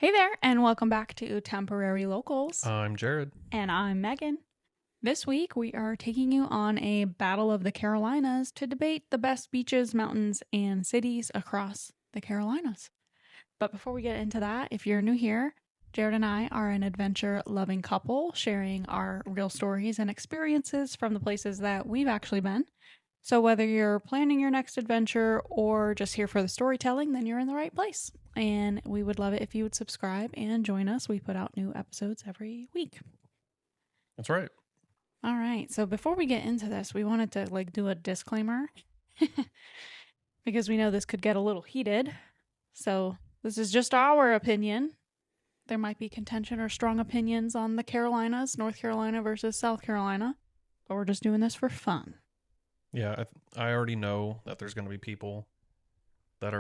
Hey there, and welcome back to Temporary Locals. I'm Jared. And I'm Megan. This week, we are taking you on a Battle of the Carolinas to debate the best beaches, mountains, and cities across the Carolinas. But before we get into that, if you're new here, Jared and I are an adventure loving couple sharing our real stories and experiences from the places that we've actually been. So, whether you're planning your next adventure or just here for the storytelling, then you're in the right place. And we would love it if you would subscribe and join us. We put out new episodes every week. That's right. All right. So, before we get into this, we wanted to do a disclaimer because we know this could get a little heated. So, this is just our opinion. There might be contention or strong opinions on the Carolinas, North Carolina versus South Carolina, but we're just doing this for fun. Yeah, I already know that there's going to be people that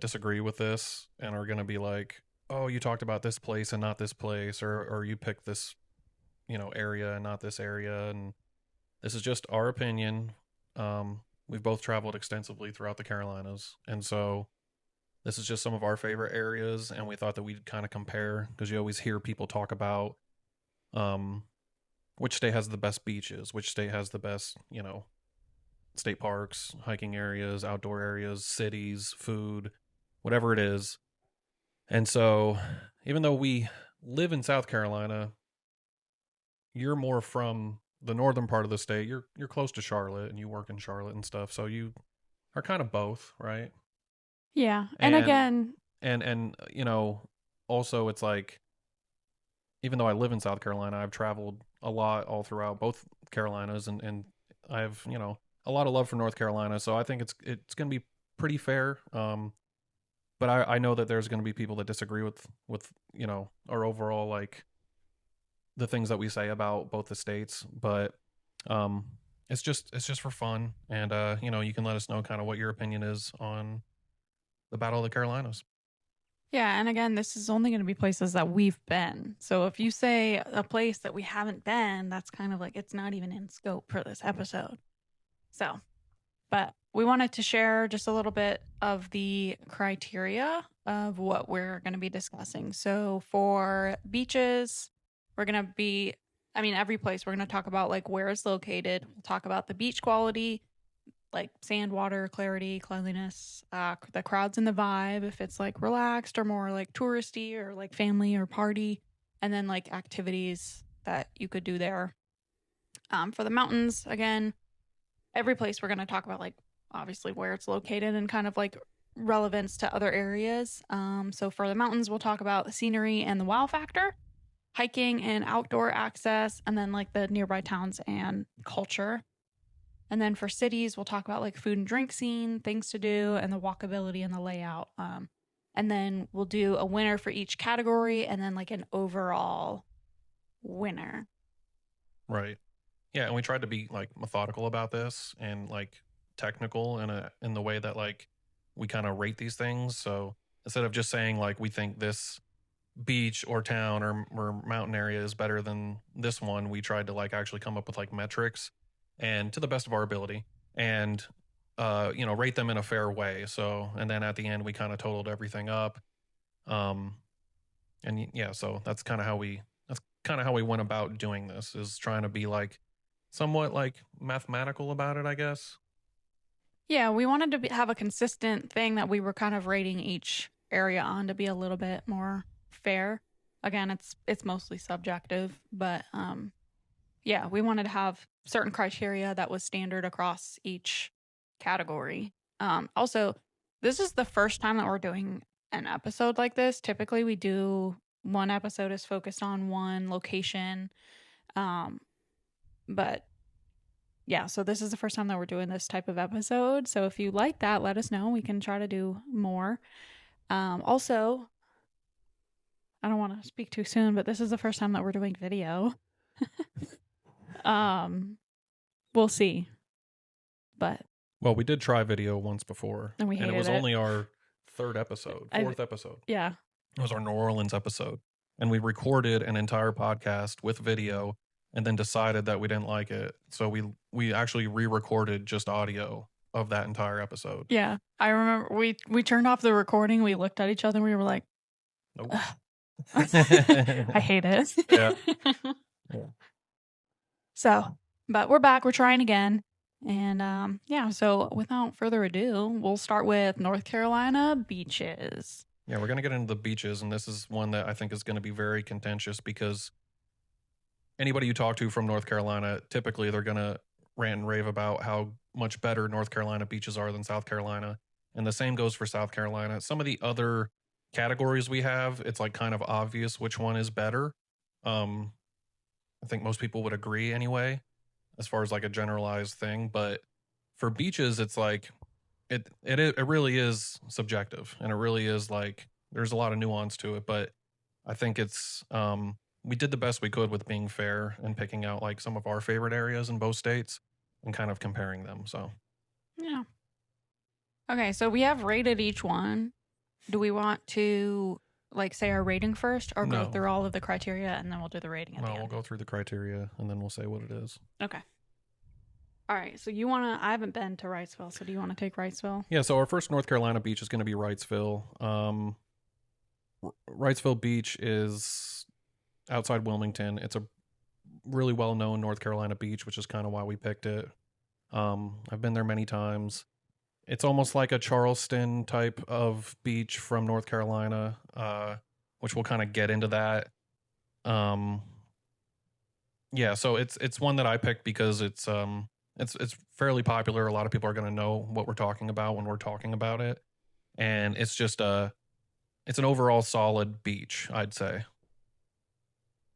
disagree with this and are going to be like, "Oh, you talked about this place and not this place, or you picked this, area and not this area." And this is just our opinion. We've both traveled extensively throughout the Carolinas, and so this is just some of our favorite areas, and we thought that we'd kind of compare because you always hear people talk about um which state has the best beaches, which state has the best, state parks, hiking areas, outdoor areas, cities, food, whatever it is. And so, even though we live in South Carolina, you're more from the northern part of the state. You're close to Charlotte and you work in Charlotte and stuff. So you are kind of both, right? Yeah. And And again, also it's like even though I live in South Carolina, I've traveled a lot all throughout both Carolinas, and I have a lot of love for North Carolina. So I think it's going to be pretty fair. But I know that there's going to be people that disagree with our overall like the things that we say about both the states. But um, it's just for fun, and you can let us know kind of what your opinion is on the Battle of the Carolinas. yeah, and again, this is only going to be places that we've been. So if you say a place that we haven't been, that's kind of like it's not even in scope for this episode. So, but we wanted to share just a little bit of the criteria of what we're going to be discussing. So for beaches, we're going to be, every place we're going to talk about like where it's located. We'll talk about the beach quality, like sand, water, clarity, cleanliness, the crowds and the vibe, if it's like relaxed or more like touristy or like family or party, and then like activities that you could do there. For the mountains, again, every place we're going to talk about like obviously where it's located and kind of like relevance to other areas. So for the mountains, we'll talk about the scenery and the wow factor, hiking and outdoor access, and then like the nearby towns and culture. And then for cities, we'll talk about like food and drink scene, things to do, and the walkability and the layout. And then we'll do a winner for each category and then like an overall winner. Right. Yeah, and we tried to be like methodical about this and like technical in the way that like we kind of rate these things. So instead of just saying like we think this beach or town or mountain area is better than this one, we tried to like actually come up with like metrics and to the best of our ability and rate them in a fair way. So and then at the end we kind of totaled everything up. Um and yeah, so that's kind of how we went about doing this is trying to be like somewhat like mathematical about it, I guess. Yeah, we wanted to have a consistent thing that we were kind of rating each area on to be a little bit more fair. Again, it's mostly subjective, but yeah, we wanted to have certain criteria that was standard across each category. Also, this is the first time that we're doing an episode like this. Typically, we do one episode is focused on one location. Um, but yeah, so this is the first time that we're doing this type of episode. So if you like that, let us know. We can try to do more. Also, I don't want to speak too soon, but this is the first time that we're doing video. um, we'll see. But Well, we did try video once before, and we and it hated was it. only our third episode, fourth episode. Yeah. It was our New Orleans episode. And we recorded an entire podcast with video and then decided that we didn't like it. So we actually re-recorded just audio of that entire episode. Yeah. I remember we turned off the recording, we looked at each other and we were like, Nope. I hate it. Yeah. So, but we're back. We're trying again. And yeah, so without further ado, we'll start with North Carolina beaches. Yeah, we're going to get into the beaches, and this is one that I think is going to be very contentious because anybody you talk to from North Carolina, typically they're going to rant and rave about how much better North Carolina beaches are than South Carolina. And the same goes for South Carolina. Some of the other categories we have, it's like kind of obvious which one is better. I think most people would agree anyway, as far as like a generalized thing. But for beaches, it's like it really is subjective, and it really is like there's a lot of nuance to it. But I think it's we did the best we could with being fair and picking out like some of our favorite areas in both states and kind of comparing them. So Yeah. Okay, so we have rated each one. Do we want to like say our rating first or go No. through all of the criteria and then we'll do the rating at the we'll end? go through the criteria and then we'll say what it is. Okay. All right, so you want to I haven't been to Wrightsville, so do you want to take Wrightsville? Yeah, so our first North Carolina beach is going to be Wrightsville. Wrightsville Beach is outside Wilmington. It's a really well-known North Carolina beach, which is kind of why we picked it. I've been there many times. It's almost like a Charleston type of beach from North Carolina, which we'll kind of get into that. Yeah, so it's one that I picked because it's fairly popular. A lot of people are going to know what we're talking about when we're talking about it, and it's just it's an overall solid beach, I'd say,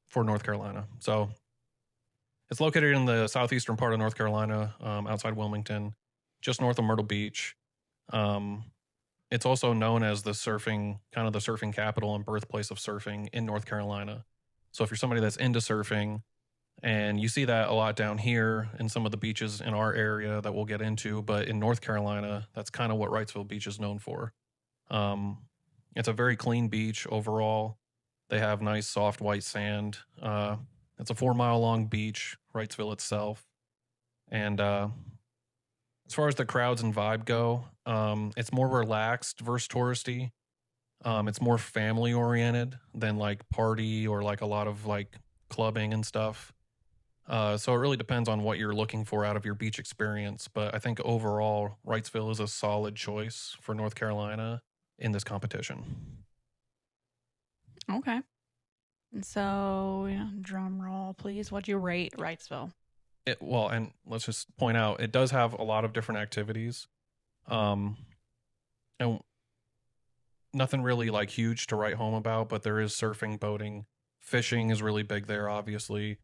for North Carolina. So it's located in the southeastern part of North Carolina, outside Wilmington, just north of Myrtle Beach. It's also known as the surfing capital and birthplace of surfing in North Carolina. So if you're somebody that's into surfing, and you see that a lot down here in some of the beaches in our area that we'll get into, but in North Carolina, that's kind of what Wrightsville Beach is known for. It's a very clean beach overall. They have nice soft white sand. It's a 4 mile long beach, Wrightsville itself. And as far as the crowds and vibe go, it's more relaxed versus touristy. It's more family oriented than like party or like a lot of like clubbing and stuff. So it really depends on what you're looking for out of your beach experience. But I think overall, Wrightsville is a solid choice for North Carolina in this competition. Okay. And so, yeah, drum roll, please. What'd you rate Wrightsville? Well, and let's just point out, it does have a lot of different activities. And nothing really like huge to write home about, but there is surfing, boating, fishing is really big there, obviously.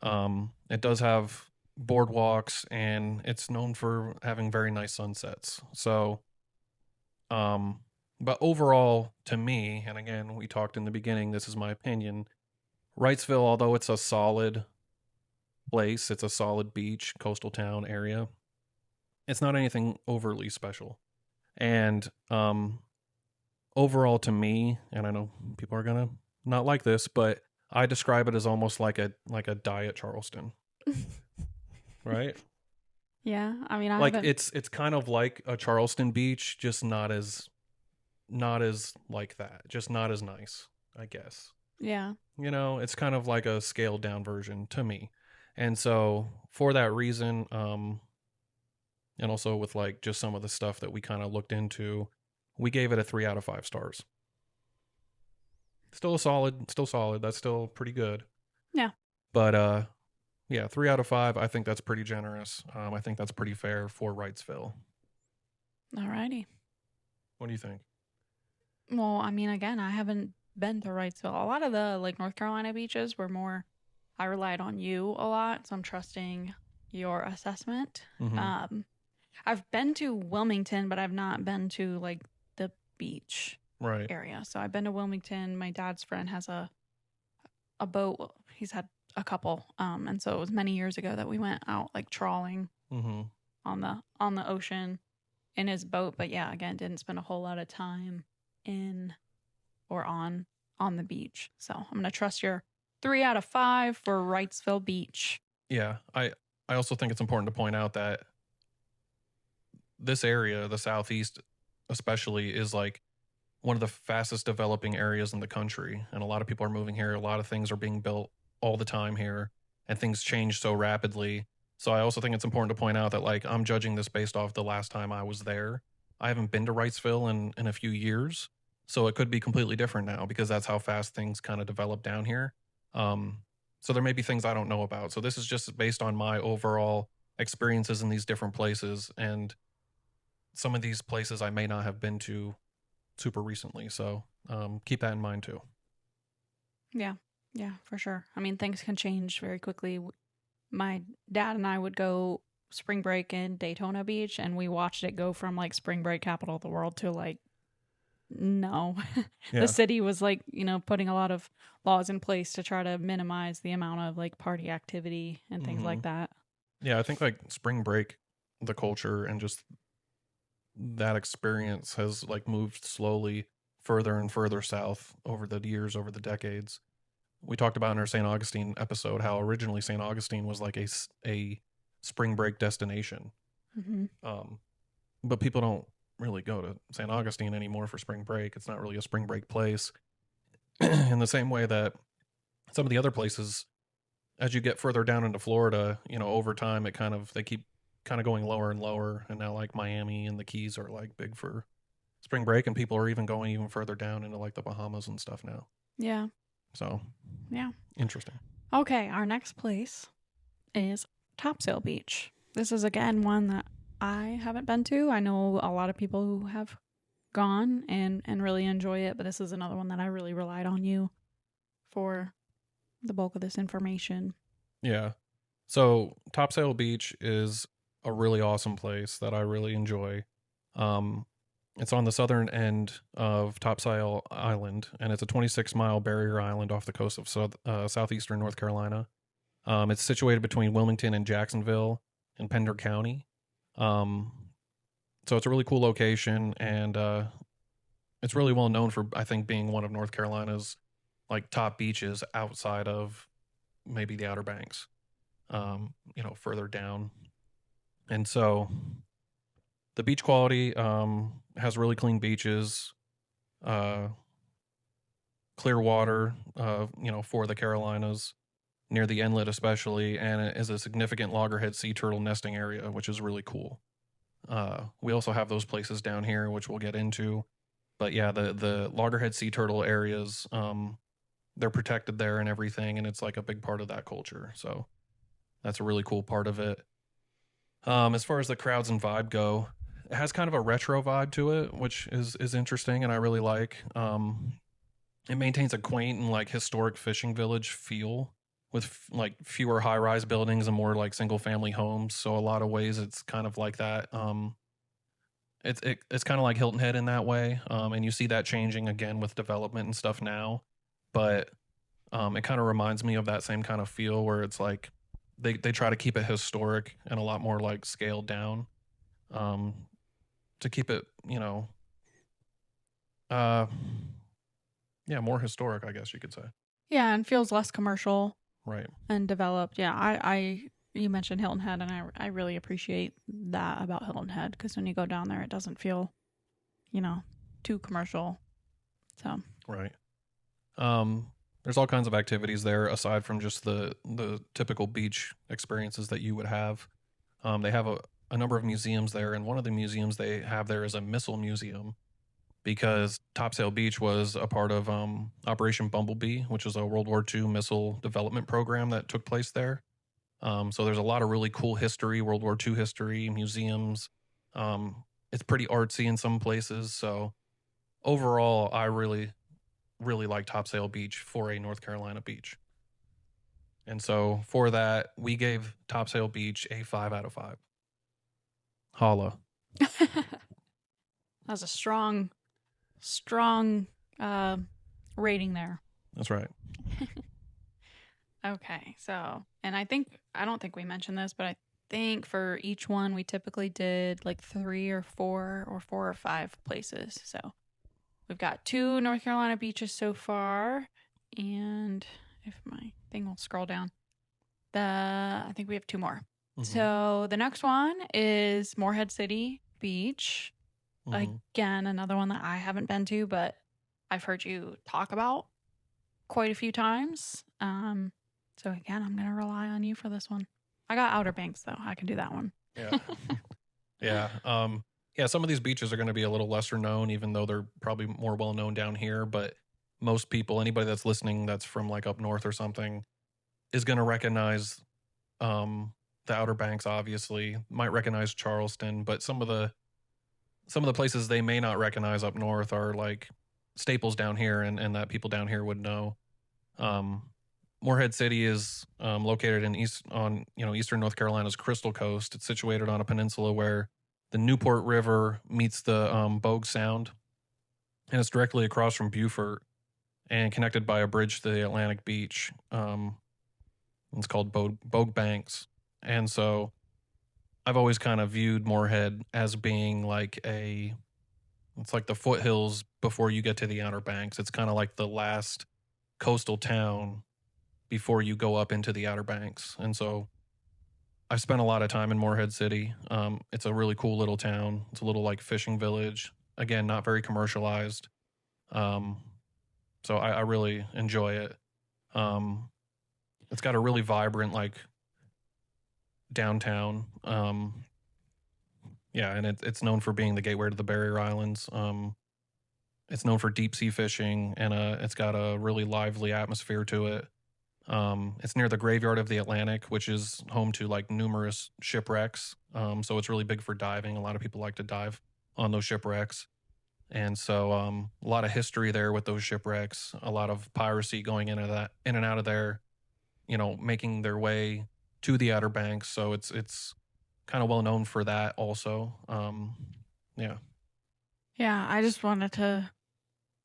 It does have boardwalks, and it's known for having very nice sunsets. So, but overall, to me, and again, we talked in the beginning, this is my opinion. Wrightsville, although it's a solid place, it's a solid beach, coastal town area, it's not anything overly special. And overall, to me, and I know people are gonna not like this, but I describe it as almost like a diet Charleston, right? Yeah, I mean, I Like haven't. it's kind of like a Charleston beach, just not as like that, just not as nice, I guess. Yeah. You know, it's kind of like a scaled down version to me. And so for that reason, and also with like just some of the stuff that we kind of looked into, we gave it a 3 out of 5 stars. Still solid. That's still pretty good. Yeah. But yeah, 3 out of 5. I think that's pretty generous. I think that's pretty fair for Wrightsville. Alrighty. What do you think? Well, I mean, again, I haven't been to Wrightsville. A lot of the like North Carolina beaches were more. I relied on you a lot, so I'm trusting your assessment. Mm-hmm. I've been to Wilmington, but I've not been to like the beach Right. area. So I've been to Wilmington. My dad's friend has a boat. Well, he's had a couple. And so it was many years ago that we went out like trawling Mm-hmm. on the ocean in his boat. But yeah, again, didn't spend a whole lot of time in or on the beach. So I'm gonna trust your 3 out of 5 for Wrightsville Beach. Yeah. I also think it's important to point out that this area, the Southeast especially, is like one of the fastest developing areas in the country, and a lot of people are moving here. A lot of things are being built all the time here, and things change so rapidly. So I also think it's important to point out that like I'm judging this based off the last time I was there. I haven't been to Wrightsville in a few years, so it could be completely different now because that's how fast things kind of develop down here. Um, so there may be things I don't know about. So this is just based on my overall experiences in these different places, and some of these places I may not have been to super recently. So keep that in mind too. Yeah. Yeah, for sure. I mean, things can change very quickly. My dad and I would go spring break in Daytona Beach, and we watched it go from like spring break capital of the world to like, no. The Yeah. city was like, putting a lot of laws in place to try to minimize the amount of like party activity and things hmm like that. Yeah, I think like spring break, the culture and just that experience has like moved slowly further and further south over the years, over the decades. We talked about in our St. Augustine episode how originally St. Augustine was like a spring break destination. Mm-hmm. Um, but people don't really go to St. Augustine anymore for spring break. It's not really a spring break place. In the same way that some of the other places, as you get further down into Florida, over time it they keep kind of going lower and lower. And now like Miami and the Keys are like big for spring break, and people are even going even further down into like the Bahamas and stuff now. Yeah. So Yeah. interesting. Okay, our next place is Topsail Beach. This is again one that I haven't been to. I know a lot of people who have gone and really enjoy it, but this is another one that I really relied on you for the bulk of this information. Yeah. So Topsail Beach is a really awesome place that I really enjoy. Um, it's on the southern end of Topsail Island, and it's a 26-mile barrier island off the coast of southeastern North Carolina. It's situated between Wilmington and Jacksonville in Pender County. Um, so it's a really cool location, and it's really well known for, I think, being one of North Carolina's like top beaches outside of maybe the Outer Banks, further down. And so the beach quality has really clean beaches, uh, clear water, for the Carolinas near the inlet especially, and it is a significant loggerhead sea turtle nesting area, which is really cool. We also have those places down here, which we'll get into. But yeah, the loggerhead sea turtle areas, they're protected there and everything, and it's like a big part of that culture. So that's a really cool part of it. As far as the crowds and vibe go, it has kind of a retro vibe to it, which is interesting, and I really like. It maintains a quaint and like historic fishing village feel with like fewer high rise buildings and more like single family homes. So a lot of ways, it's kind of like that. It's kind of like Hilton Head in that way, and you see that changing again with development and stuff now. But it kind of reminds me of that same kind of feel where it's like they try to keep it historic and a lot more like scaled down, um, to keep it, uh, yeah, more historic, I guess you could say. Yeah, and feels less commercial Right. and developed. Yeah, I you mentioned Hilton Head, and I really appreciate that about Hilton Head, because when you go down there, it doesn't feel, too commercial. So Right. There's all kinds of activities there aside from just the typical beach experiences that you would have. They have a number of museums there, and one of the museums they have there is a missile museum because Topsail Beach was a part of Operation Bumblebee, which was a World War II missile development program that took place there. So there's a lot of really cool history, World War II history, museums. It's pretty artsy in some places. So overall, I really, really like Topsail Beach for a North Carolina beach. And so for that, we gave Topsail Beach a 5 out of 5. Holla. that was a strong rating there. That's right. Okay, so, and I don't think we mentioned this, but I think for each one we typically did like 3 or 4 or 4 or 5 places. So we've got 2 North Carolina beaches so far, and if my thing will scroll down, I think we have 2 more. Mhm. So the next one is Morehead City Beach. again, another one that I haven't been to, but I've heard you talk about quite a few times. So again, I'm gonna rely on you for this one. I got Outer Banks though. I can do that one. Yeah. Yeah. Yeah, some of these beaches are going to be a little lesser known, even though they're probably more well known down here. But most people, anybody that's listening that's from like up north or something, is going to recognize the Outer Banks. Obviously, might recognize Charleston, but some of the places they may not recognize up north are like staples down here, and that people down here would know. Um, Morehead City is located in eastern North Carolina's Crystal Coast. It's situated on a peninsula where the Newport River meets the Bogue Sound, and it's directly across from Beaufort and connected by a bridge to the Atlantic Beach. It's called Bogue Banks, and so I've always kind of viewed Morehead as being it's like the foothills before you get to the Outer Banks. It's kind of like the last coastal town before you go up into the Outer Banks. And so I've spent a lot of time in Morehead City. It's a really cool little town. It's a little like fishing village. Again, not very commercialized. Um, so I really enjoy it. It's got a really vibrant like downtown. Yeah, and it's known for being the gateway to the Barrier Islands. It's known for deep sea fishing, and it's got a really lively atmosphere to it. It's near the graveyard of the Atlantic, which is home to like numerous shipwrecks. So it's really big for diving. A lot of people like to dive on those shipwrecks. And so a lot of history there with those shipwrecks, a lot of piracy going in and out of there, making their way to the Outer Banks. So it's kind of well known for that also. Yeah. Yeah, I just wanted to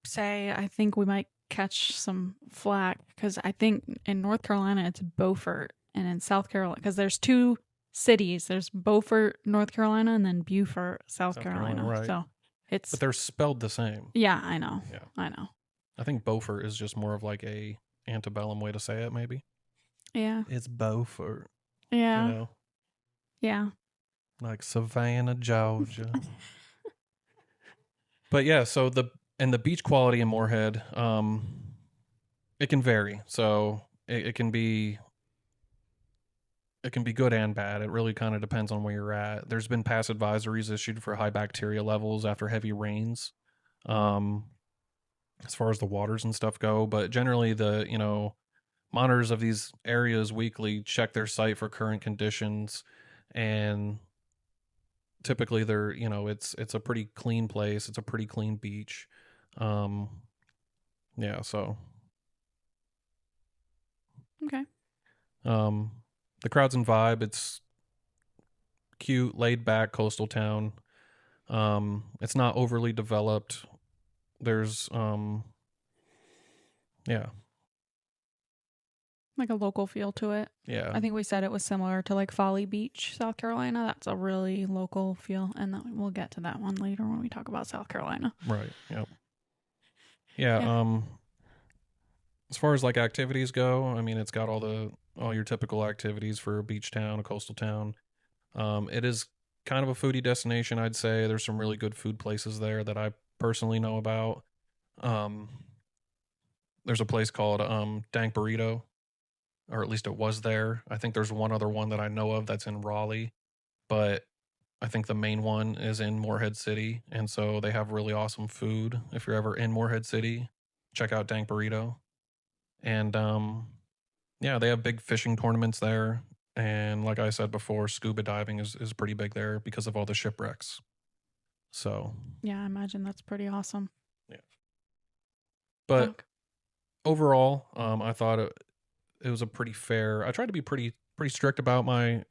say I think we might catch some flack because I think in North Carolina it's Beaufort, and in South Carolina, because there's two cities. There's Beaufort, North Carolina, and then Beaufort, South Carolina. Right. So it's But they're spelled the same. yeah, I know. Yeah. I know. I think Beaufort is just more of like a antebellum way to say it, maybe. Yeah. It's Beaufort. Yeah. Yeah. Like Savannah, Georgia. But yeah, so the beach quality in Morehead, it can vary. So it can be good and bad. It really kind of depends on where you're at. There's been past advisories issued for high bacteria levels after heavy rains, as far as the waters and stuff go. But generally, the monitors of these areas weekly check their site for current conditions, and typically they're it's a pretty clean place. It's a pretty clean beach. Um, yeah. So Okay. The crowds and vibe. It's cute, laid back coastal town. It's not overly developed. There's yeah. Like a local feel to it. Yeah. I think we said it was similar to like Folly Beach, South Carolina. That's a really local feel, and we'll get to that one later when we talk about South Carolina. Right. Yep. Yeah. As far as like activities go, I mean, it's got all your typical activities for a beach town, a coastal town. It is kind of a foodie destination, I'd say. There's some really good food places there that I personally know about. Um, there's a place called Dank Burrito, or at least it was there. I think there's one other one that I know of that's in Raleigh, but I think the main one is in Morehead City, and so they have really awesome food. If you're ever in Morehead City, check out Dank Burrito. And yeah, they have big fishing tournaments there. And like I said before, scuba diving is pretty big there because of all the shipwrecks. So yeah, I imagine that's pretty awesome. Yeah. But overall, I thought it was a pretty fair. I tried to be pretty strict about my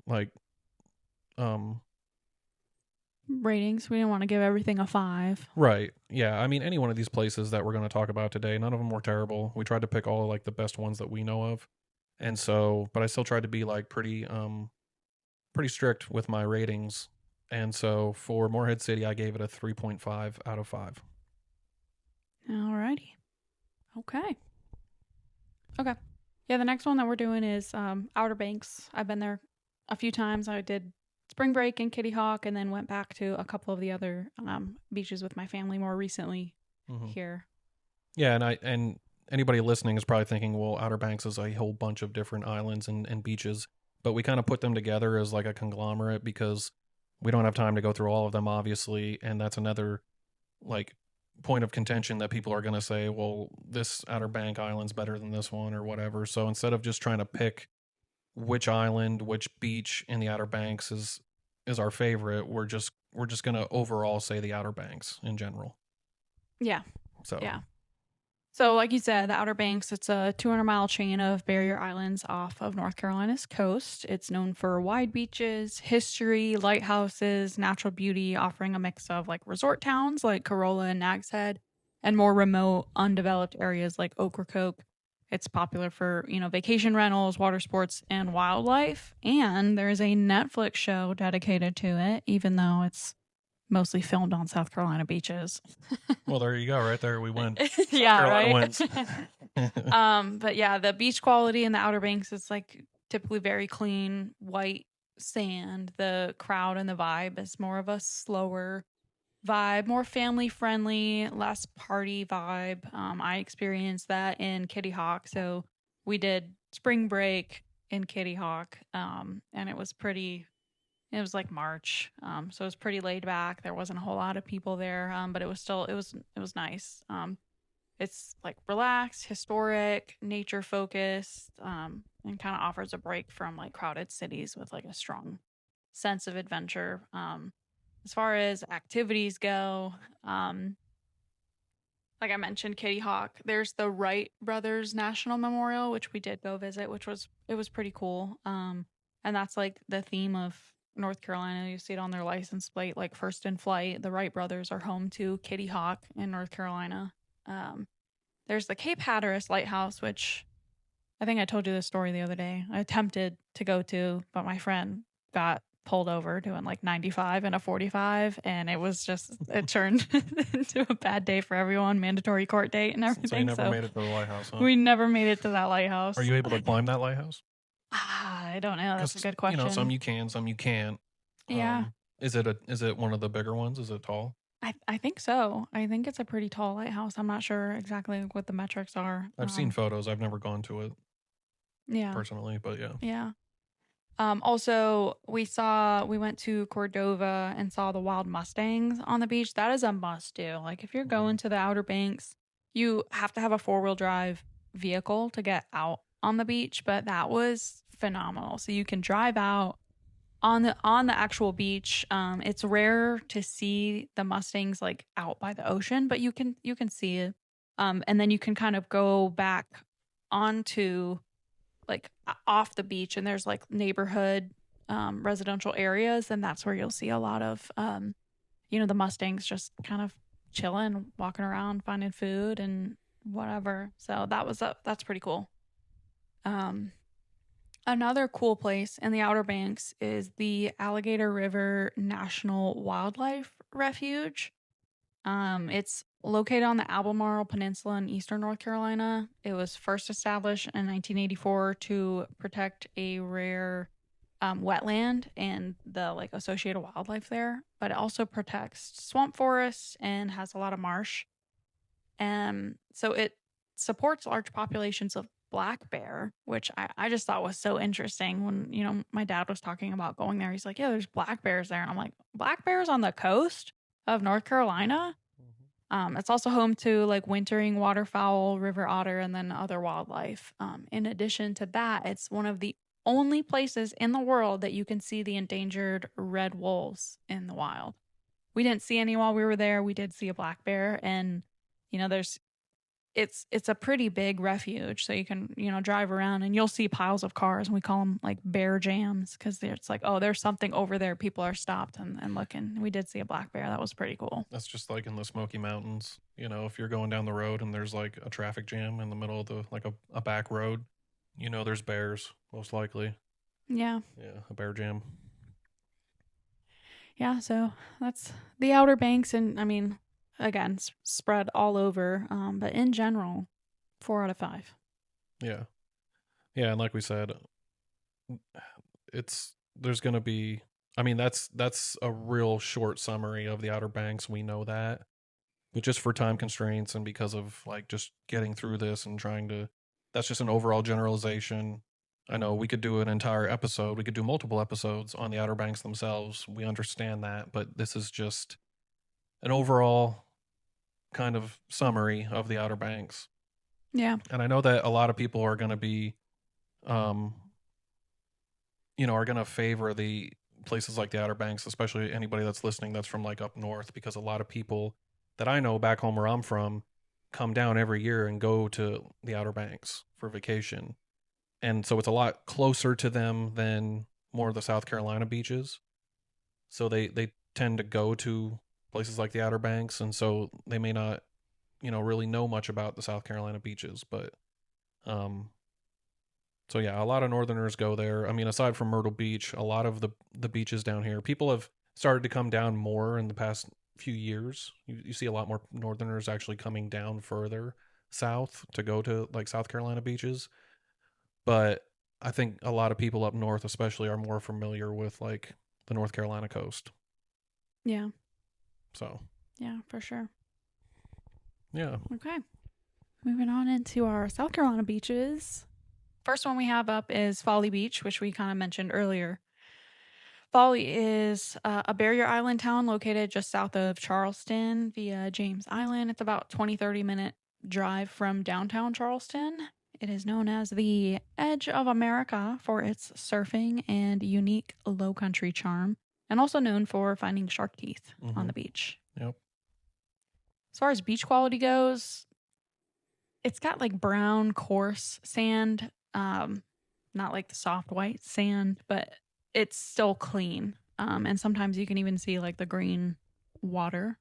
ratings. We didn't want to give everything a 5. Right. Yeah. I mean, any one of these places that we're going to talk about today, none of them were terrible. We tried to pick all like the best ones that we know of. And so, but I still tried to be like pretty strict with my ratings. And so for Morehead City, I gave it a 3.5 out of 5. Alrighty. Okay. Yeah, the next one that we're doing is Outer Banks. I've been there a few times. I did spring break in Kitty Hawk, and then went back to a couple of the other beaches with my family more recently here. Yeah, and anybody listening is probably thinking, well, Outer Banks is a whole bunch of different islands and beaches, but we kind of put them together as like a conglomerate because we don't have time to go through all of them, obviously, and that's another like point of contention that people are going to say, well, this Outer Bank island's better than this one or whatever. So instead of just trying to pick which island, which beach in the Outer Banks is our favorite, we're just going to overall say the Outer Banks in general. Yeah. So yeah. So, like you said, the Outer Banks, it's a 200-mile chain of barrier islands off of North Carolina's coast. It's known for wide beaches, history, lighthouses, natural beauty, offering a mix of like resort towns like Corolla and Nags Head, and more remote, undeveloped areas like Ocracoke. It's popular for, vacation rentals, water sports, and wildlife. And there's a Netflix show dedicated to it, even though it's mostly filmed on South Carolina beaches. well, there you go, right there we win. Yeah, Carolina right. wins. But yeah, the beach quality in the Outer Banks is like typically very clean, white sand. The crowd and the vibe is more of a slower vibe, more family friendly, less party vibe. I experienced that in Kitty Hawk. So we did spring break in Kitty Hawk, and it was like March, so it was pretty laid back. There wasn't a whole lot of people there, but it was nice. It's like relaxed, historic, nature focused, and kind of offers a break from like crowded cities with like a strong sense of adventure. As far as activities go, like I mentioned, Kitty Hawk. There's the Wright Brothers National Memorial, which we did go visit, which was pretty cool. And that's like the theme of North Carolina. You see it on their license plate, like first in flight. The Wright brothers are home to Kitty Hawk in North Carolina. There's the Cape Hatteras Lighthouse, which I think I told you this story the other day. I attempted to go to, but my friend got pulled over doing like 95 and a 45, and it turned into a bad day for everyone, mandatory court date and everything. So you never made it to the lighthouse, huh? We never made it to that lighthouse. Are you able to climb that lighthouse? I don't know. That's a good question. Some you can, some you can't. Yeah. Is it one of the bigger ones? Is it tall? I think so. I think it's a pretty tall lighthouse. I'm not sure exactly what the metrics are. I've seen photos. I've never gone to it. Yeah. Personally, but yeah. Yeah. Also, we went to Cordova and saw the wild mustangs on the beach. That is a must do. Like if you're going to the Outer Banks, you have to have a 4-wheel drive vehicle to get out on the beach, but that was phenomenal. So you can drive out on the actual beach. It's rare to see the mustangs like out by the ocean, but you can see it. And then you can kind of go back onto like off the beach, and there's like neighborhood residential areas, and that's where you'll see a lot of the mustangs just kind of chilling, walking around, finding food and whatever. So that's pretty cool. Another cool place in the Outer Banks is the Alligator River National Wildlife Refuge. It's located on the Albemarle Peninsula in eastern North Carolina. It was first established in 1984 to protect a rare wetland and the like associated wildlife there, but it also protects swamp forests and has a lot of marsh. So it supports large populations of black bear, which I just thought was so interesting. When my dad was talking about going there, he's like, yeah, there's black bears there, and I'm like, black bears on the coast of North Carolina? It's also home to like wintering waterfowl, river otter, and then other wildlife. In addition to that, it's one of the only places in the world that you can see the endangered red wolves in the wild. We didn't see any while we were there. We did see a black bear, and it's a pretty big refuge, so you can drive around and you'll see piles of cars, and we call them like bear jams because it's like, oh, there's something over there. People are stopped and looking. We did see a black bear. That was pretty cool. That's just like in the Smoky Mountains. If you're going down the road and there's like a traffic jam in the middle of the like a back road, there's bears most likely. Yeah, a bear jam. Yeah, so that's the Outer Banks, and I mean, again, spread all over, but in general, 4 out of 5. Yeah, and like we said, there's going to be I mean, that's a real short summary of the Outer Banks. We know that, but just for time constraints and because of like just getting through this and trying to, that's just an overall generalization. I know we could do an entire episode. We could do multiple episodes on the Outer Banks themselves. We understand that, but this is just an overall kind of summary of the Outer Banks. Yeah. And I know that a lot of people are going to be, um, are going to favor the places like the Outer Banks, especially anybody that's listening that's from like up north, because a lot of people that I know back home where I'm from come down every year and go to the Outer Banks for vacation. And so it's a lot closer to them than more of the South Carolina beaches. So they tend to go to places like the Outer Banks, and so they may not, really know much about the South Carolina beaches, but um so yeah, a lot of northerners go there. I mean, aside from Myrtle Beach, a lot of the beaches down here, people have started to come down more in the past few years. You see a lot more northerners actually coming down further south to go to like South Carolina beaches. But I think a lot of people up north especially are more familiar with like the North Carolina coast. Yeah. So, Yeah, for sure. yeah. Okay. Moving on into our South Carolina beaches. First one we have up is Folly Beach, which we kind of mentioned earlier. Folly is a barrier island town located just south of Charleston via James Island. It's about 20-30 minute drive from downtown Charleston. It is known as the Edge of America for its surfing and unique low country charm, and also known for finding shark teeth on the beach. Yep. As far as beach quality goes, it's got like brown, coarse sand, not like the soft white sand, but it's still clean. And sometimes you can even see like the green water.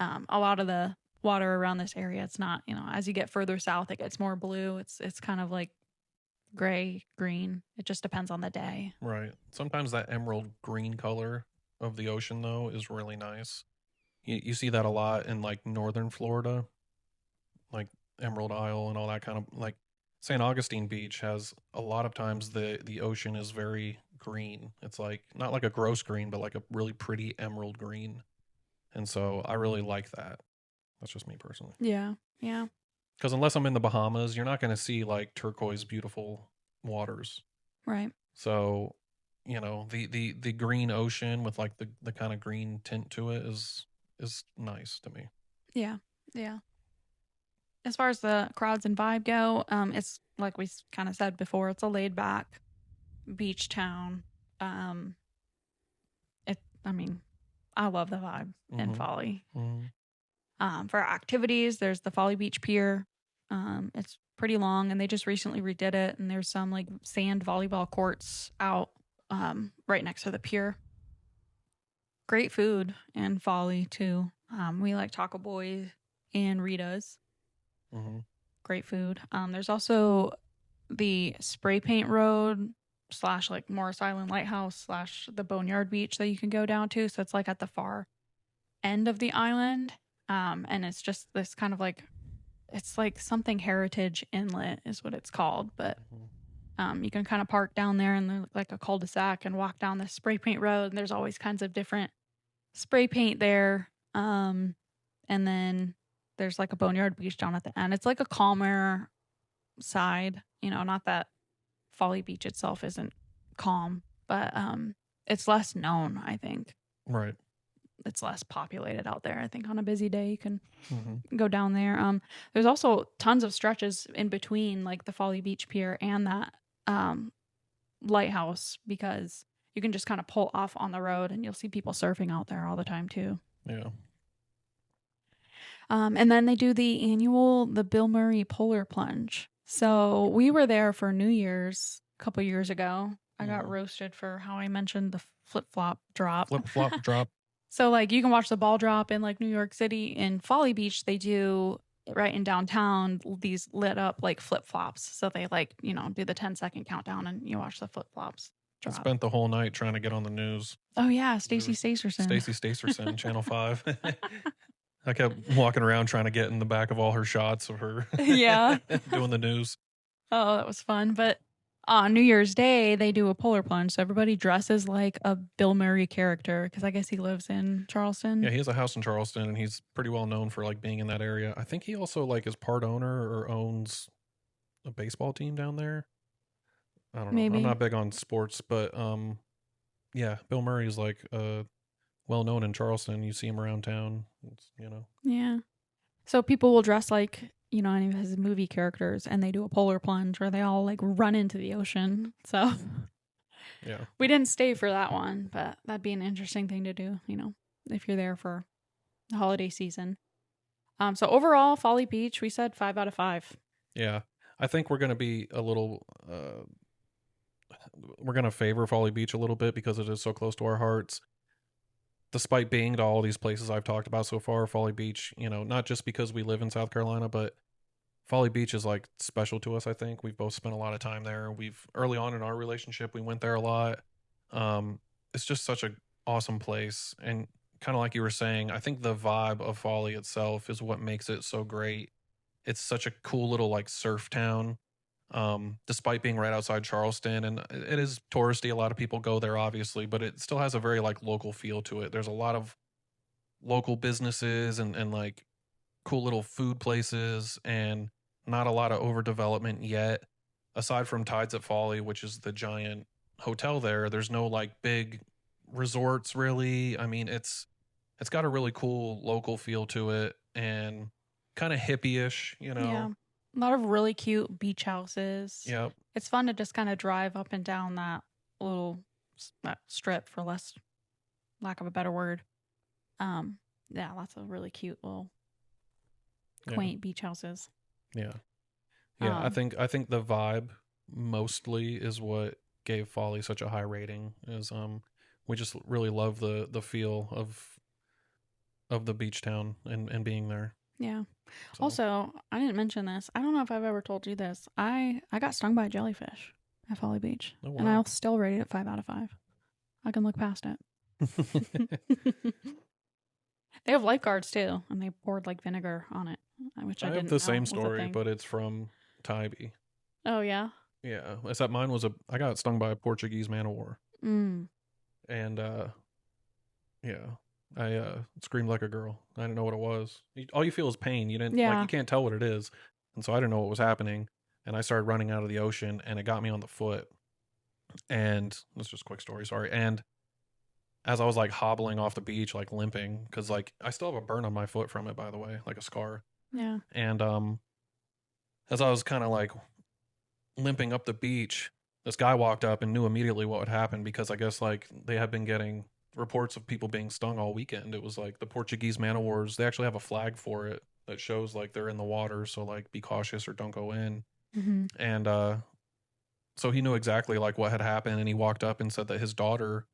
A lot of the water around this area, it's not, as you get further south, it gets more blue. It's kind of like gray, green. It just depends on the day. Right. Sometimes that emerald green color of the ocean though is really nice. You see that a lot in like northern Florida, like Emerald Isle and all that kind of like St. Augustine Beach has a lot of times the ocean is very green. It's like not like a gross green, but like a really pretty emerald green. And so I really like that. That's just me personally. Yeah. Yeah. Because unless I'm in the Bahamas, you're not going to see like turquoise beautiful waters. Right. So, the green ocean with like the kind of green tint to it is nice to me. Yeah. Yeah. As far as the crowds and vibe go, it's like we kind of said before, it's a laid back beach town. I mean, I love the vibe in Folly. For activities, there's the Folly Beach Pier. It's pretty long, and they just recently redid it. And there's some like sand volleyball courts out right next to the pier. Great food in Folly too. We like Taco Boy and Rita's. Great food. There's also the Spray Paint Road / like Morris Island Lighthouse / the Boneyard Beach that you can go down to. So it's like at the far end of the island. And it's just this kind of like, it's like something Heritage Inlet is what it's called. But you can kind of park down there in like a cul-de-sac and walk down the Spray Paint Road. And there's always kinds of different spray paint there. And then there's like a Boneyard Beach down at the end. It's like a calmer side, not that Folly Beach itself isn't calm, but it's less known, I think. Right. It's less populated out there. I think on a busy day you can go down there. There's also tons of stretches in between like the Folly Beach Pier and that lighthouse, because you can just kind of pull off on the road and you'll see people surfing out there all the time too. Yeah. And then they do the Bill Murray Polar Plunge. So we were there for New Year's a couple years ago. I got roasted for how I mentioned the flip-flop drop. Flip-flop drop. So like you can watch the ball drop in like New York City. In Folly Beach, they do right in downtown these lit up like flip-flops. So they like, do the 10-second countdown and you watch the flip-flops drop. I spent the whole night trying to get on the news. Oh yeah, Stacey Stacerson, Channel 5. I kept walking around trying to get in the back of all her shots of her yeah doing the news. Oh, that was fun. But on New Year's Day, they do a polar plunge. So everybody dresses like a Bill Murray character because I guess he lives in Charleston. Yeah, he has a house in Charleston, and he's pretty well known for like being in that area. I think he also like is part owner or owns a baseball team down there. I don't know. I'm Maybe. not big on sports, but yeah, Bill Murray is like well known in Charleston. You see him around town. Yeah. So people will dress like, any of his movie characters and they do a polar plunge where they all like run into the ocean. So Yeah. we didn't stay for that one, but that'd be an interesting thing to do, if you're there for the holiday season. So overall, Folly Beach, we said 5 out of 5. Yeah. I think we're going to be a little we're going to favor Folly Beach a little bit because it is so close to our hearts. Despite being to all these places I've talked about so far, Folly Beach, not just because we live in South Carolina, but Folly Beach is like special to us. I think we've both spent a lot of time there. We've early on in our relationship, we went there a lot. It's just such a awesome place, and kind of like you were saying, I think the vibe of Folly itself is what makes it so great. It's such a cool little like surf town. Despite being right outside Charleston, and it is touristy. A lot of people go there, obviously, but it still has a very like local feel to it. There's a lot of local businesses and like cool little food places, and not a lot of overdevelopment yet. Aside from Tides at Folly, which is the giant hotel there, there's no like big resorts really. I mean, it's got a really cool local feel to it and kind of hippie-ish, Yeah. A lot of really cute beach houses. Yep. It's fun to just kind of drive up and down that little strip, for lack of a better word. Yeah, lots of really cute little quaint beach houses. Yeah. Yeah, I think the vibe mostly is what gave Folly such a high rating. Is we just really love the feel of the beach town and being there. Yeah. So. Also, I didn't mention this. I don't know if I've ever told you this. I got stung by a jellyfish at Folly Beach. Oh, wow. And I'll still rate it 5 out of 5. I can look past it. They have lifeguards too, and they poured like vinegar on it, which I didn't know. I have the same story, but it's from Tybee. Oh yeah. Yeah, except mine was I got stung by a Portuguese man o' war. And yeah, I screamed like a girl. I didn't know what it was. All you feel is pain. You can't tell what it is, and so I didn't know what was happening. And I started running out of the ocean, and it got me on the foot. And that's just a quick story. Sorry. And as I was like hobbling off the beach, like limping, because like I still have a burn on my foot from it, by the way, like a scar. Yeah. And as I was kind of like limping up the beach, this guy walked up and knew immediately what would happen, because I guess like they had been getting reports of people being stung all weekend. It was like the Portuguese man o' wars. They actually have a flag for it that shows like they're in the water, so like be cautious or don't go in. Mm-hmm. And so he knew exactly like what had happened, and he walked up and said that his daughter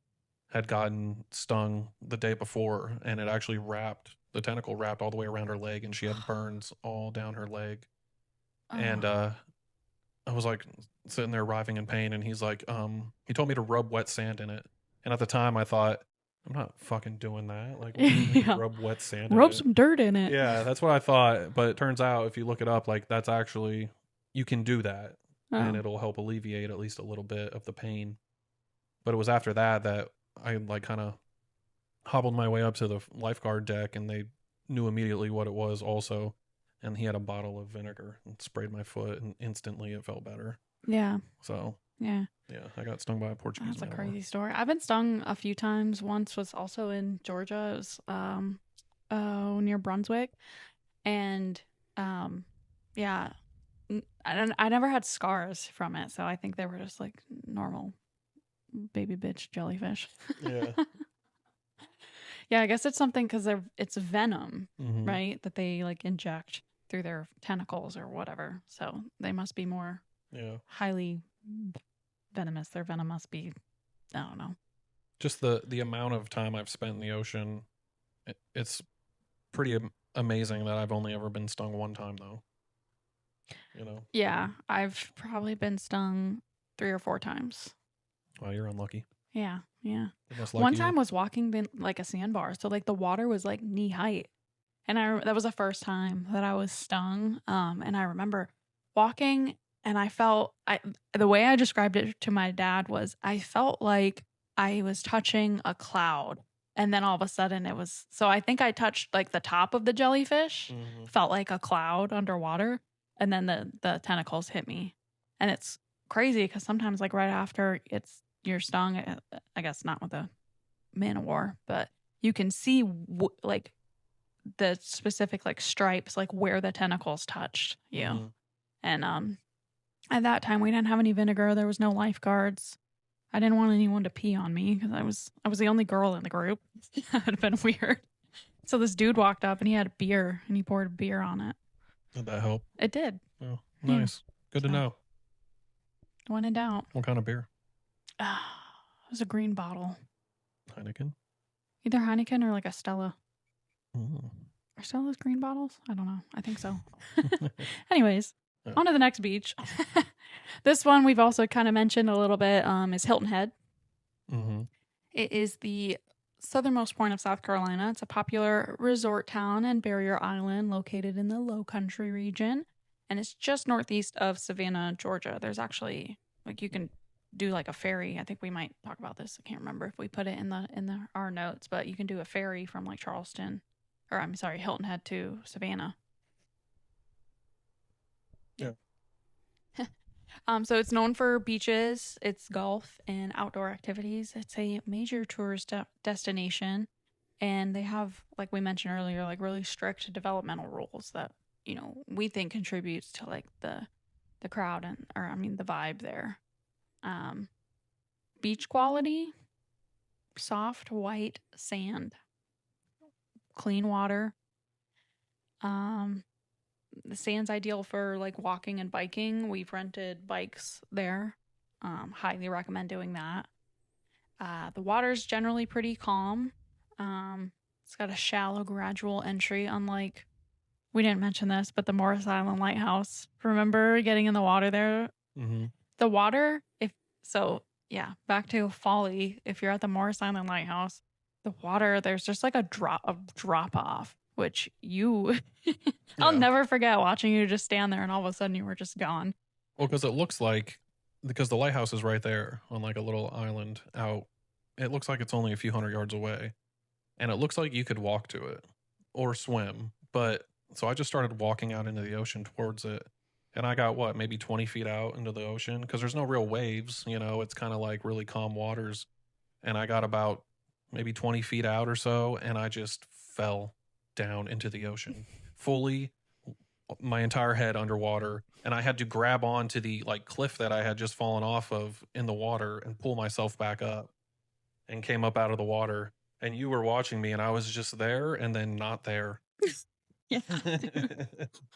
had gotten stung the day before, and it actually the tentacle wrapped all the way around her leg, and she had burns all down her leg. And I was like sitting there writhing in pain, and he's like, he told me to rub wet sand in it. And at the time I thought, I'm not fucking doing that. Like, what do you mean, rub wet sand in it? Rub some dirt in it. Yeah, that's what I thought. But it turns out, if you look it up, like that's actually, you can do that. And it'll help alleviate at least a little bit of the pain. But it was after that I like kind of hobbled my way up to the lifeguard deck, and they knew immediately what it was also. And he had a bottle of vinegar and sprayed my foot, and instantly it felt better. Yeah. So yeah, I got stung by a Portuguese. That's a crazy story. I've been stung a few times. Once was also in Georgia. It was near Brunswick, and yeah, I never had scars from it, so I think they were just like normal baby bitch jellyfish. Yeah. Yeah, I guess it's something because it's venom, mm-hmm. right? That they like inject through their tentacles or whatever. So they must be more highly venomous. Their venom must be, I don't know. Just the amount of time I've spent in the ocean, it's pretty amazing that I've only ever been stung one time, though. Yeah, I've probably been stung 3 or 4 times. Wow, you're unlucky. Yeah. One time was walking like a sandbar, so like the water was like knee height, and that was the first time that I was stung. And I remember walking and the way I described it to my dad was I felt like I was touching a cloud. And then all of a sudden so I think I touched like the top of the jellyfish, felt like a cloud underwater. And then the tentacles hit me. And it's crazy because sometimes like right after you're stung, I guess not with a man of war, but you can see like the specific like stripes, like where the tentacles touched you. And at that time we didn't have any vinegar. There was no lifeguards. I didn't want anyone to pee on me because I was the only girl in the group. That would have been weird. So this dude walked up and he had a beer and he poured beer on it. Did that help? It did. Oh, nice. Yeah. Good to know. When in doubt. What kind of beer? It was a green bottle. Heineken? Either Heineken or like a Stella. Mm. Are Stella's green bottles? I don't know. I think so. Anyways, on to the next beach. This one we've also kind of mentioned a little bit is Hilton Head. Mm-hmm. It is the southernmost point of South Carolina. It's a popular resort town and barrier island located in the Low Country region. And it's just northeast of Savannah, Georgia. There's actually, like, you can do like a ferry. I think we might talk about this. I can't remember if we put it in our notes, but you can do a ferry from like Charleston, or I'm sorry, Hilton Head to Savannah. Yeah. So it's known for beaches, it's golf and outdoor activities. It's a major tourist destination, and they have, like we mentioned earlier, like really strict developmental rules that, you know, we think contributes to like the crowd the vibe there. Beach quality, soft white sand, clean water. The sand's ideal for like walking and biking. We've rented bikes there. Highly recommend doing that. The water's generally pretty calm. It's got a shallow, gradual entry, unlike, we didn't mention this, but the Morris Island Lighthouse. Remember getting in the water there? Mm-hmm. The water, back to Folly. If you're at the Morris Island Lighthouse, the water, there's just like a drop off, which I'll never forget watching you just stand there and all of a sudden you were just gone. Well, because the lighthouse is right there on like a little island out. It looks like it's only a few hundred yards away, and it looks like you could walk to it or swim. But so I just started walking out into the ocean towards it, and I got maybe 20 feet out into the ocean because there's no real waves. You know, it's kind of like really calm waters, and I got about maybe 20 feet out or so, and I just fell down into the ocean fully, my entire head underwater, and I had to grab onto the like cliff that I had just fallen off of in the water and pull myself back up, and came up out of the water. And you were watching me, and I was just there and then not there. Yeah.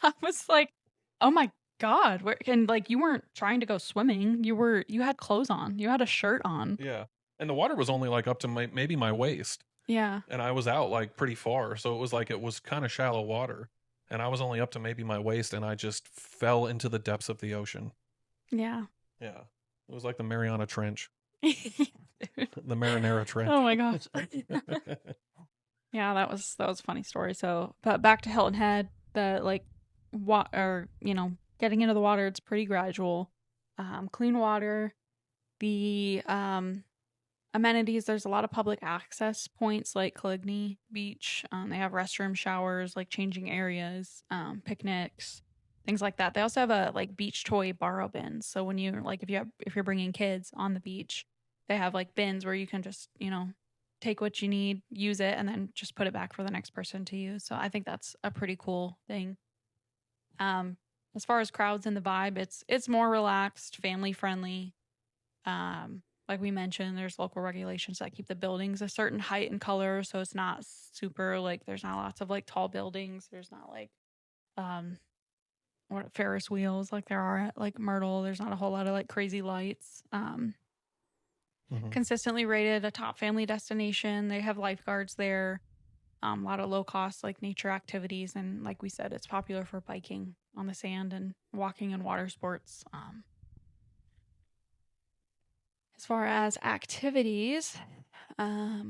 I was like, oh my God. And like, you weren't trying to go swimming. You had clothes on. You had a shirt on. Yeah. And the water was only like up to maybe my waist. Yeah. And I was out like pretty far. So it was kind of shallow water. And I was only up to maybe my waist, and I just fell into the depths of the ocean. Yeah. Yeah. It was like the Mariana Trench. The Marinara Trench. Oh my gosh. Yeah, that was a funny story. So, but back to Hilton Head, getting into the water, it's pretty gradual. Clean water. The amenities, there's a lot of public access points like Caligny Beach. They have restroom, showers, like changing areas, picnics, things like that. They also have a like beach toy borrow bins. So when you're like, if you're bringing kids on the beach, they have like bins where you can just, take what you need, use it, and then just put it back for the next person to use. So I think that's a pretty cool thing. As far as crowds and the vibe, it's more relaxed, family friendly. Like we mentioned, there's local regulations that keep the buildings a certain height and color, so it's not super like, there's not lots of like tall buildings. There's not like Ferris wheels like there are at like Myrtle. There's not a whole lot of like crazy lights. Consistently rated a top family destination. They have lifeguards there. A lot of low cost like nature activities, and like we said, it's popular for biking on the sand and walking and water sports. As far as activities, a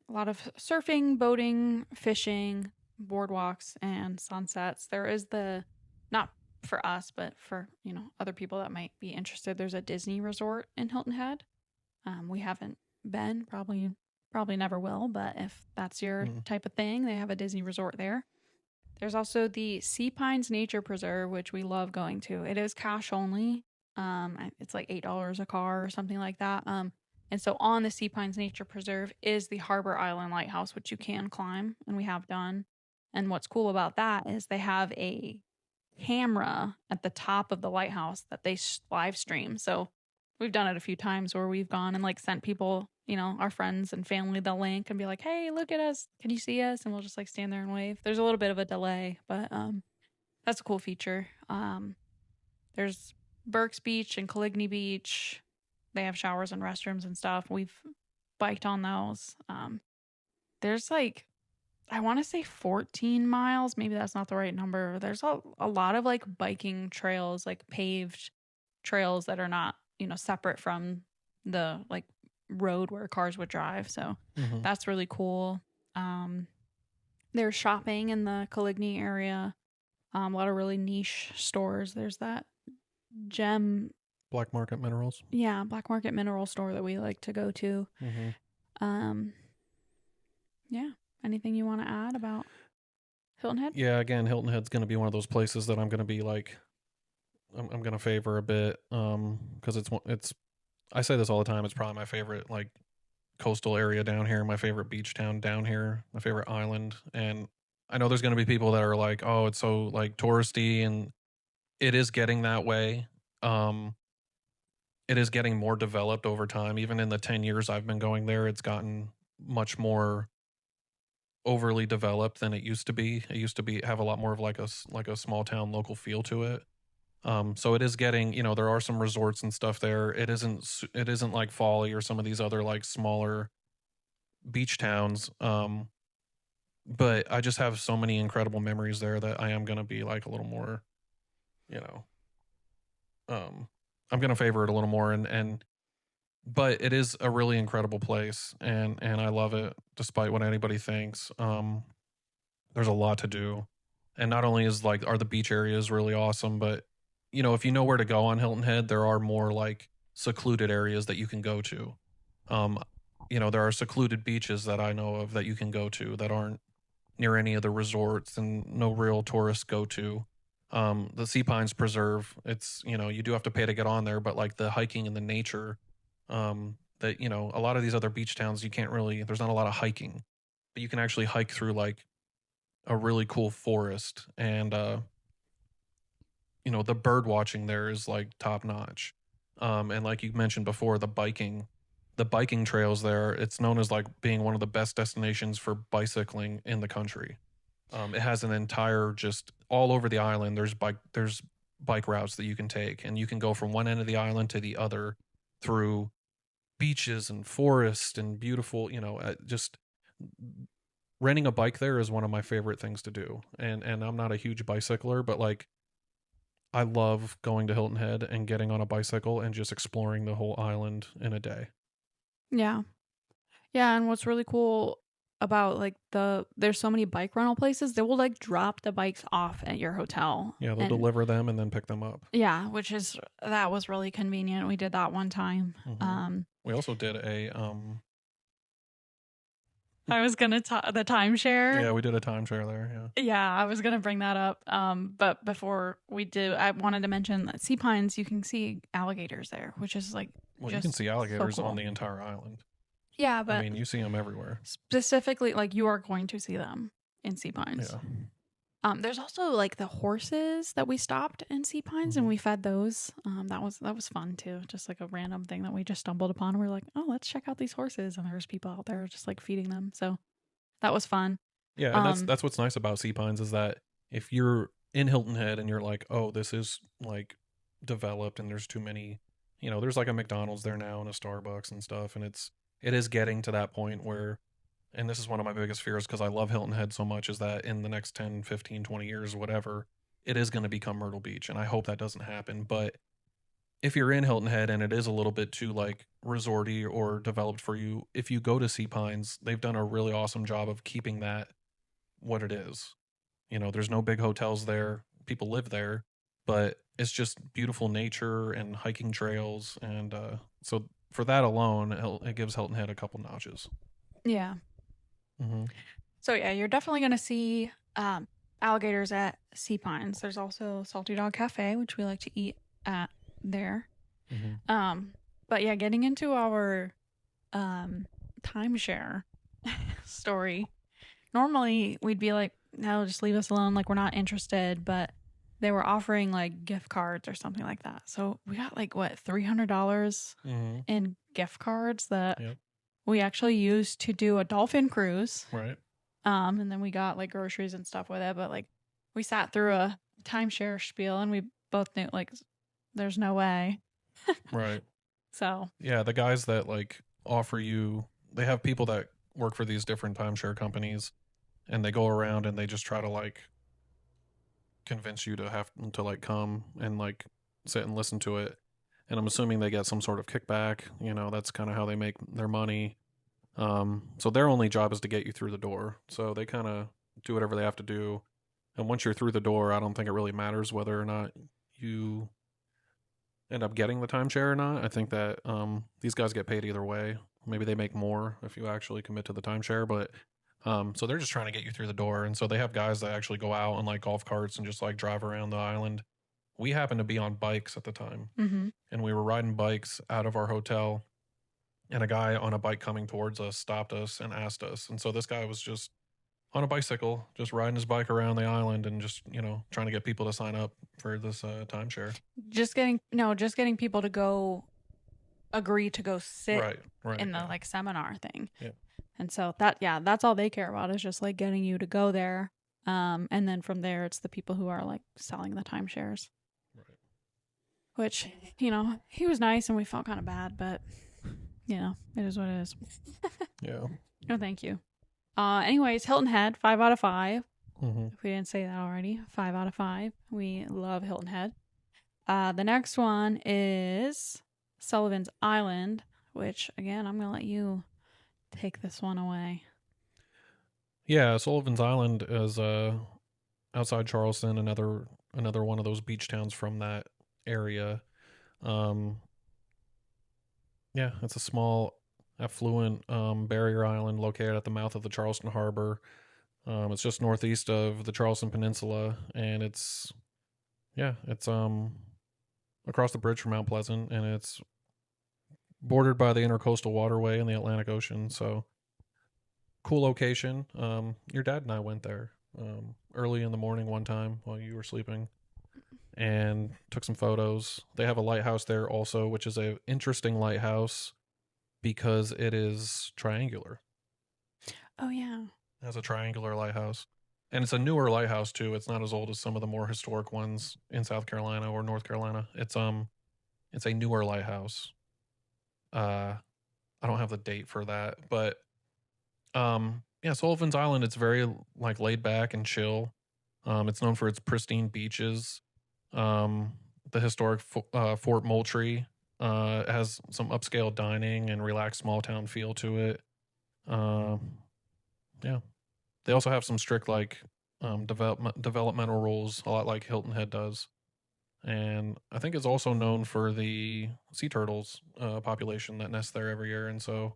lot of surfing, boating, fishing, boardwalks, and sunsets. There is for us, but for, other people that might be interested, there's a Disney resort in Hilton Head. We haven't been, probably never will, but if that's your type of thing, they have a Disney resort there. There's also the Sea Pines Nature Preserve, which we love going to. It is cash only. It's like $8 a car or something like that. And so on the Sea Pines Nature Preserve is the Harbor Island Lighthouse, which you can climb, and we have done. And what's cool about that is they have a camera at the top of the lighthouse that they live stream. So we've done it a few times where we've gone and like sent people, our friends and family the link and be like, "Hey, look at us. Can you see us?" And we'll just like stand there and wave. There's a little bit of a delay, but that's a cool feature. There's Burke's Beach and Coligny Beach. They have showers and restrooms and stuff. We've biked on those. There's like, I want to say 14 miles. Maybe that's not the right number. There's a lot of like biking trails, like paved trails that are not, separate from the like road where cars would drive. So that's really cool. There's shopping in the Coligny area. A lot of really niche stores. There's that gem Black Market Minerals. Yeah, Black Market Mineral store that we like to go to. Yeah. Anything you want to add about Hilton Head? Yeah, again, Hilton Head's going to be one of those places that I'm going to be like, I'm going to favor a bit, because it's. I say this all the time. It's probably my favorite like coastal area down here, my favorite beach town down here, my favorite island, and I know there's going to be people that are like, oh, it's so like touristy, and it is getting that way. It is getting more developed over time. Even in the 10 years I've been going there, it's gotten much more overly developed than it used to be. It used to be have a lot more of like a small town local feel to it. So it is getting, there are some resorts and stuff there. It isn't like Folly or some of these other like smaller beach towns. But I just have so many incredible memories there that I am going to be like a little more, you know, I'm going to favor it a little more, but it is a really incredible place, and I love it despite what anybody thinks. There's a lot to do, and not only are the beach areas really awesome, but if you know where to go on Hilton Head, there are more like secluded areas that you can go to. There are secluded beaches that I know of that you can go to that aren't near any of the resorts and no real tourists go to. The Sea Pines Preserve, it's, you do have to pay to get on there, but like the hiking and the nature, that, a lot of these other beach towns, there's not a lot of hiking, but you can actually hike through like a really cool forest. And, the bird watching there is like top notch. And like you mentioned before, the biking trails there, it's known as like being one of the best destinations for bicycling in the country. It has an entire, just all over the island. There's bike routes that you can take, and you can go from one end of the island to the other through beaches and forest and beautiful. Just renting a bike there is one of my favorite things to do. And I'm not a huge bicycler, but like I love going to Hilton Head and getting on a bicycle and just exploring the whole island in a day. Yeah. Yeah, and what's really cool about like there's so many bike rental places, they will like drop the bikes off at your hotel. Yeah, they'll deliver them and then pick them up. Yeah, that was really convenient. We did that one time. We also did I was gonna talk the timeshare. Yeah, we did a timeshare there. Yeah, I was gonna bring that up. But before we do, I wanted to mention that Sea Pines, you can see alligators there, which is like, well, you can see alligators so cool on the entire island. Yeah, but I mean, you see them everywhere. Specifically, like you are going to see them in Sea Pines. Yeah. There's also like the horses that we stopped in Sea Pines and we fed those. That was fun too. Just like a random thing that we just stumbled upon. And we are like, oh, let's check out these horses. And there's people out there just like feeding them. So that was fun. Yeah, and that's what's nice about Sea Pines is that if you're in Hilton Head and you're like, oh, this is like developed and there's too many, there's like a McDonald's there now and a Starbucks and stuff, and it is getting to that point where, and this is one of my biggest fears because I love Hilton Head so much, is that in the next 10, 15, 20 years, whatever, it is going to become Myrtle Beach. And I hope that doesn't happen. But if you're in Hilton Head and it is a little bit too like resorty or developed for you, if you go to Sea Pines, they've done a really awesome job of keeping that what it is. There's no big hotels there. People live there, but it's just beautiful nature and hiking trails, and so for that alone, it gives Hilton Head a couple notches. Yeah. Mm-hmm. So yeah, you're definitely gonna see alligators at Sea Pines. There's also Salty Dog Cafe, which we like to eat at there. Mm-hmm. Um, but yeah, getting into our um timeshare story. Normally we'd be like, no, just leave us alone, like we're not interested, but they were offering like gift cards or something like that. So we got like what, $300 Mm-hmm. in gift cards that Yep. we actually used to do a dolphin cruise. Right. And then we got like groceries and stuff with it, but like we sat through a timeshare spiel and we both knew like there's no way. Right. So, Yeah, the guys that like offer you, they have people that work for these different timeshare companies, and they go around and they just try to like convince you to have to like come and like sit and listen to it. And I'm assuming they get some sort of kickback. You know, that's kind of how they make their money. So their only job is to get you through the door. So they kind of do whatever they have to do. And once you're through the door, I don't think it really matters whether or not you end up getting the timeshare or not. I think that these guys get paid either way. Maybe they make more if you actually commit to the timeshare, but so they're just trying to get you through the door. And so they have guys that actually go out on like golf carts and just like drive around the island. We happened to be on bikes at the time, mm-hmm. and we were riding bikes out of our hotel, and a guy on a bike coming towards us stopped us and asked us. And so this guy was just on a bicycle, just riding his bike around the island and just, trying to get people to sign up for this timeshare. Just getting people to go agree to go sit Right, right. in the Yeah. like seminar thing. Yeah. And so that's all they care about is just like getting you to go there. And then from there it's the people who are like selling the timeshares. Right. Which, he was nice and we felt kind of bad, but it is what it is. Yeah. No, thank you. Anyways, Hilton Head, 5 out of 5. Mm-hmm. If we didn't say that already, 5 out of 5. We love Hilton Head. The next one is Sullivan's Island, which again, I'm gonna let you take this one away. Yeah, Sullivan's Island is outside Charleston, another one of those beach towns from that area. Um, yeah, it's a small, affluent barrier island located at the mouth of the Charleston Harbor. It's just northeast of the Charleston Peninsula, and it's across the bridge from Mount Pleasant, and it's bordered by the Intercoastal Waterway and the Atlantic Ocean. So cool location. Your dad and I went there early in the morning one time while you were sleeping, and took some photos. They have a lighthouse there also, which is a interesting lighthouse because it is triangular. Oh yeah. It has a triangular lighthouse. And it's a newer lighthouse too. It's not as old as some of the more historic ones in South Carolina or North Carolina. It's a newer lighthouse. I don't have the date for that, but yeah, Sullivan's Island, it's very like laid back and chill. It's known for its pristine beaches. Um, the historic Fort Moultrie has some upscale dining and relaxed small town feel to it. Yeah, they also have some strict like developmental rules, a lot like Hilton Head does. And I think it's also known for the sea turtles population that nests there every year. And so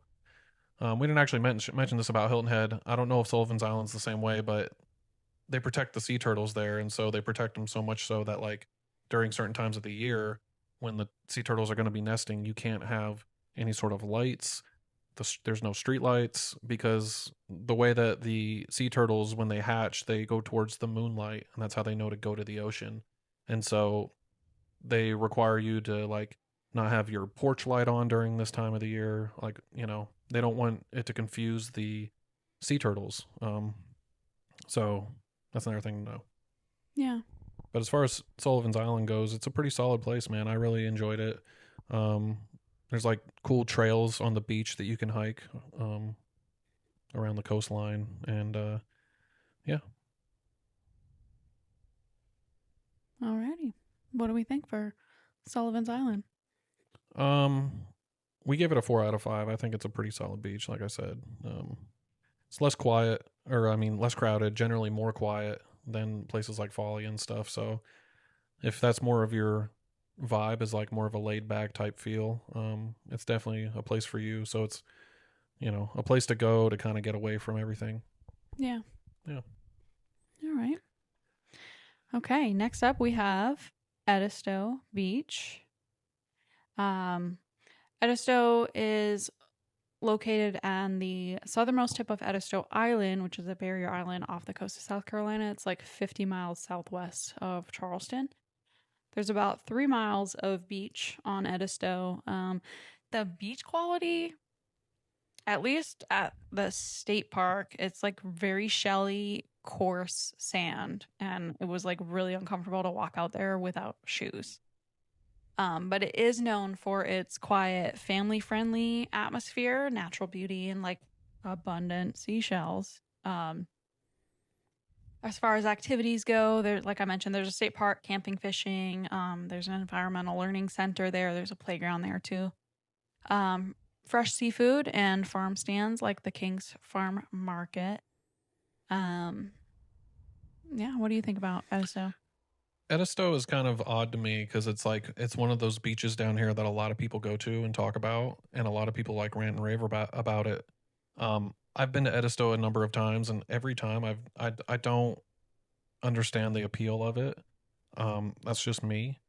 we didn't actually mention this about Hilton Head. I don't know if Sullivan's Island's the same way, but they protect the sea turtles there, and so they protect them so much so that like during certain times of the year when the sea turtles are going to be nesting, you can't have any sort of lights. There's no street lights because the way that the sea turtles, when they hatch, they go towards the moonlight, and that's how they know to go to the ocean. And so they require you to like not have your porch light on during this time of the year. Like, they don't want it to confuse the sea turtles. So that's another thing to know. Yeah. But as far as Sullivan's Island goes, it's a pretty solid place, man. I really enjoyed it. Um, there's like cool trails on the beach that you can hike around the coastline, and yeah. Alrighty. What do we think for Sullivan's Island? We give it a 4 out of 5. I think it's a pretty solid beach, like I said. It's less quiet, or I mean, less crowded. Generally, more quiet than places like Folly and stuff. So if that's more of your vibe, is like more of a laid back type feel, it's definitely a place for you. So it's, a place to go to kind of get away from everything. Yeah. Yeah. All right. Okay. Next up, we have Edisto Beach. Um, Edisto is located on the southernmost tip of Edisto Island, which is a barrier island off the coast of South Carolina. It's like 50 miles southwest of Charleston. There's about 3 miles of beach on Edisto. The beach quality, at least at the state park, it's like very shelly, coarse sand, and it was like really uncomfortable to walk out there without shoes. But it is known for its quiet, family friendly atmosphere, natural beauty, and like abundant seashells. As far as activities go, there, like I mentioned, there's a state park, camping, fishing. There's an environmental learning center there. There's a playground there too. Fresh seafood and farm stands like the King's Farm Market. Um, yeah, what do you think about Edisto? Edisto is kind of odd to me because it's like it's one of those beaches down here that a lot of people go to and talk about, and a lot of people like rant and rave about it. I've been to Edisto a number of times, and every time I don't understand the appeal of it. That's just me.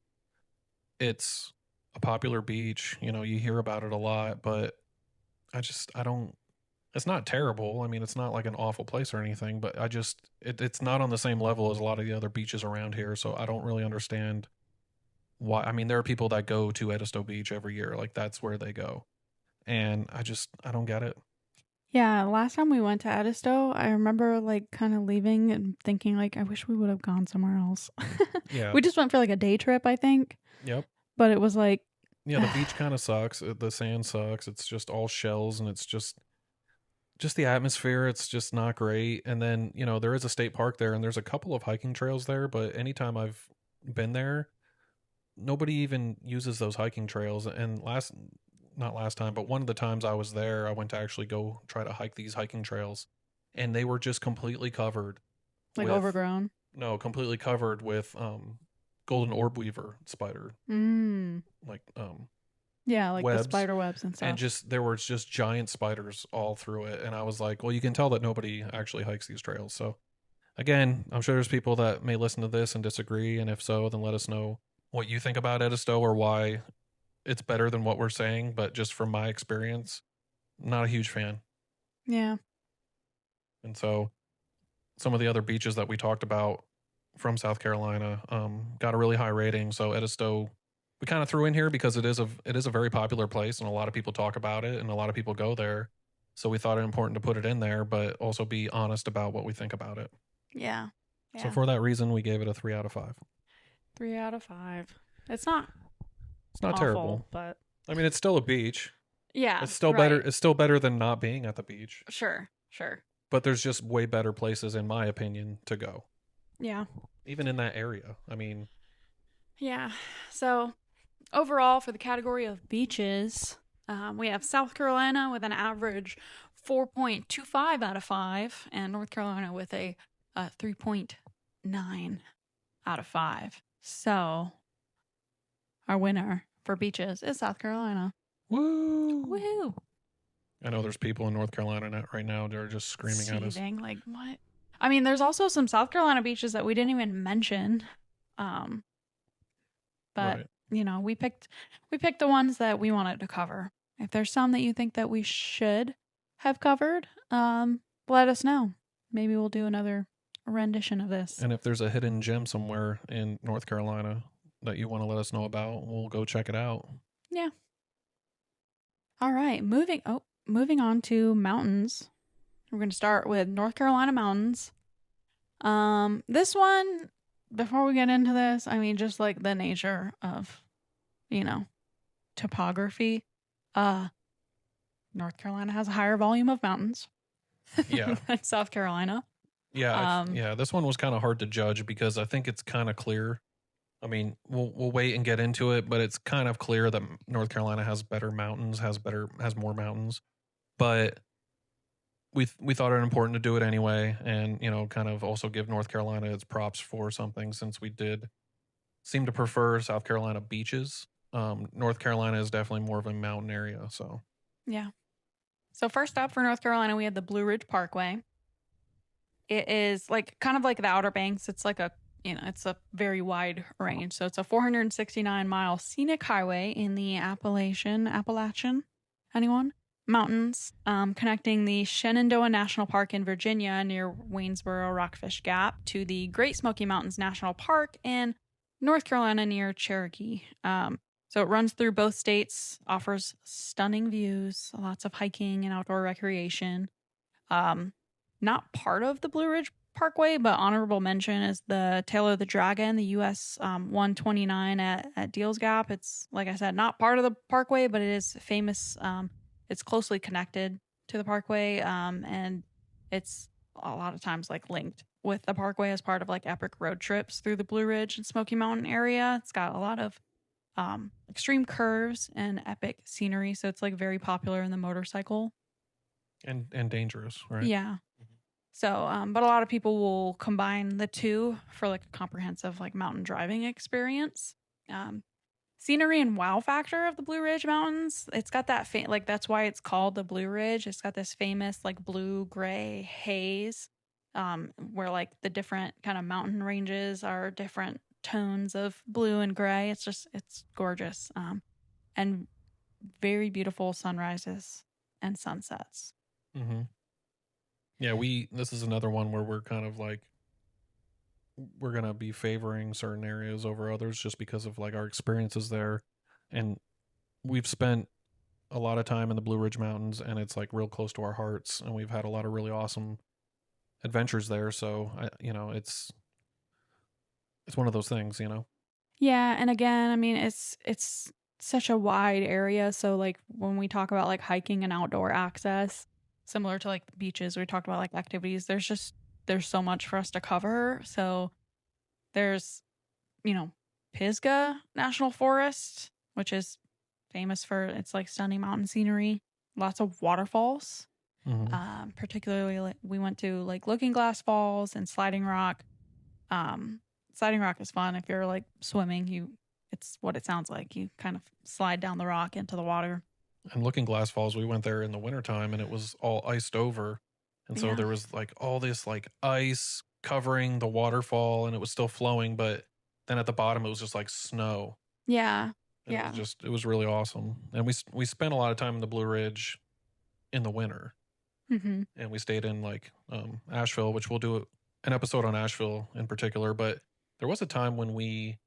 It's a popular beach, you hear about it a lot, but I don't. It's not terrible. I mean, it's not like an awful place or anything, but it's not on the same level as a lot of the other beaches around here. So I don't really understand why. I mean, there are people that go to Edisto Beach every year, like that's where they go, and I don't get it. Yeah, last time we went to Edisto, I remember like kind of leaving and thinking like I wish we would have gone somewhere else. Yeah. We just went for like a day trip, I think, Yep. but it was like Yeah. The beach kind of sucks. The sand sucks. It's just all shells, and it's just the atmosphere. It's just not great. And then there is a state park there, and there's a couple of hiking trails there. But anytime I've been there, nobody even uses those hiking trails. And not last time, but one of the times I was there, I went to actually go try to hike these hiking trails, and they were just completely covered like with overgrown. no, completely covered with golden orb weaver spider, Mm. like Yeah, like the webs, spider webs and and stuff. just there were just giant spiders all through it. And I was like, well, you can tell that nobody actually hikes these trails. So again, I'm sure there's people that may listen to this and disagree, and if so, then let us know what you think about Edisto or why it's better than what we're saying. But just from my experience, not a huge fan. Yeah. And so some of the other beaches that we talked about from South Carolina got a really high rating. So Edisto, we kind of threw in here because it is a very popular place, and a lot of people talk about it, and a lot of people go there. So we thought it important to put it in there, but also be honest about what we think about it. Yeah. So Yeah. for that reason, we gave it a 3 out of 5. 3 out of 5. It's not It's not awful, terrible. but I mean, it's still a beach. yeah, It's still better. right. It's still better than not being at the beach. Sure. Sure. But there's just way better places, in my opinion, to go, Yeah. even in that area. I mean, Yeah. So overall, for the category of beaches, we have South Carolina with an average 4.25 out of 5, and North Carolina with a 3.9 out of 5. So our winner for beaches is South Carolina. woo! Woohoo! I know there's people in North Carolina right now that are just screaming at us. Seething, like what? I mean, there's also some South Carolina beaches that we didn't even mention. Um, but Right. we picked the ones that we wanted to cover. If there's some that you think that we should have covered, let us know. Maybe we'll do another rendition of this. And if there's a hidden gem somewhere in North Carolina that you want to let us know about, we'll go check it out. Yeah. All right, moving on to mountains. We're going to start with North Carolina mountains. This one, before we get into this, I mean, just like the nature of, topography. North Carolina has a higher volume of mountains Yeah. than South Carolina. Yeah. Yeah. This one was kind of hard to judge because I think it's kind of clear. I mean, we'll wait and get into it, but it's kind of clear that North Carolina has better mountains, has more mountains. But we thought it important to do it anyway, and kind of also give North Carolina its props for something, since we did seem to prefer South Carolina beaches. North Carolina is definitely more of a mountain area. So Yeah. So first up for North Carolina, we had the Blue Ridge Parkway. It is like kind of like the Outer Banks. It's like it's a very wide range. So it's a 469-mile scenic highway in the Appalachian, anyone? Mountains, connecting the Shenandoah National Park in Virginia near Waynesboro Rockfish Gap to the Great Smoky Mountains National Park in North Carolina near Cherokee. So it runs through both states, offers stunning views, lots of hiking and outdoor recreation. Not part of the Blue Ridge Parkway, but honorable mention is the Tail of the Dragon, the US 129 at Deals Gap. It's, like I said, not part of the parkway, but it is famous. It's closely connected to the parkway, and it's a lot of times like linked with the parkway as part of like epic road trips through the Blue Ridge and Smoky Mountain area. It's got a lot of extreme curves and epic scenery, so it's like very popular in the motorcycle. and dangerous, right? Yeah. So, but a lot of people will combine the two for like a comprehensive like mountain driving experience. Scenery and wow factor of the Blue Ridge Mountains. It's got that like that's why it's called the Blue Ridge. It's got this famous like blue gray haze, where like the different kind of mountain ranges are different tones of blue and gray. It's gorgeous, and very beautiful sunrises and sunsets. Mm-hmm. Yeah, this is another one where we're kind of like we're going to be favoring certain areas over others just because of like our experiences there. And we've spent a lot of time in the Blue Ridge Mountains, and it's like real close to our hearts, and we've had a lot of really awesome adventures there. So it's one of those things. Yeah, and again, I mean, it's such a wide area. So like when we talk about like hiking and outdoor access, similar to like the beaches, we talked about like activities. There's so much for us to cover. So there's Pisgah National Forest, which is famous for its like stunning mountain scenery, lots of waterfalls. Mm-hmm. Particularly, like, we went to like Looking Glass Falls and Sliding Rock. Sliding Rock is fun if you're like swimming. It's what it sounds like. You kind of slide down the rock into the water. And Looking Glass Falls, we went there in the wintertime, and it was all iced over. And so Yeah. there was like all this like ice covering the waterfall, and it was still flowing, but then at the bottom it was just like snow. Yeah. And Yeah. it was really awesome. And we spent a lot of time in the Blue Ridge in the winter. Mm-hmm. And we stayed in like Asheville, which we'll do an episode on Asheville in particular. But there was a time when we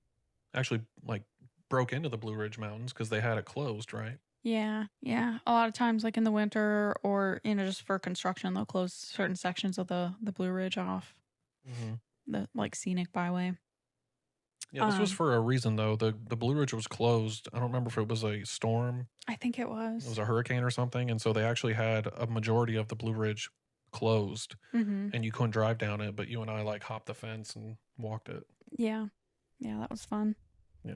actually like broke into the Blue Ridge Mountains because they had it closed, right? Yeah. Yeah. A lot of times, like in the winter or, just for construction, they'll close certain sections of the Blue Ridge off. Mm-hmm. The like scenic byway. Yeah, this was for a reason though. The Blue Ridge was closed. I don't remember if it was a storm. I think it was. It was a hurricane or something, and so they actually had a majority of the Blue Ridge closed, and you couldn't drive down it. But you and I like hopped the fence and walked it. Yeah, that was fun. Yeah.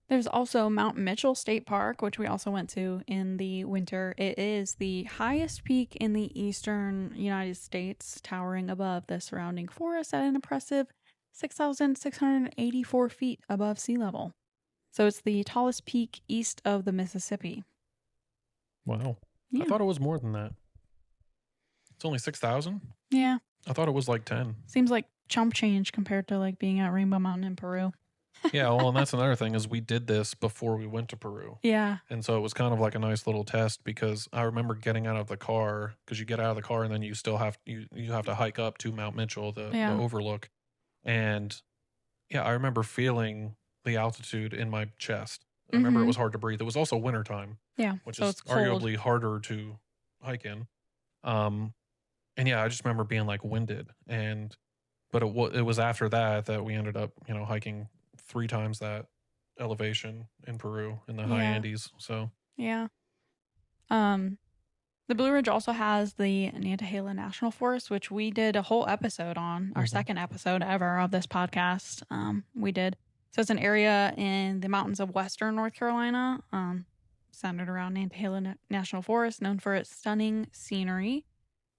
There's also Mount Mitchell State Park, which we also went to in the winter. It is the highest peak in the eastern United States, towering above the surrounding forest at an impressive 6,684 feet above sea level. So it's the tallest peak east of the Mississippi. Wow. Yeah. I thought it was more than that. It's only 6,000? Yeah. I thought it was like 10. Seems like chump change compared to like being at Rainbow Mountain in Peru. Yeah, well, and that's another thing is we did this before we went to Peru. Yeah. And so it was kind of like a nice little test because I remember getting out of the car because you get out of the car and then you still have you have to hike up to Mount Mitchell, the overlook. And yeah, I remember feeling the altitude in my chest. I remember it was hard to breathe. It was also wintertime. Yeah. Which so is arguably harder to hike in. And yeah, I just remember being like winded. But it was after that we ended up, hiking 3 times that elevation in Peru in the high Andes. So yeah. The Blue Ridge also has the Nantahala National Forest, which we did a whole episode on, our second episode ever of this podcast. We did. So it's an area in the mountains of western North Carolina, centered around Nantahala National Forest, known for its stunning scenery,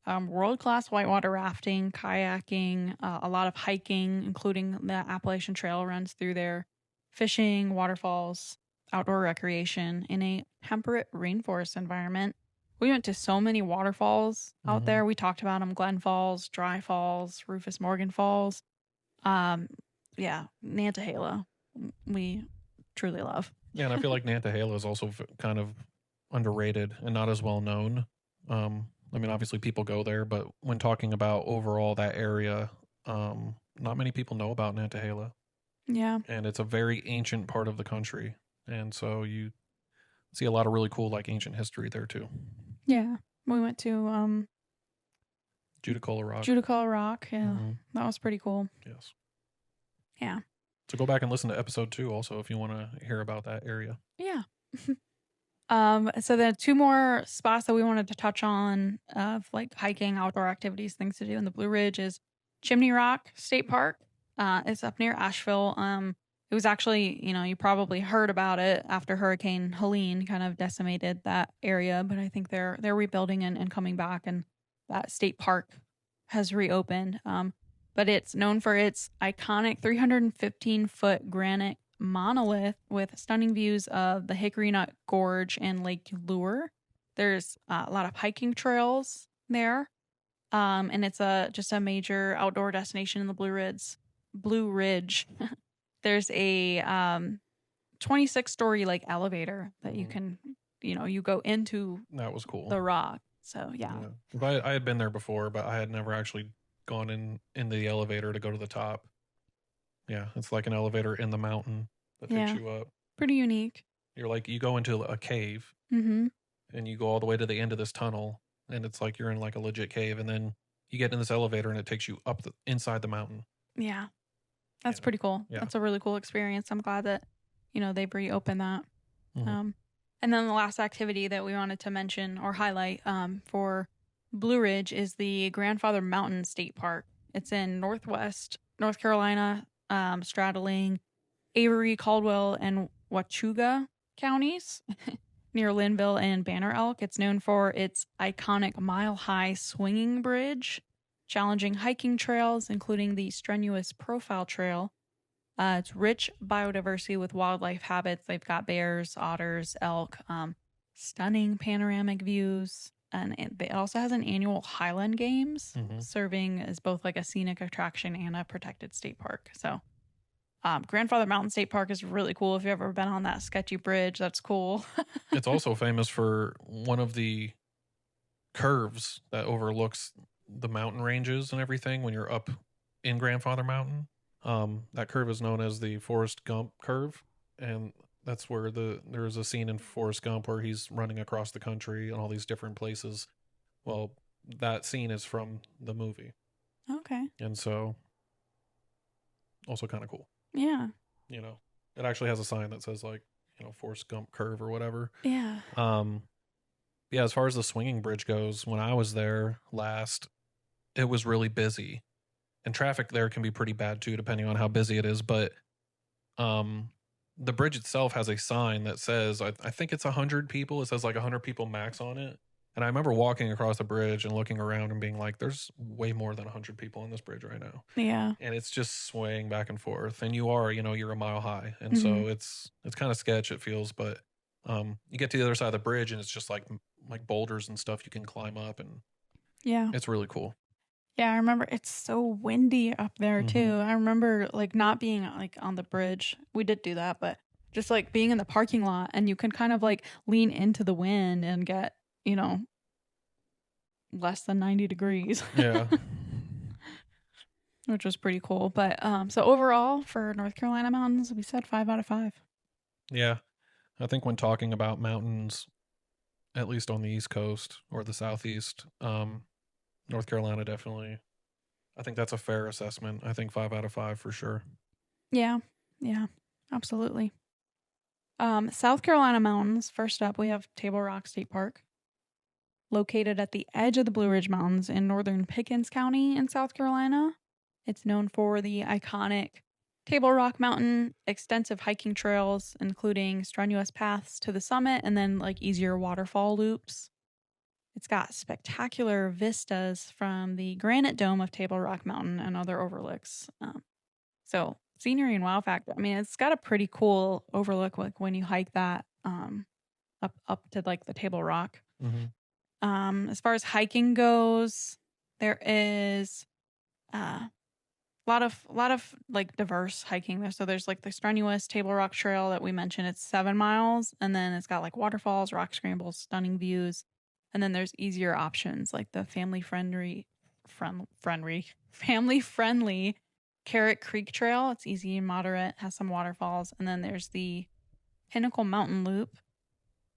world-class whitewater rafting, kayaking, a lot of hiking, including the Appalachian Trail runs through there. fishing, waterfalls, outdoor recreation in a temperate rainforest environment. We went to so many waterfalls out Mhm. there. We talked about them: Glen Falls, Dry Falls, Rufus Morgan Falls. Um, yeah, Nantahala, we truly love. Yeah, and I feel like Nantahala is also kind of underrated and not as well known. I mean, obviously people go there, but when talking about overall that area, not many people know about Nantahala, Yeah, and it's a very ancient part of the country, and so you see a lot of really cool like ancient history there too. yeah. We went to Judaculla Rock. Judicault Rock. Yeah, Hmm. that was pretty cool. Yes. Yeah, So go back and listen to episode 2 also if you want to hear about that area. yeah. So the two more spots that we wanted to touch on of like hiking, outdoor activities, things to do in the Blue Ridge is Chimney Rock State Park. It's up near Asheville. It was actually, you probably heard about it after Hurricane Helene kind of decimated that area, but I think they're rebuilding and coming back, and that state park has reopened. But it's known for its iconic 315-foot granite monolith with stunning views of the Hickory Nut Gorge and Lake Lure. There's a lot of hiking trails there, and it's just a major outdoor destination in the Blue Ridge. Blue Ridge. There's a 26-story like elevator that you Mhm. can, you go into That was cool. the rock. So yeah, Yeah. 'Cause I had been there before, but I had never actually gone in the elevator to go to the top. Yeah, it's like an elevator in the mountain that takes yeah, you up. pretty unique. You're like you go into a cave Mm-hmm. and you go all the way to the end of this tunnel and it's like you're in like a legit cave and then you get in this elevator and it takes you up the inside the mountain. Yeah, that's Yeah. pretty cool. Yeah. That's a really cool experience. I'm glad that they've reopened that. Mhm. Um, and then the last activity that we wanted to mention or highlight for Blue Ridge is the Grandfather Mountain State Park. It's in Northwest North Carolina, straddling Avery, Caldwell, and Wachuga counties near Linville and Banner Elk. It's known for its iconic mile-high swinging bridge, challenging hiking trails, including the strenuous Profile Trail. It's rich biodiversity with wildlife habits. They've got bears, otters, elk, stunning panoramic views. And it also has an annual Highland Games, Mhm. serving as both like a scenic attraction and a protected state park. So, Grandfather Mountain State Park is really cool. If you've ever been on that sketchy bridge, that's cool. It's also famous for one of the curves that overlooks the mountain ranges and everything when you're up in Grandfather Mountain. That curve is known as the Forrest Gump curve, and that's where there's a scene in Forrest Gump where he's running across the country and all these different places. Well, that scene is from the movie, Okay. and so also kind of cool. Yeah. You know, it actually has a sign that says like Forrest Gump curve or whatever. Yeah. Yeah, as far as the swinging bridge goes, when I was there last, it was really busy. And traffic there can be pretty bad too, depending on how busy it is. But um, the bridge itself has a sign that says, I think it's 100 people. It says like 100 people max on it. And I remember walking across the bridge and looking around and being like, there's way more than 100 people on this bridge right now. Yeah. And it's just swaying back and forth. And you're a mile high. And Mm-hmm. so it's kind of sketch, it feels. But you get to the other side of the bridge and it's just like boulders and stuff you can climb up. And Yeah. it's really cool. Yeah, I remember it's so windy up there Mhm. too. I remember like not being like on the bridge. We did do that, but just like being in the parking lot and you can kind of like lean into the wind and get, less than 90 degrees. Yeah. Which was pretty cool. But so overall for North Carolina mountains, we said 5 out of 5. Yeah. I think when talking about mountains, at least on the East Coast or the Southeast, North Carolina definitely. I think that's a fair assessment. I think 5 out of 5 for sure. Yeah. Yeah. Absolutely. South Carolina mountains, first up we have Table Rock State Park. Located at the edge of the Blue Ridge Mountains in northern Pickens County in South Carolina. It's known for the iconic Table Rock Mountain, extensive hiking trails, including strenuous paths to the summit and then like easier waterfall loops. It's got spectacular vistas from the granite dome of Table Rock Mountain and other overlooks. So scenery and wow factor. I mean, it's got a pretty cool overlook, like when you hike that up to like the Table Rock. Mm-hmm. As far as hiking goes, there is a lot of like diverse hiking there. So there's like the strenuous Table Rock Trail that we mentioned. It's 7 miles, and then it's got like waterfalls, rock scrambles, stunning views, and then there's easier options like the family friendly Carrot Creek Trail. It's easy and moderate, has some waterfalls, and then there's the Pinnacle Mountain Loop.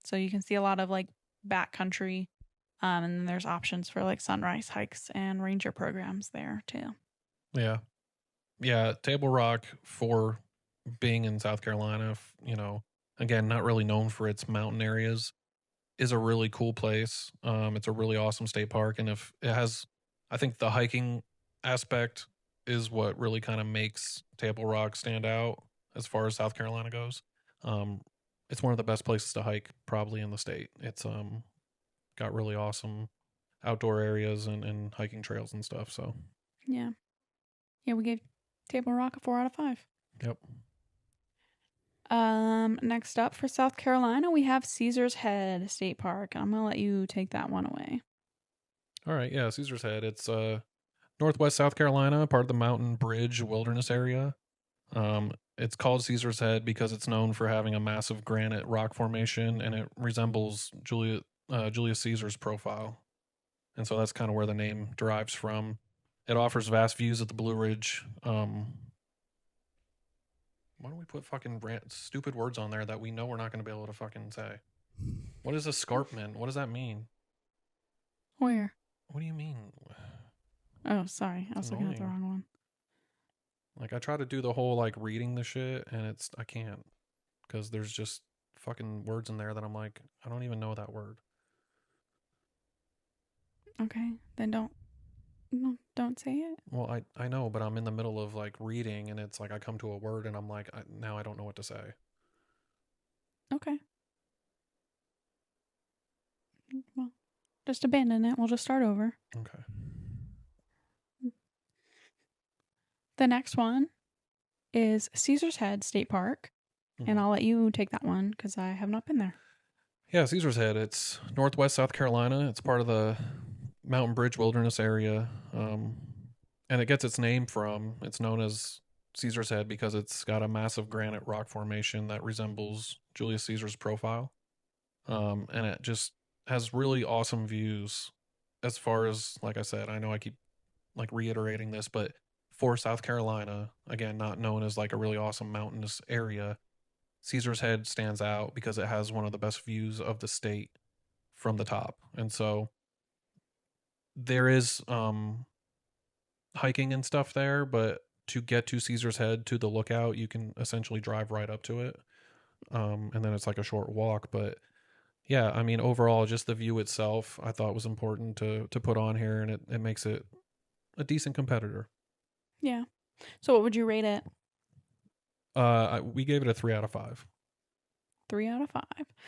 So you can see a lot of like backcountry. And then there's options for like sunrise hikes and ranger programs there too. Yeah. Yeah. Table Rock, for being in South Carolina, again, not really known for its mountain areas, is a really cool place. It's a really awesome state park. And if it has, I think the hiking aspect is what really kind of makes Table Rock stand out as far as South Carolina goes. Um, it's one of the best places to hike probably in the state. It's got really awesome outdoor areas and hiking trails and stuff. So Yeah. Yeah, we gave Table Rock a 4 out of 5. yep. Next up for South Carolina, we have Caesar's Head State Park. I'm gonna let you take that one away. All right, yeah, Caesar's Head. It's northwest South Carolina, part of the Mountain Bridge Wilderness area. It's called Caesar's Head because it's known for having a massive granite rock formation, and it resembles Julius Caesar's profile, and so that's kind of where the name derives from. It offers vast views of the Blue Ridge. Why don't we put fucking stupid words on there that we know we're not going to be able to fucking say? What is escarpment? What does that mean? Where? What do you mean? Oh, sorry. I was looking at the annoying. wrong one. Like, I try to do the whole like reading the shit, and I can't, because there's just fucking words in there that I'm like, I don't even know that word. Okay, then don't say it. Well, I know, but I'm in the middle of like reading, and it's like I come to a word, and I'm like, now I don't know what to say. Okay. Well, just abandon it. We'll just start over. Okay. The next one is Caesar's Head State Park, and I'll let you take that one because I have not been there. Yeah, Caesar's Head. It's northwest South Carolina. It's part of the Mountain Bridge Wilderness area, and it gets its name from. It's known as Caesar's Head because it's got a massive granite rock formation that resembles Julius Caesar's profile, and it just has really awesome views. As far as, like I said, I know I keep like reiterating this, but for South Carolina, again, not known as like a really awesome mountainous area, Caesar's Head stands out because it has one of the best views of the state from the top. And so there is hiking and stuff there, but to get to Caesar's Head to the lookout, you can essentially drive right up to it. And then it's like a short walk, but yeah, I mean overall just the view itself I thought was important to put on here, and it makes it a decent competitor. Yeah. So what would you rate it? We gave it a 3 out of 5. 3 out of 5.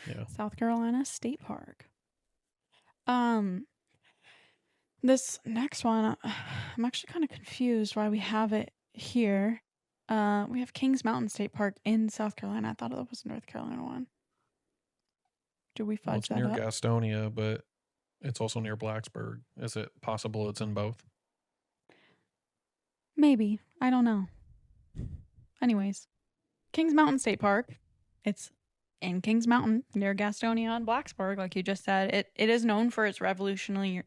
Yeah. South Carolina State Park. This next one, I'm actually kind of confused why we have it here. We have Kings Mountain State Park in South Carolina. I thought it was a North Carolina one. Do we fudge that near up? Gastonia, but it's also near Blacksburg. Is it possible it's in both? Maybe. I don't know. Anyways, Kings Mountain State Park. It's in Kings Mountain near Gastonia and Blacksburg, like you just said. It is known for its Revolutionary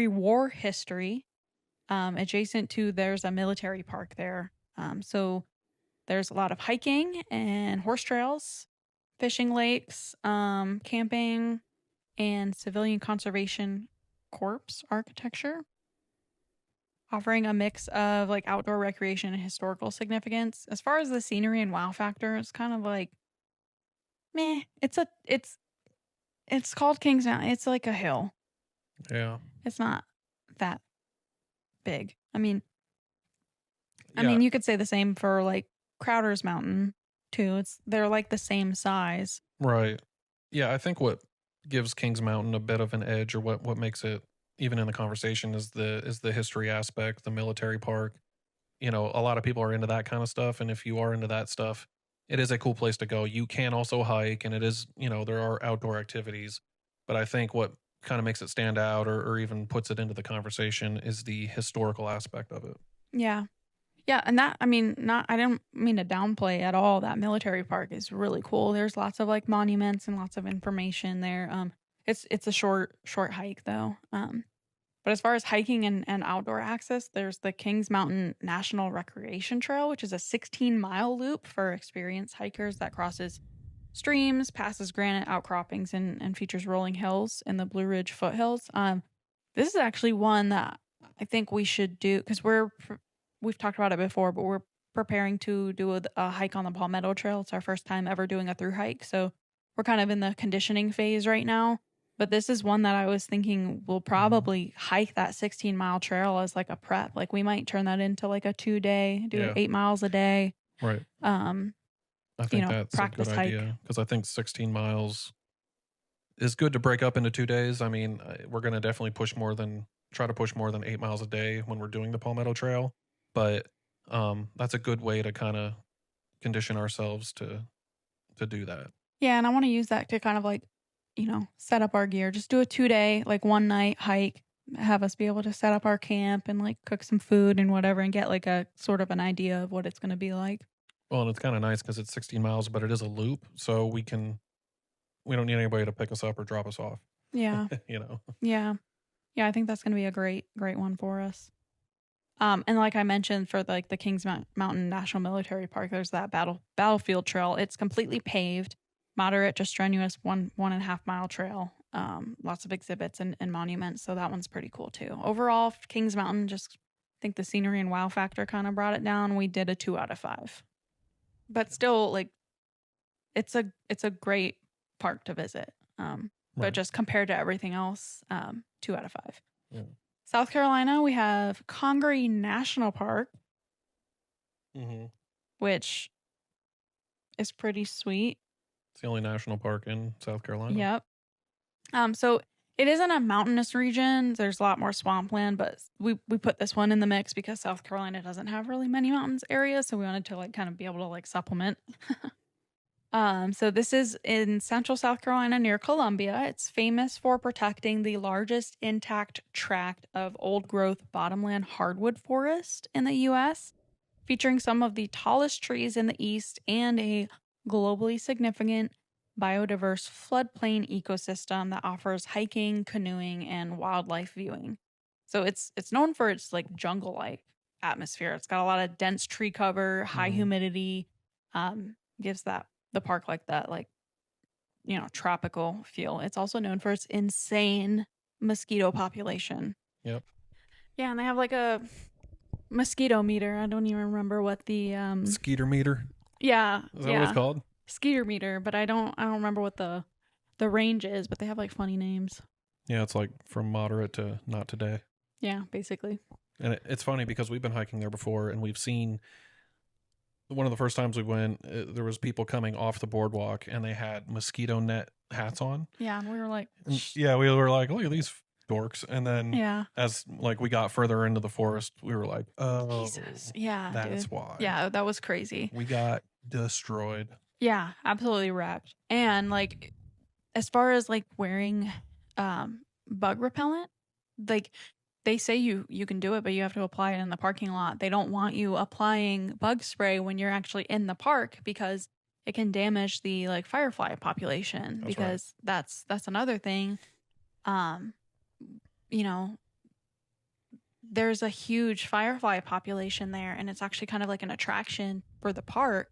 War history. Adjacent to, there's a military park there. So there's a lot of hiking and horse trails, fishing lakes, camping, and civilian conservation corps architecture, offering a mix of like outdoor recreation and historical significance. As far as the scenery and wow factor, it's kind of like meh. It's called Kings Mountain. It's like a hill. Yeah. It's not that big. I mean, Yeah. you could say the same for like Crowder's Mountain too. They're like the same size. Right. Yeah, I think what gives Kings Mountain a bit of an edge, or what makes it even in the conversation, is the history aspect, the military park. a lot of people are into that kind of stuff. And if you are into that stuff, it is a cool place to go. You can also hike, and it is, there are outdoor activities. But I think what kind of makes it stand out, or even puts it into the conversation, is the historical aspect of it. Yeah. Yeah, and that, I mean, not I didn't mean to downplay at all. That military park is really cool. There's lots of like monuments and lots of information there. It's a short hike though. But as far as hiking and outdoor access, there's the Kings Mountain National Recreation Trail, which is a 16-mile loop for experienced hikers that crosses streams, passes granite outcroppings, and features rolling hills in the Blue Ridge foothills. This is actually one that I think we should do because we've talked about it before, but we're preparing to do a hike on the Palmetto Trail. It's our first time ever doing a through hike, so we're kind of in the conditioning phase right now. But this is one that I was thinking we'll probably hike that 16-mile trail as like a prep. Like we might turn that into like a 2-day, do Yeah. 8 miles a day. Right. I think that's a good Practice hike. idea, because I think 16 miles is good to break up into 2 days. I mean, we're going to definitely try to push more than 8 miles a day when we're doing the Palmetto Trail. But that's a good way to kind of condition ourselves to do that. Yeah, and I want to use that to kind of like, set up our gear. Just do a 2-day, like one night hike, have us be able to set up our camp and like cook some food and whatever and get like a sort of an idea of what it's going to be like. Well, and it's kind of nice because it's 16 miles, but it is a loop, so we don't need anybody to pick us up or drop us off. Yeah. Yeah. Yeah, I think that's going to be a great one for us. And like I mentioned, for like the Kings Mountain National Military Park, there's that battlefield trail. It's completely paved, moderate to strenuous 1.5 mile trail. Lots of exhibits and monuments. So that one's pretty cool too. Overall, Kings Mountain, just think the scenery and wow factor kind of brought it down. We did a 2 out of 5, but still, like it's a great park to visit. But just compared to everything else, 2 out of 5. Yeah. South Carolina, we have Congaree National Park, which is pretty sweet. It's the only national park in South Carolina. Yep. So it isn't a mountainous region. There's a lot more swampland, but we put this one in the mix because South Carolina doesn't have really many mountains areas, so we wanted to like kind of be able to like supplement. So this is in central South Carolina near Columbia. It's famous for protecting the largest intact tract of old growth bottomland hardwood forest in the U.S., featuring some of the tallest trees in the east and a globally significant biodiverse floodplain ecosystem that offers hiking, canoeing, and wildlife viewing. So it's known for its like jungle-like atmosphere. It's got a lot of dense tree cover, high humidity, gives the park like that, like, tropical feel. It's also known for its insane mosquito population. Yep. Yeah, and they have like a mosquito meter. I don't even remember what the skeeter meter. Yeah. Is that what it's called? Skeeter meter, but I don't remember what the range is, but they have like funny names. Yeah, it's like from moderate to not today. Yeah, basically. And it's funny because we've been hiking there before, and we've seen one of the first times we went, there was people coming off the boardwalk and they had mosquito net hats on. Yeah, and we were like, we were like, look at these dorks. And then as like we got further into the forest, we were like, oh, Jesus. Yeah, that's dude. why. Yeah, that was crazy. We got destroyed. Yeah, absolutely wrecked. And like, as far as like wearing bug repellent, like they say you can do it, but you have to apply it in the parking lot. They don't want you applying bug spray when you're actually in the park because it can damage the like firefly population. That's because right. that's another thing. There's a huge firefly population there, and it's actually kind of like an attraction for the park.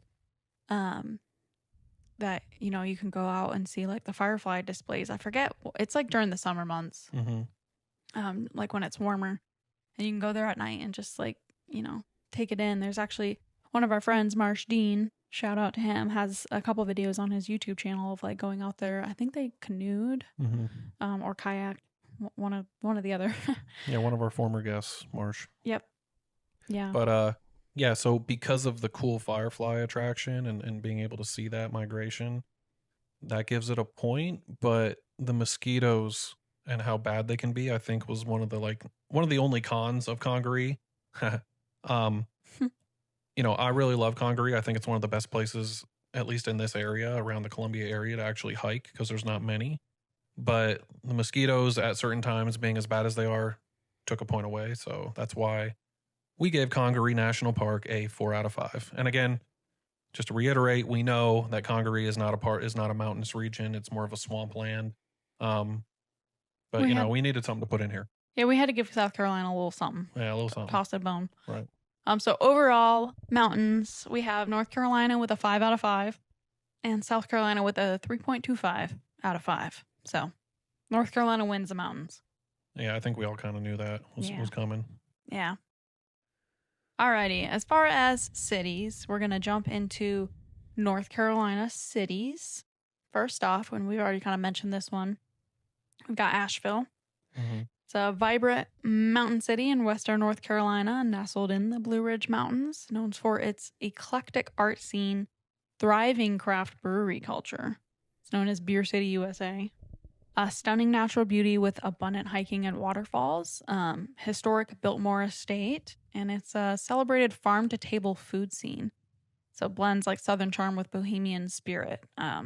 That you can go out and see like the firefly displays. I forget, it's like during the summer months. Like when it's warmer, and you can go there at night and just like, take it in. There's actually one of our friends, Marsh Dean, shout out to him, has a couple videos on his YouTube channel of like going out there. I think they canoed, or kayaked, one of the other. Yeah, one of our former guests, Marsh. Yep. Yeah. But yeah, so because of the cool firefly attraction and being able to see that migration, that gives it a point. But the mosquitoes and how bad they can be, I think was one of the only cons of Congaree. You know, I really love Congaree. I think it's one of the best places, at least in this area, around the Columbia area, to actually hike because there's not many. But the mosquitoes at certain times, being as bad as they are, took a point away. So that's why we gave Congaree National Park a 4 out of 5. And again, just to reiterate, we know that Congaree is not a mountainous region. It's more of a swampland. Um, but We you know, had we needed something to put in here. Yeah, we had to give South Carolina a little something. Yeah, a little something. Toss a bone. Right. So overall, mountains, we have North Carolina with a 5 out of 5 and South Carolina with a 3.25 out of 5. So North Carolina wins the mountains. Yeah, I think we all kind of knew that was coming. Yeah. Alrighty. As far as cities, we're going to jump into North Carolina cities. First off, when we've already kind of mentioned this one, we've got Asheville. Mm-hmm. It's a vibrant mountain city in western North Carolina, nestled in the Blue Ridge Mountains, known for its eclectic art scene, thriving craft brewery culture. It's known as Beer City, USA. A stunning natural beauty with abundant hiking and waterfalls, historic Biltmore Estate, and it's a celebrated farm-to-table food scene. So it blends like Southern charm with bohemian spirit. A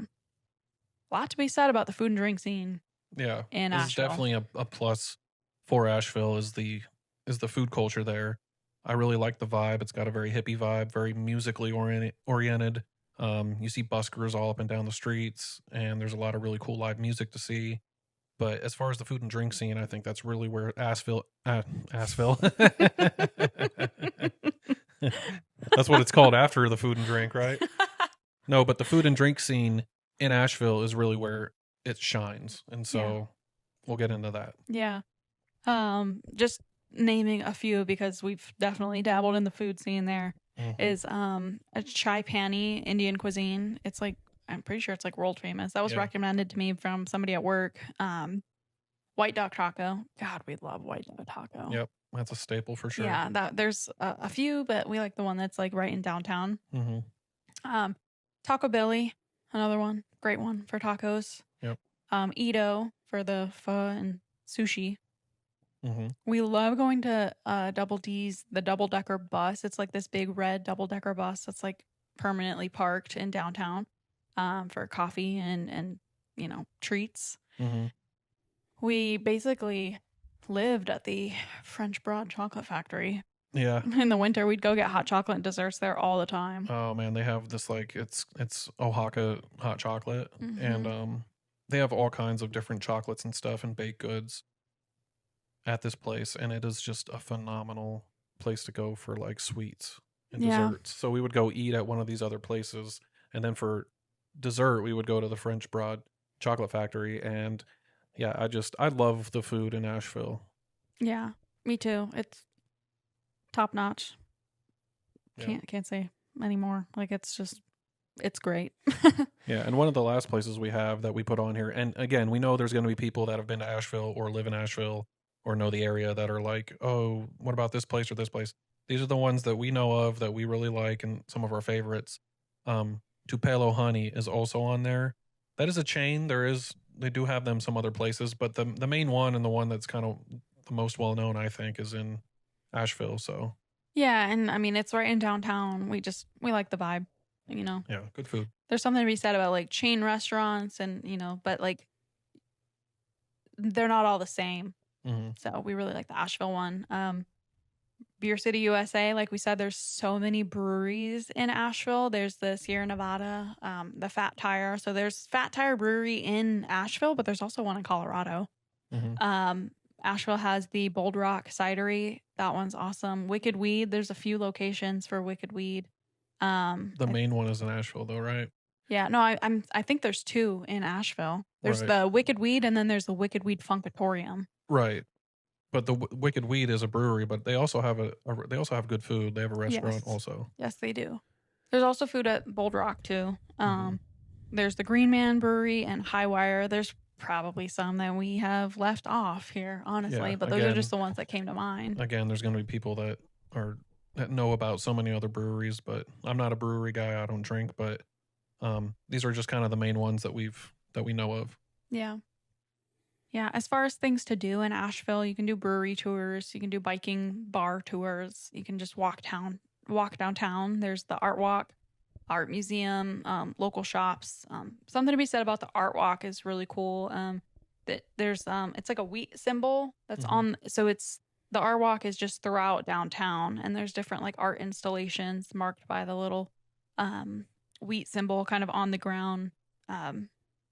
lot to be said about the food and drink scene. Yeah, in this Asheville. is definitely a plus for Asheville is the food culture there. I really like the vibe. It's got a very hippie vibe, very musically oriented. You see buskers all up and down the streets, and there's a lot of really cool live music to see. But as far as the food and drink scene, I think that's really where Asheville. That's what it's called after the food and drink, right? No, but the food and drink scene in Asheville is really where it shines, and so we'll get into that. Yeah. Just naming a few because we've definitely dabbled in the food scene there. Mhm. Is a chai pani Indian cuisine. It's like, I'm pretty sure it's like world famous. That was recommended to me from somebody at work. White duck taco. God, we love white duck taco. Yep, that's a staple for sure. Yeah, there's a few, but we like the one that's like right in downtown. Mm-hmm. Taco Billy, another one, great one for tacos. Yep. Edo for the pho and sushi. Mm-hmm. We love going to Double D's, the double-decker bus. It's like this big red double-decker bus that's like permanently parked in downtown for coffee and you know, treats. Mm-hmm. We basically lived at the French Broad Chocolate Factory. Yeah. In the winter, we'd go get hot chocolate and desserts there all the time. Oh man, they have this like it's Oaxaca hot chocolate, and they have all kinds of different chocolates and stuff and baked goods at this place, and it is just a phenomenal place to go for like sweets and desserts. So we would go eat at one of these other places, and then for dessert we would go to the French Broad Chocolate Factory. And yeah, I love the food in Asheville. Yeah, me too. It's top notch. Can't say anymore. Like it's great. Yeah, and one of the last places we have that we put on here, and again, we know there's going to be people that have been to Asheville or live in Asheville or know the area that are like, oh, what about this place or this place? These are the ones that we know of that we really like and some of our favorites. Tupelo Honey is also on there. That is a chain. They do have them some other places, but the main one and the one that's kind of the most well known, I think, is in Asheville. So yeah, and I mean it's right in downtown. We like the vibe, you know. Yeah, good food. There's something to be said about like chain restaurants and you know, but like they're not all the same. Mm-hmm. So we really like the Asheville one. Beer City, USA. Like we said, there's so many breweries in Asheville. There's the Sierra Nevada, the Fat Tire. So there's Fat Tire Brewery in Asheville, but there's also one in Colorado. Mm-hmm. Asheville has the Bold Rock Cidery. That one's awesome. Wicked Weed. There's a few locations for Wicked Weed. The main one is in Asheville, though, right? Yeah, no, I think there's two in Asheville. There's the Wicked Weed, and then there's the Wicked Weed Funkatorium. Right, but the Wicked Weed is a brewery, but they also have they also have good food. They have a restaurant also. Yes, they do. There's also food at Bold Rock too. There's the Green Man Brewery and Highwire. There's probably some that we have left off here, honestly, but those are just the ones that came to mind. Again, there's going to be people that know about so many other breweries, but I'm not a brewery guy. I don't drink, but these are just kind of the main ones that we know of. Yeah. Yeah, as far as things to do in Asheville, you can do brewery tours, you can do biking bar tours, you can just walk walk downtown. There's the art walk, art museum, local shops. Something to be said about the art walk is really cool. That there's it's like a wheat symbol that's on. So it's the art walk is just throughout downtown, and there's different like art installations marked by the little wheat symbol kind of on the ground.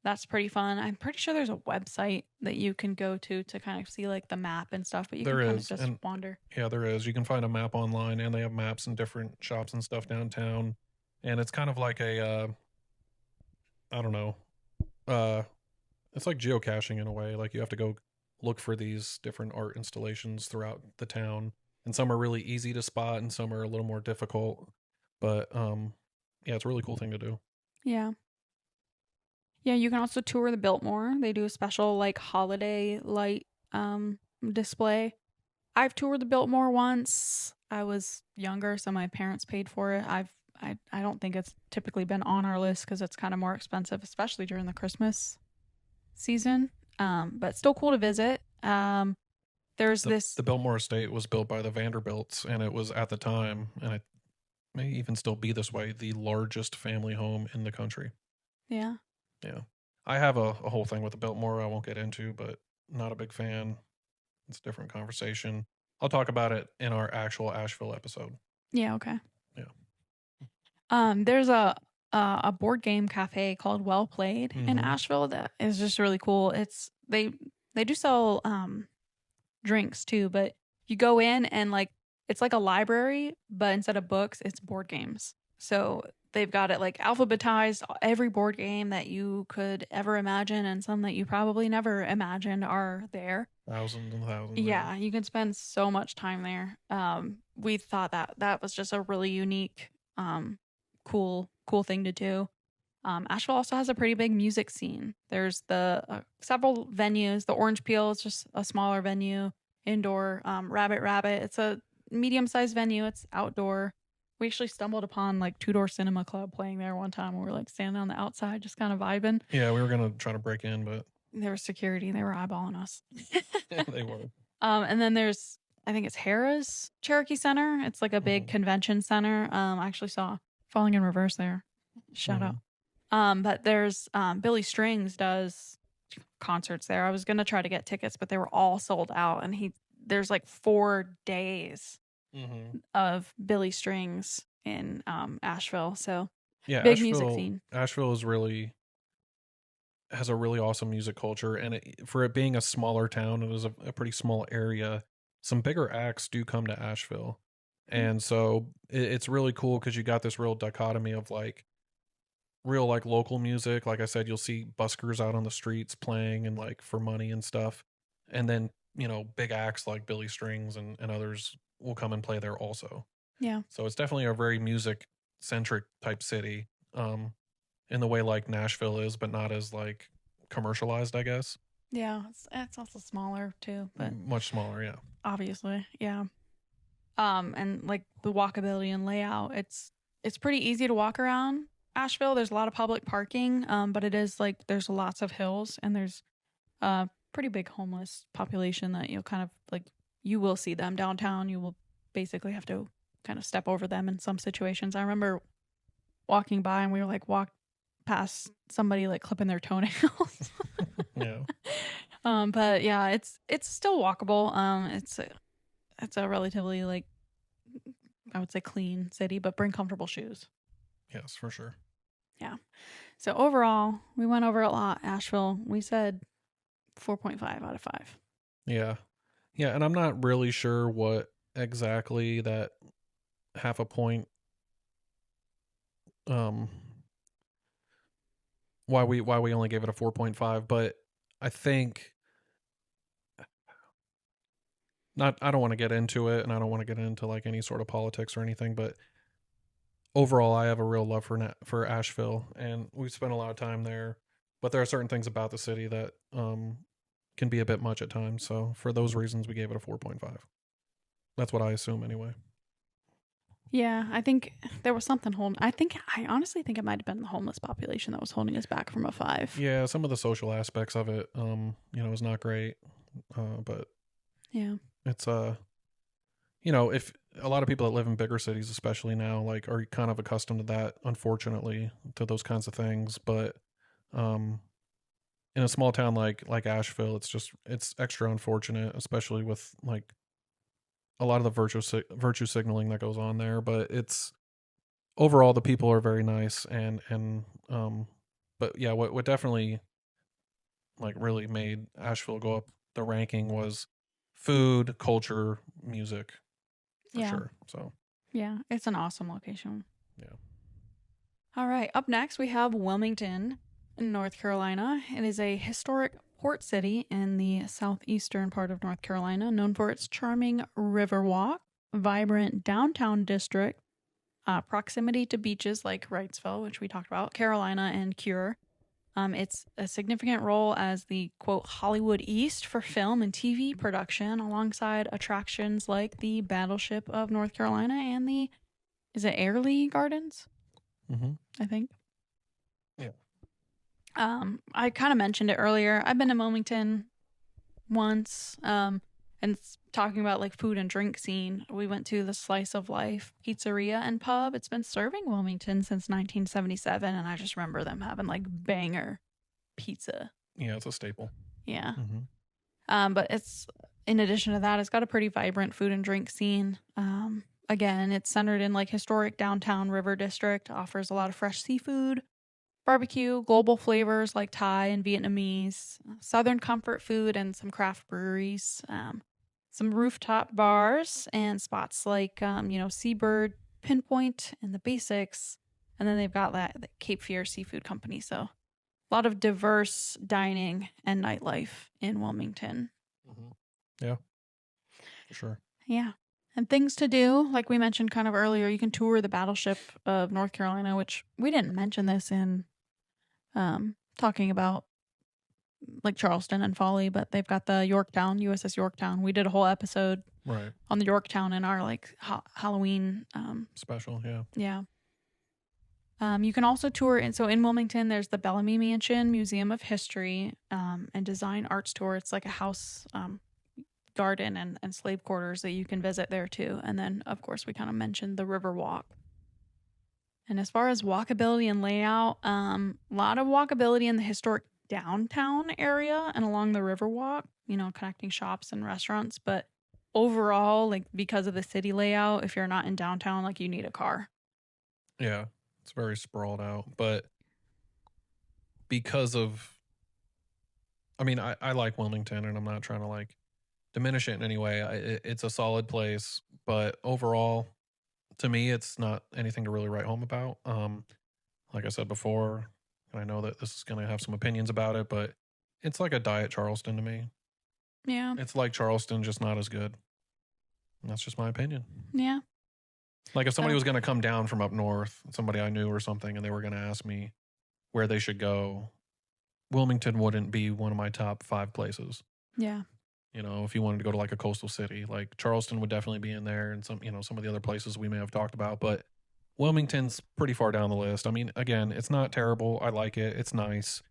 That's pretty fun. I'm pretty sure there's a website that you can go to kind of see like the map and stuff, but you There can kind of is, just and wander. yeah, there is. You can find a map online, and they have maps in different shops and stuff downtown. And it's kind of like a, I don't know, uh, it's like geocaching in a way. Like you have to go look for these different art installations throughout the town, and some are really easy to spot, and some are a little more difficult. But yeah, it's a really cool thing to do. Yeah. Yeah, you can also tour the Biltmore. They do a special like holiday light display. I've toured the Biltmore once. I was younger, so my parents paid for it. I don't think it's typically been on our list because it's kind of more expensive, especially during the Christmas season. But still cool to visit. There's this. The Biltmore Estate was built by the Vanderbilts, and it was at the time, and it may even still be this way, the largest family home in the country. Yeah. Yeah. I have a whole thing with the Biltmore I won't get into, but not a big fan. It's a different conversation. I'll talk about it in our actual Asheville episode. Yeah. Okay. Yeah. There's a board game cafe called Well Played in Asheville that is just really cool. It's they do sell drinks too, but you go in and like it's like a library, but instead of books, it's board games. So they've got it like alphabetized. Every board game that you could ever imagine and some that you probably never imagined are there. Thousands and thousands. Yeah, you can spend so much time there. We thought that that was just a really unique, cool thing to do. Asheville also has a pretty big music scene. There's the several venues. The Orange Peel is just a smaller venue, indoor. Rabbit Rabbit, it's a medium-sized venue. It's outdoor. We actually stumbled upon like Two Door Cinema Club playing there one time. We were like standing on the outside, just kind of vibing. Yeah, we were gonna try to break in, but there was security. They were eyeballing us. They were. And then there's, I think it's Harrah's Cherokee Center. It's like a big convention center. I actually saw Falling in Reverse there. Shout out. But there's Billy Strings does concerts there. I was gonna try to get tickets, but they were all sold out. And there's like 4 days of Billy Strings in Asheville. So yeah, big music scene. Asheville is really has a really awesome music culture, and for it being a smaller town, it is a pretty small area. Some bigger acts do come to Asheville, and so it's really cool because you got this real dichotomy of like real like local music. Like I said, you'll see buskers out on the streets playing and like for money and stuff, and then big acts like Billy Strings and others will come and play there also. Yeah. So it's definitely a very music centric type city. In the way like Nashville is, but not as like commercialized, I guess. Yeah, it's also smaller too, but much smaller, yeah. Obviously, yeah. And like the walkability and layout, it's pretty easy to walk around Asheville. There's a lot of public parking, but it is like there's lots of hills and there's a pretty big homeless population that you'll kind of like you will see them downtown. You will basically have to kind of step over them in some situations. I remember walking by and we were like walked past somebody like clipping their toenails. Yeah. But yeah, it's still walkable. It's a relatively like I would say clean city, but bring comfortable shoes. Yes, for sure. Yeah. So overall, we went over a lot. Asheville, we said 4.5 out of 5. Yeah. Yeah, and I'm not really sure what exactly that half a point why we only gave it a 4.5, but I think I don't want to get into it, and I don't want to get into like any sort of politics or anything, but overall I have a real love for Asheville, and we've spent a lot of time there, but there are certain things about the city that can be a bit much at times. So for those reasons we gave it a 4.5. That's what I assume anyway. Yeah, I think there was something holding. I honestly think it might have been the homeless population that was holding us back from a 5. Yeah, some of the social aspects of it, is not great. But yeah, it's if a lot of people that live in bigger cities, especially now, like are kind of accustomed to that, unfortunately, to those kinds of things. But um, in a small town like Asheville, it's extra unfortunate, especially with like a lot of the virtue signaling that goes on there. But it's overall the people are very nice and but yeah, what definitely like really made Asheville go up the ranking was food, culture, music, for Yeah. sure. So Yeah. It's an awesome location. yeah. All right. Up next, we have Wilmington, North Carolina. It is a historic port city in the southeastern part of North Carolina, known for its charming riverwalk, vibrant downtown district, proximity to beaches like Wrightsville, which we talked about, Carolina, and Cure. It's a significant role as the quote Hollywood East for film and TV production, alongside attractions like the Battleship of North Carolina and the is it Airlie Gardens? Mm-hmm. I think. Yeah. I kind of mentioned it earlier. I've been to Wilmington once. And talking about like food and drink scene, we went to the Slice of Life Pizzeria and Pub. It's been serving Wilmington since 1977, and I just remember them having like banger pizza. Yeah, it's a staple. Yeah. Mm-hmm. But it's in addition to that, it's got a pretty vibrant food and drink scene. Again, it's centered in like historic downtown river district, offers a lot of fresh seafood, barbecue, global flavors like Thai and Vietnamese, Southern comfort food, and some craft breweries. Some rooftop bars and spots like, Seabird, Pinpoint, and the Basics. And then they've got that Cape Fear Seafood Company. So a lot of diverse dining and nightlife in Wilmington. Mm-hmm. Yeah, for sure. Yeah. And things to do, like we mentioned kind of earlier, you can tour the Battleship of North Carolina, which we didn't mention this in talking about like Charleston and Folly, but they've got the Yorktown, USS Yorktown. We did a whole episode Right. on the Yorktown in our like Halloween Special, yeah. Yeah. You can also tour in Wilmington there's the Bellamy Mansion Museum of History and Design Arts Tour. It's like a house garden and slave quarters that you can visit there too. And then of course we kind of mentioned the River Walk. And as far as walkability and layout, a lot of walkability in the historic downtown area and along the Riverwalk, connecting shops and restaurants. But overall, like because of the city layout, if you're not in downtown, like you need a car. Yeah, it's very sprawled out. But because of, I mean, I like Wilmington and I'm not trying to like diminish it in any way. It's a solid place. But overall, to me, it's not anything to really write home about. Like I said before, and I know that this is going to have some opinions about it, but it's like a diet Charleston to me. Yeah. It's like Charleston, just not as good. And that's just my opinion. Yeah. Like if somebody was going to come down from up north, somebody I knew or something, and they were going to ask me where they should go, Wilmington wouldn't be one of my top 5 places. Yeah. If you wanted to go to like a coastal city, like Charleston would definitely be in there, and some of the other places we may have talked about, but Wilmington's pretty far down the list. I mean, again, it's not terrible. I like it. It's nice.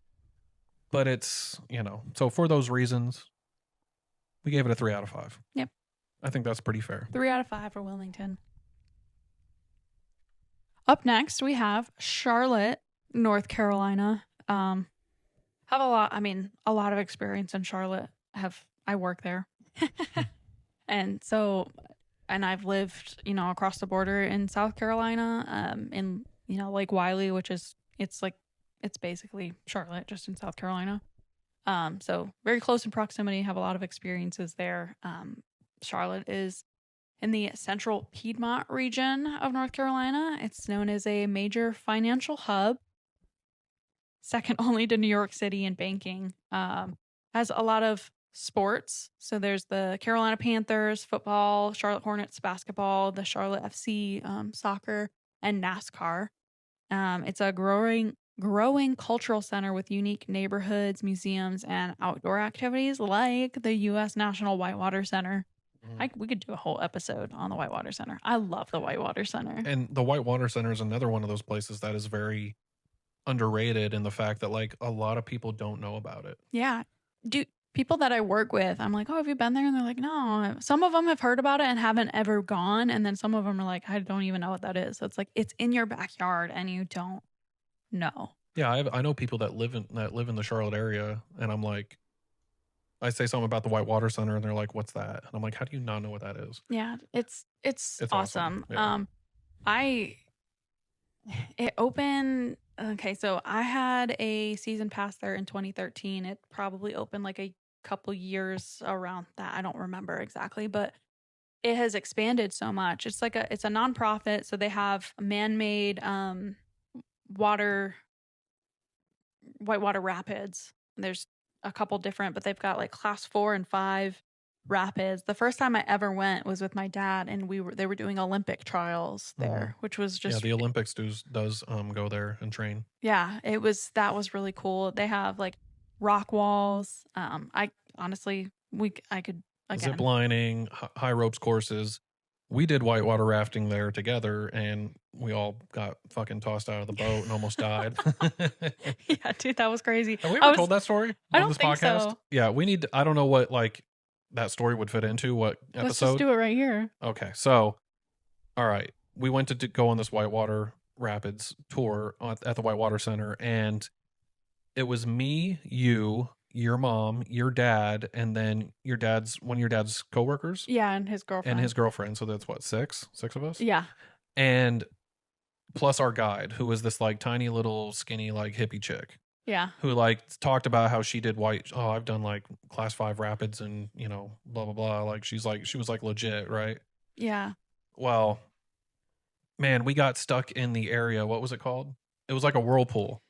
But it's, so for those reasons, we gave it a 3 out of 5. Yep. I think that's pretty fair. 3 out of 5 for Wilmington. Up next, we have Charlotte, North Carolina. Have a lot of experience in Charlotte. I work there. And I've lived, across the border in South Carolina, in, Lake Wiley, which is, it's basically Charlotte, just in South Carolina. So very close in proximity, have a lot of experiences there. Charlotte is in the central Piedmont region of North Carolina. It's known as a major financial hub, second only to New York City in banking. Has a lot of sports. So there's the Carolina Panthers football, Charlotte Hornets basketball, the Charlotte FC soccer, and NASCAR. It's a growing cultural center with unique neighborhoods, museums, and outdoor activities like the U.S. National Whitewater Center. We could do a whole episode on the Whitewater Center. I love the Whitewater Center. And the Whitewater Center is another one of those places that is very underrated in the fact that like a lot of people don't know about it. Yeah. people that I work with, I'm like, oh, have you been there? And they're like, no. Some of them have heard about it and haven't ever gone. And then some of them are like, I don't even know what that is. So it's like, it's in your backyard and you don't know. Yeah, I know people that live in the Charlotte area, and I'm like, I say something about the Whitewater Center, and they're like, "What's that?" And I'm like, "How do you not know what that is?" Yeah, it's It's awesome. awesome. Yeah. I it opened. Okay, so I had a season pass there in 2013. It probably opened like a couple years around that. I don't remember exactly, but it has expanded so much. It's a nonprofit, so they have man-made water whitewater rapids. There's a couple different, but they've got like class 4 and 5 rapids. The first time I ever went was with my dad, and they were doing Olympic trials hmm there, which was Yeah, just the Olympics does go there and train. yeah, that was really cool. They have like rock walls. I honestly I could Zip again. lining, high ropes courses. We did whitewater rafting there together, and we all got fucking tossed out of the boat and almost died. Yeah, dude, that was crazy. Have we ever told that story I on don't this think podcast? so. Yeah, we need. I don't know what like that story would fit into. What Let's just episode? do it right here. Okay, so all right, we went to go on this whitewater rapids tour at the Whitewater Center, and it was me, you, your mom, your dad, and then one of your dad's coworkers Yeah, and his and girlfriend. his girlfriend. So that's what, six of us, Yeah. and plus our guide, who was this like tiny little skinny like hippie chick. Yeah. Who like talked about how she did I've done like class 5 rapids and blah blah blah, like she was like legit, right? Yeah. Well, man, we got stuck in the area. What was it called? It was like a whirlpool.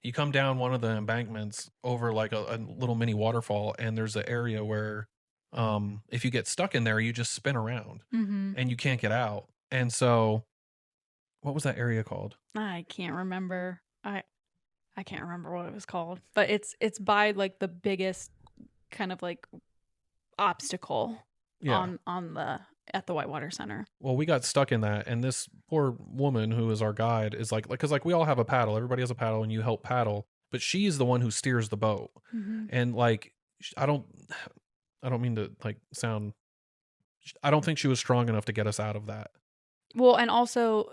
You come down one of the embankments over like a little mini waterfall, and there's an area where if you get stuck in there, you just spin around Mm-hmm. and you can't get out. And so what was that area called? I can't remember. I can't remember what it was called, but it's by like the biggest kind of like obstacle Yeah. on the at the Whitewater Center. Well, we got stuck in that, and this poor woman who is our guide is like, because like we all have a paddle, everybody has a paddle, and you help paddle, but she's the one who steers the boat, Mm-hmm. and like, I don't, mean to like sound, I don't think she was strong enough to get us out of that. Well, and also,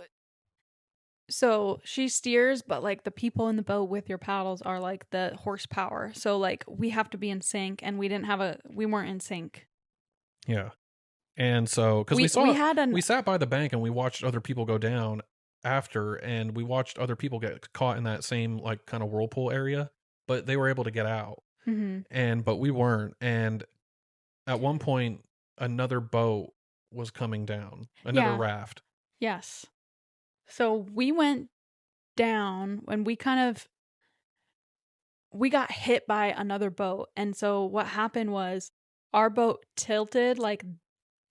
so she steers, but like the people in the boat with your paddles are like the horsepower. So like we have to be in sync, and we weren't in sync. Yeah, and so because we sat by the bank and we watched other people go down after, and we watched other people get caught in that same like kind of whirlpool area, but they were able to get out. Mm-hmm. But we weren't. And at one point, another boat was coming down, another raft. Yes. So we went down when we got hit by another boat. And so what happened was our boat tilted like,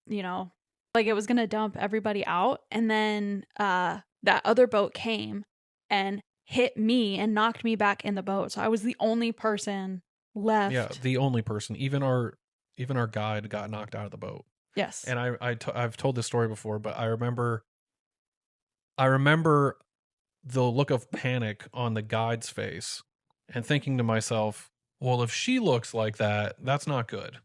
like it was going to dump everybody out. And then that other boat came and hit me and knocked me back in the boat. So I was the only person left. Yeah, the only person. Even our guide got knocked out of the boat. Yes. And I've told this story before, but I remember the look of panic on the guide's face and thinking to myself, well, if she looks like that, that's not good.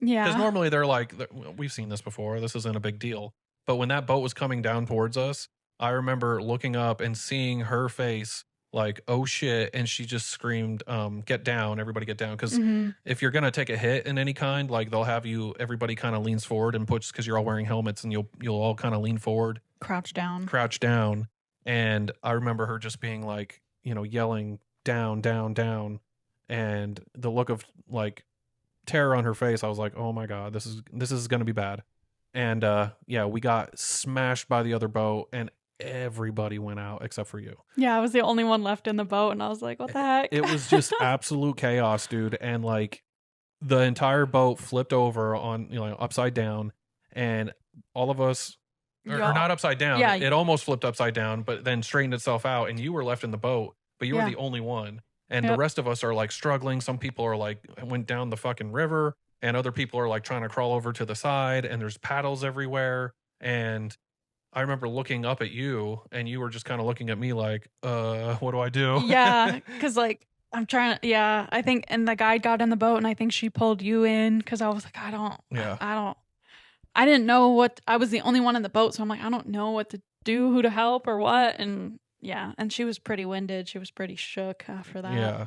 Yeah. Because normally they're like, we've seen this before. This isn't a big deal. But when that boat was coming down towards us, I remember looking up and seeing her face like, oh shit. And she just screamed, get down, everybody get down. Because if you're going to take a hit in any kind, like they'll have everybody kind of leans forward and puts, because you're all wearing helmets, and you'll all kind of lean forward. Crouch down. And I remember her just being like, yelling down, down, down. And the look of like terror on her face, I was like, oh my God, this is going to be bad. And yeah, we got smashed by the other boat, and everybody went out except for you. Yeah, I was the only one left in the boat, and I was like, what the heck? It was just absolute chaos, dude. And like the entire boat flipped over on, upside down, and all of us, or not upside down. Yeah. It almost flipped upside down, but then straightened itself out, and you were left in the boat, but you were the only one. And the rest of us are like struggling. Some people are like went down the fucking river, and other people are like trying to crawl over to the side, and there's paddles everywhere. And I remember looking up at you, and you were just kind of looking at me like, what do I do? Yeah, because like I'm trying to, yeah, I think, and the guide got in the boat and I think she pulled you in because I was like, Yeah. I didn't know what, I was the only one in the boat. So I'm like, I don't know what to do, who to help or what. And yeah, and she was pretty winded. She was pretty shook after that. Yeah.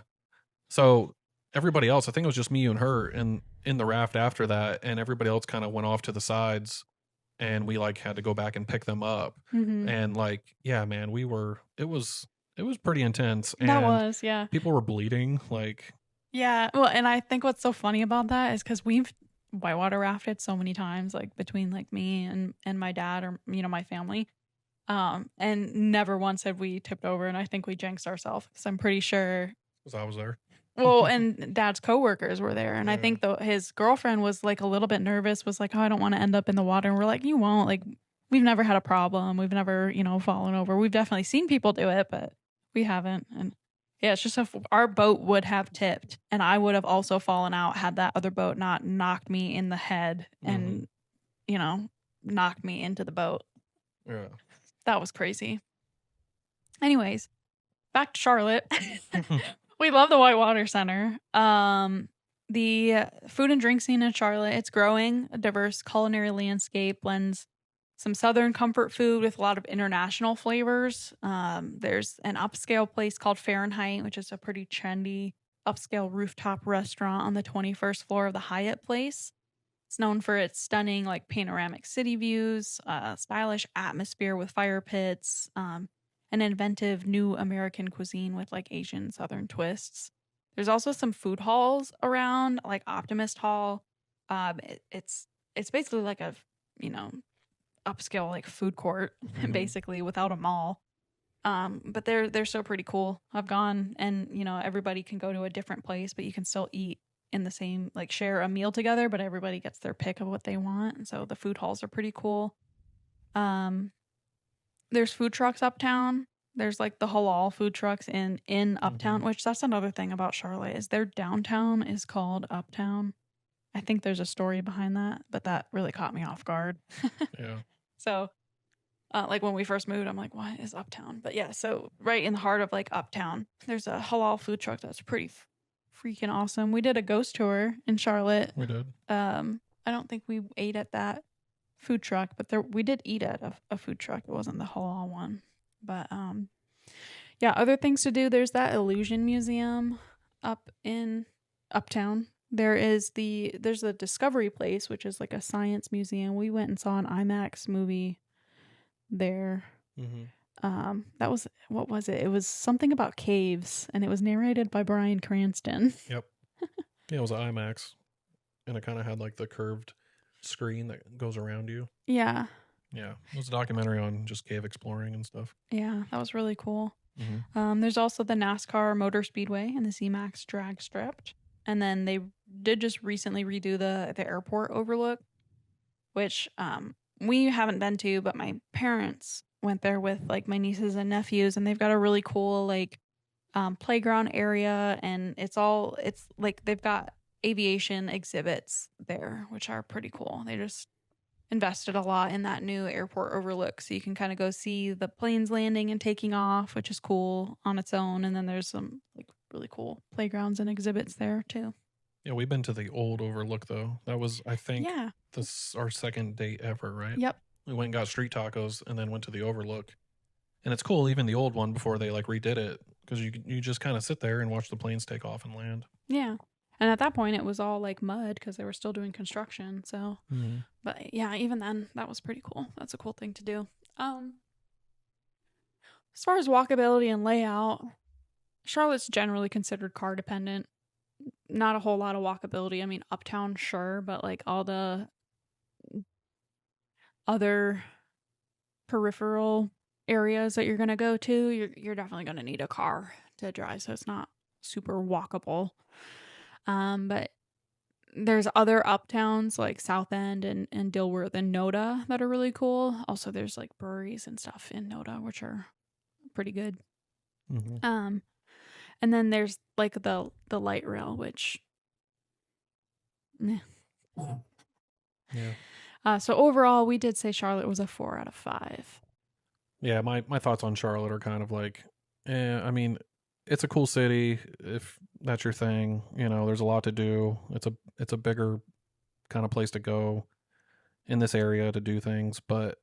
So everybody else, I think it was just me, you, and her in the raft after that, and everybody else kind of went off to the sides, and we like had to go back and pick them up. Mm-hmm. And like, yeah, man, it was pretty intense, That and was, yeah. people were bleeding. Like, Yeah. Well, and I think what's so funny about that is because we've whitewater rafted so many times, like between like me and my dad or, you know, my family. And never once have we tipped over. And I think we jinxed ourselves because I'm pretty sure. because I was there. Well, and dad's coworkers were there. And I Yeah. think his girlfriend was like a little bit nervous, was like, oh, I don't want to end up in the water. And we're like, you won't. Like, we've never had a problem. We've never, you know, fallen over. We've definitely seen people do it, but we haven't. And yeah, it's just if our boat would have tipped and I would have also fallen out had that other boat not knocked me in the head and, you know, knocked me into the boat. Yeah. That was crazy. Anyways, back to Charlotte. We love the Whitewater Center. The food and drink scene in Charlotte, it's growing. A diverse culinary landscape blends some southern comfort food with a lot of international flavors. There's an upscale place called Fahrenheit, which is a pretty trendy upscale rooftop restaurant on the 21st floor of the Hyatt Place. It's known for its stunning, like panoramic city views, stylish atmosphere with fire pits, an inventive new American cuisine with like Asian Southern twists. There's also some food halls around, like Optimist Hall. It's basically like a, you know, upscale like food court, basically without a mall. But they're so pretty cool. I've gone and, you know, everybody can go to a different place, but you can still eat in the same, like share a meal together, but everybody gets their pick of what they want. And so the food halls are pretty cool. There's food trucks uptown. There's like the halal food trucks in uptown, which that's another thing about Charlotte is their downtown is called Uptown. I think there's a story behind that, but that really caught me off guard. Yeah. So like when we first moved, I'm like, what is Uptown? But yeah, so right in the heart of like Uptown, there's a halal food truck that's pretty freaking awesome. We did a ghost tour in Charlotte. We did. I don't think we ate at that food truck, but we did eat at a food truck. It wasn't the halal one. But yeah, other things to do. There's that Illusion Museum up in Uptown. There's the Discovery Place, which is like a science museum. We went and saw an IMAX movie there. That was, what was it? It was something about caves, and it was narrated by Bryan Cranston. Yep. Yeah, it was an IMAX, and it kind of had like the curved screen that goes around you. Yeah. Yeah, it was a documentary on just cave exploring and stuff. Yeah, that was really cool. There's also the NASCAR Motor Speedway and the ZMAX drag strip. And then they did just recently redo the airport overlook, which we haven't been to, but my parents went there with like my nieces and nephews, and they've got a really cool like playground area, and it's like they've got aviation exhibits there, which are pretty cool. They just invested a lot in that new airport overlook, so you can kind of go see the planes landing and taking off, which is cool on its own. And then there's some like really cool playgrounds and exhibits there too. Yeah, we've been to the old overlook though. That was, I think, Yeah. this our second date ever, right? Yep. We went and got street tacos and then went to the overlook. And it's cool, even the old one before they like redid it, because you just kind of sit there and watch the planes take off and land. Yeah. And at that point, it was all like mud because they were still doing construction. So, but yeah, even then, that was pretty cool. That's a cool thing to do. As far as walkability and layout, Charlotte's generally considered car dependent. Not a whole lot of walkability. I mean, uptown, sure, but like all the other peripheral areas that you're going to go to, you're definitely going to need a car to drive. So it's not super walkable. But there's other uptowns like South End and Dilworth and Noda that are really cool. Also, there's like breweries and stuff in Noda, which are pretty good. And then there's like the light rail, which, yeah. So overall, we did say Charlotte was a 4 out of 5. Yeah, my thoughts on Charlotte are kind of like, I mean, it's a cool city if that's your thing. There's a lot to do. It's a bigger kind of place to go in this area to do things, but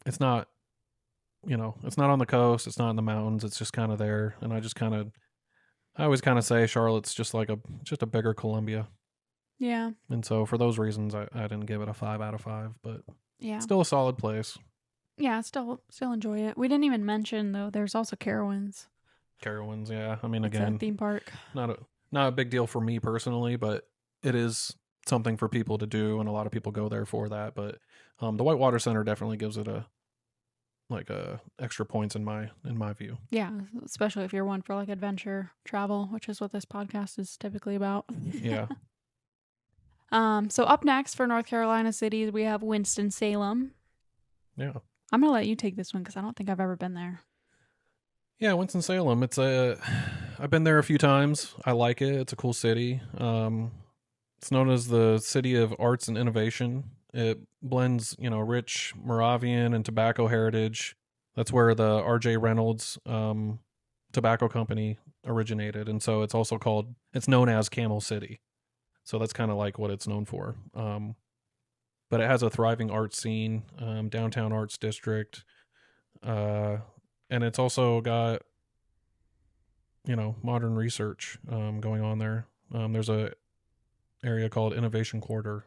it's not, it's not on the coast, it's not in the mountains, it's just kind of there. And I always kind of say Charlotte's just a bigger Columbia. Yeah. And so for those reasons, I didn't give it a 5 out of 5, but Yeah. still a solid place. Yeah, still enjoy it. We didn't even mention though. There's also Carowinds. Carowinds, yeah. I mean, It's again, a theme park. not a big deal for me personally, but it is something for people to do, and a lot of people go there for that. But the Whitewater Center definitely gives it a extra points in my view. Yeah, especially if you're one for like adventure travel, which is what this podcast is typically about. Yeah. So up next for North Carolina cities, we have Winston-Salem. Yeah. I'm gonna let you take this one because I don't think I've ever been there. Yeah, Winston-Salem. I've been there a few times. I like it. It's a cool city. It's known as the City of Arts and Innovation. It blends, rich Moravian and tobacco heritage. That's where the R.J. Reynolds tobacco company originated, and so it's known as Camel City. So that's kind of like what it's known for. But it has a thriving art scene, downtown arts district, and it's also got modern research going on there. There's a area called Innovation Quarter.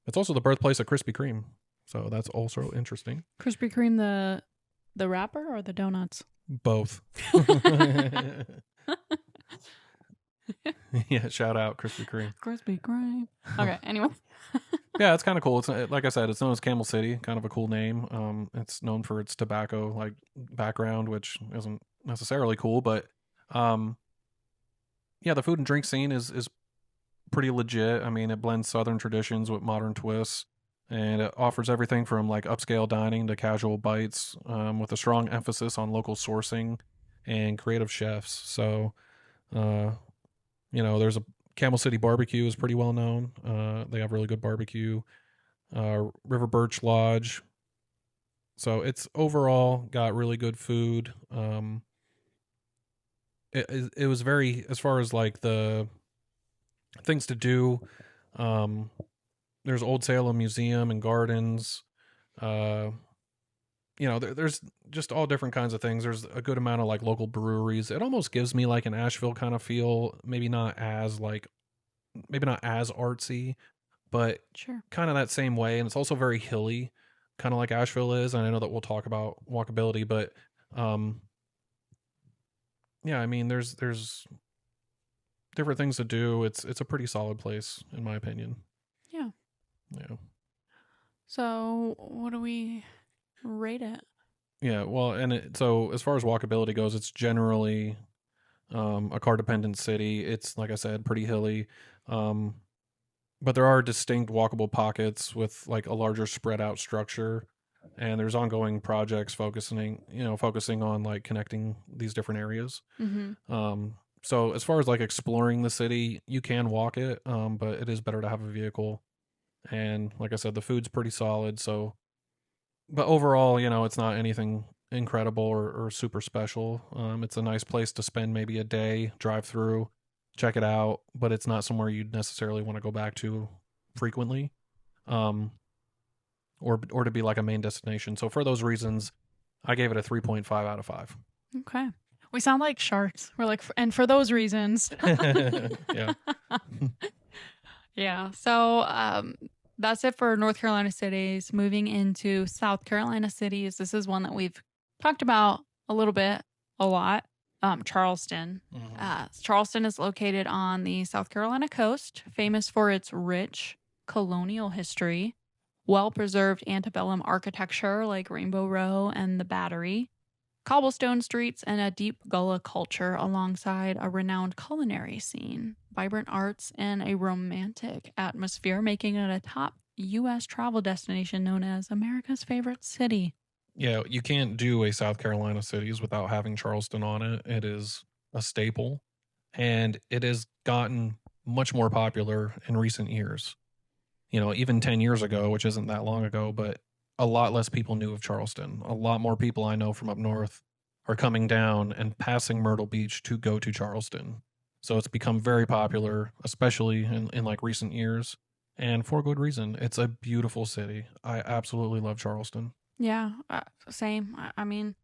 It's also the birthplace of Krispy Kreme, so that's also interesting. Krispy Kreme, the wrapper or the donuts? Both. Yeah, shout out Krispy Kreme. Krispy Kreme. Okay, anyway. Yeah, it's kind of cool. It's like I said, it's known as Camel City, kind of a cool name. It's known for its tobacco like background, which isn't necessarily cool, but yeah, the food and drink scene is pretty legit. I mean, it blends Southern traditions with modern twists, and it offers everything from like upscale dining to casual bites, with a strong emphasis on local sourcing and creative chefs. So, there's a Camel City barbecue is pretty well known. They have really good barbecue. River Birch Lodge. So it's overall got really good food. It was very, as far as like the things to do. There's Old Salem Museum and Gardens. There's just all different kinds of things. There's a good amount of like local breweries. It almost gives me like an Asheville kind of feel. Maybe not as artsy, but Sure. kind of that same way. And it's also very hilly, kind of like Asheville is. And I know that we'll talk about walkability, but yeah, I mean, there's different things to do. It's a pretty solid place in my opinion. Yeah. Yeah. So what do we rate it? Yeah, well, so as far as walkability goes, it's generally a car dependent city. It's like I said, pretty hilly, but there are distinct walkable pockets with like a larger spread out structure, and there's ongoing projects focusing on like connecting these different areas. Mm-hmm. So as far as like exploring the city, you can walk it, but it is better to have a vehicle. And like I said, the food's pretty solid. So, but overall, it's not anything incredible or super special. It's a nice place to spend maybe a day, drive through, check it out, but it's not somewhere you'd necessarily want to go back to frequently, or to be like a main destination. So for those reasons, I gave it a 3.5 out of 5. Okay. We sound like sharks. We're like, and for those reasons. Yeah. Yeah. So that's it for North Carolina cities. Moving into South Carolina cities. This is one that we've talked about a lot. Charleston. Mm-hmm. Charleston is located on the South Carolina coast, famous for its rich colonial history, well-preserved antebellum architecture like Rainbow Row and the Battery, cobblestone streets, and a deep Gullah culture alongside a renowned culinary scene, vibrant arts, and a romantic atmosphere, making it a top U.S. travel destination known as America's favorite city. Yeah, you can't do a South Carolina cities without having Charleston on it. It is a staple, and it has gotten much more popular in recent years. Even 10 years ago, which isn't that long ago, but a lot less people knew of Charleston. A lot more people I know from up north are coming down and passing Myrtle Beach to go to Charleston. So it's become very popular, especially in like recent years, and for good reason. It's a beautiful city. I absolutely love Charleston. Yeah, same. I mean,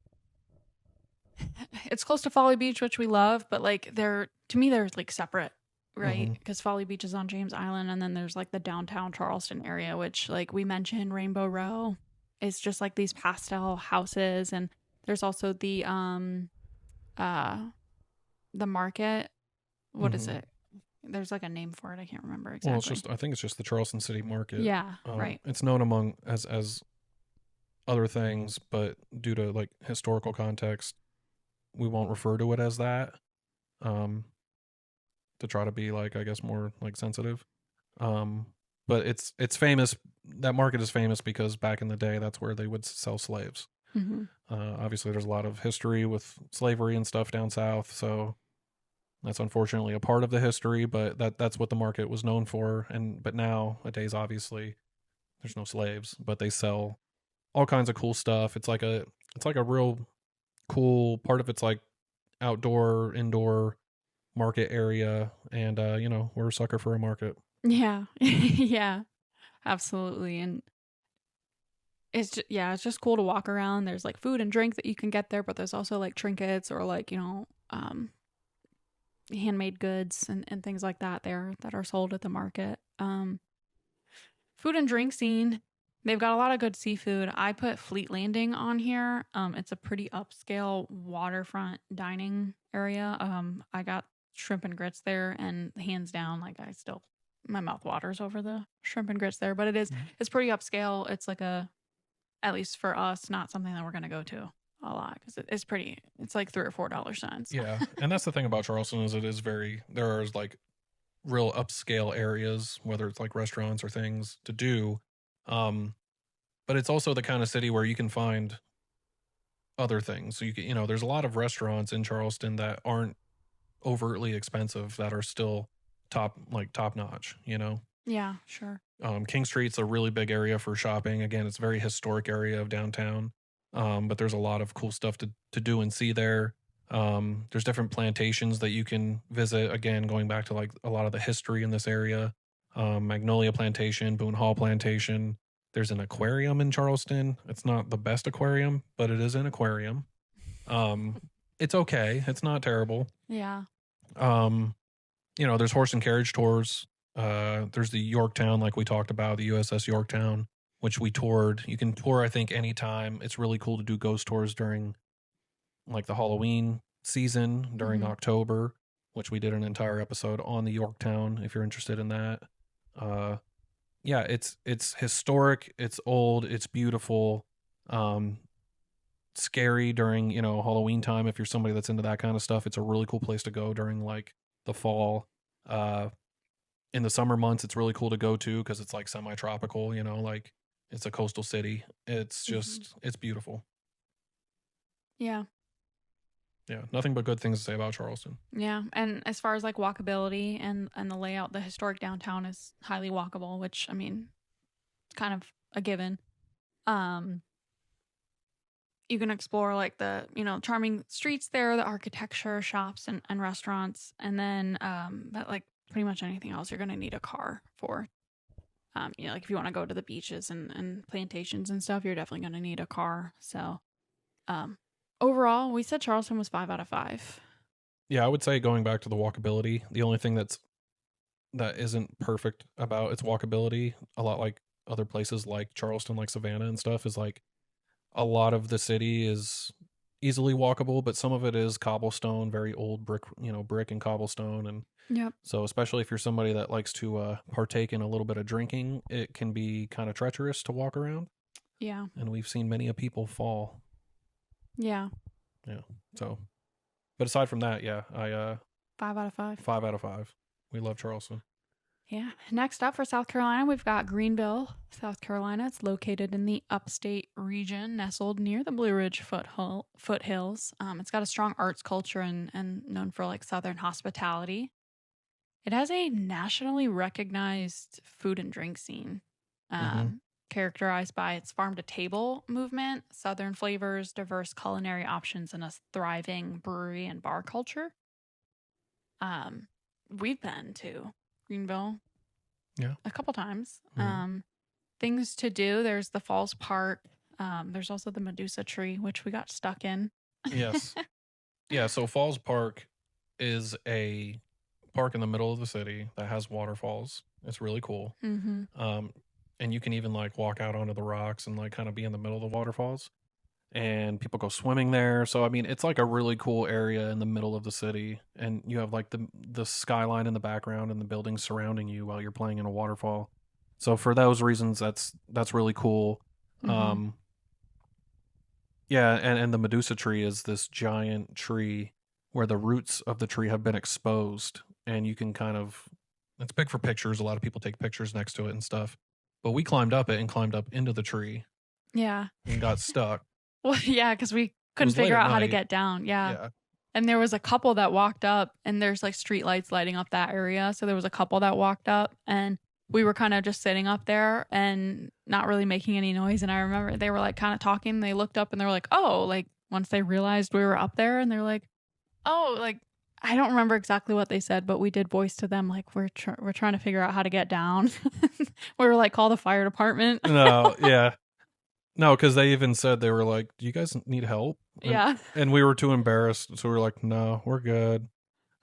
it's close to Folly Beach, which we love, but like they're to me they're like separate, right? Hmm. Because Folly Beach is on James Island, and then there's like the downtown Charleston area, which like we mentioned, Rainbow Row. It's just like these pastel houses, and there's also uh the market. What is Hmm. it? There's like a name for it. I can't remember Well, it's exactly. just I think it's just the Charleston City Market. Yeah, right. It's known among as other things, but due to like historical context, we won't refer to it as that. Um, to try to be like I guess more like sensitive. Um, but it's famous. That market is famous because back in the day, that's where they would sell slaves. Mm-hmm. Obviously, there's a lot of history with slavery and stuff down south, so that's unfortunately a part of the history. But that's what the market was known for. And but nowadays, obviously, there's no slaves, but they sell all kinds of cool stuff. It's like a real cool part of it's like outdoor, indoor market area, and we're a sucker for a market. Yeah, yeah, absolutely. And it's just cool to walk around. There's like food and drink that you can get there, but there's also like trinkets or like handmade goods and things like that there that are sold at the market. Food and drink scene. They've got a lot of good seafood. I put Fleet Landing on here. It's a pretty upscale waterfront dining area. I got shrimp and grits there, and hands down, like I still my mouth waters over the shrimp and grits there. But it's pretty upscale. It's like at least for us, not something that we're gonna go to a lot because it's pretty. It's like $3 or $4 cents. Yeah, and that's the thing about Charleston is it is very there are like real upscale areas, whether it's like restaurants or things to do. Um, but it's also the kind of city where you can find other things. So there's a lot of restaurants in Charleston that aren't overtly expensive that are still top notch. Yeah, sure. King Street's a really big area for shopping. Again, it's a very historic area of downtown. But there's a lot of cool stuff to do and see there. There's different plantations that you can visit. Again, going back to like a lot of the history in this area. Magnolia Plantation, Boone Hall Plantation. There's an aquarium in Charleston. It's not the best aquarium, but it is an aquarium. Um, it's okay. It's not terrible. Yeah. Um, there's horse and carriage tours. There's the Yorktown, like we talked about, the USS Yorktown, which we toured. You can tour, I think, anytime. It's really cool to do ghost tours during like the Halloween season during Mm-hmm. October, which we did an entire episode on the Yorktown. If you're interested in that, uh, yeah, it's historic. It's old. It's beautiful. Um, Scary during Halloween time. If you're somebody that's into that kind of stuff, it's a really cool place to go during like the fall. Uh, in the summer months, it's really cool to go to because it's like semi-tropical. Like it's a coastal city. Mm-hmm. It's beautiful. Yeah. Yeah, nothing but good things to say about Charleston. Yeah, and as far as like walkability and the layout, the historic downtown is highly walkable, which I mean, it's kind of a given. Um, you can explore like the charming streets there, the architecture, shops, and restaurants, and then but like pretty much anything else, you're gonna need a car for. Like if you want to go to the beaches and plantations and stuff, you're definitely gonna need a car. So, um, overall, we said Charleston was 5 out of 5. Yeah, I would say going back to the walkability, the only thing that isn't perfect about its walkability, a lot like other places like Charleston, like Savannah and stuff, is like a lot of the city is easily walkable, but some of it is cobblestone, very old brick, brick and cobblestone. And Yep. so, especially if you're somebody that likes to partake in a little bit of drinking, it can be kind of treacherous to walk around. Yeah. And we've seen many a people fall. Yeah. Yeah. So, but aside from that, yeah, I 5 out of 5. 5 out of 5. We love Charleston. Yeah. Next up for South Carolina, we've got Greenville, South Carolina. It's located in the upstate region, nestled near the Blue Ridge foothills. It's got a strong arts culture and known for like Southern hospitality. It has a nationally recognized food and drink scene. Mm-hmm. characterized by its farm to table movement, southern flavors, diverse culinary options, and a thriving brewery and bar culture. Um, we've been to Greenville Yeah. a couple times. Mhm. Things to do. There's the Falls Park. There's also the Medusa tree, which we got stuck in. Yes. Yeah. So Falls Park is a park in the middle of the city that has waterfalls. It's really cool. Mm-hmm. And you can even like walk out onto the rocks and like kind of be in the middle of the waterfalls. And people go swimming there. So I mean, it's like a really cool area in the middle of the city, and you have like the skyline in the background and the buildings surrounding you while you're playing in a waterfall. So for those reasons, that's really cool. Mm-hmm. Um, yeah, and the Medusa tree is this giant tree where the roots of the tree have been exposed, and you can kind of it's big for pictures. A lot of people take pictures next to it and stuff. But we climbed up it and climbed up into the tree Yeah. and got stuck. Well, yeah, because we It couldn't was late figure at out how to night. get down. Yeah. Yeah. And there was a couple that walked up, and there's like street lights lighting up that area. So there was a couple that walked up, and we were kind of just sitting up there and not really making any noise. And I remember they were like kind of talking. They looked up and they were like, oh, like once they realized we were up there, and they're like, oh, like I don't remember exactly what they said, but we did voice to them like we're trying to figure out how to get down. We were like, call the fire department. No, yeah. No, because they even said they were like, "Do you guys need help?" Yeah. And we were too embarrassed, so we were like, "No, we're good."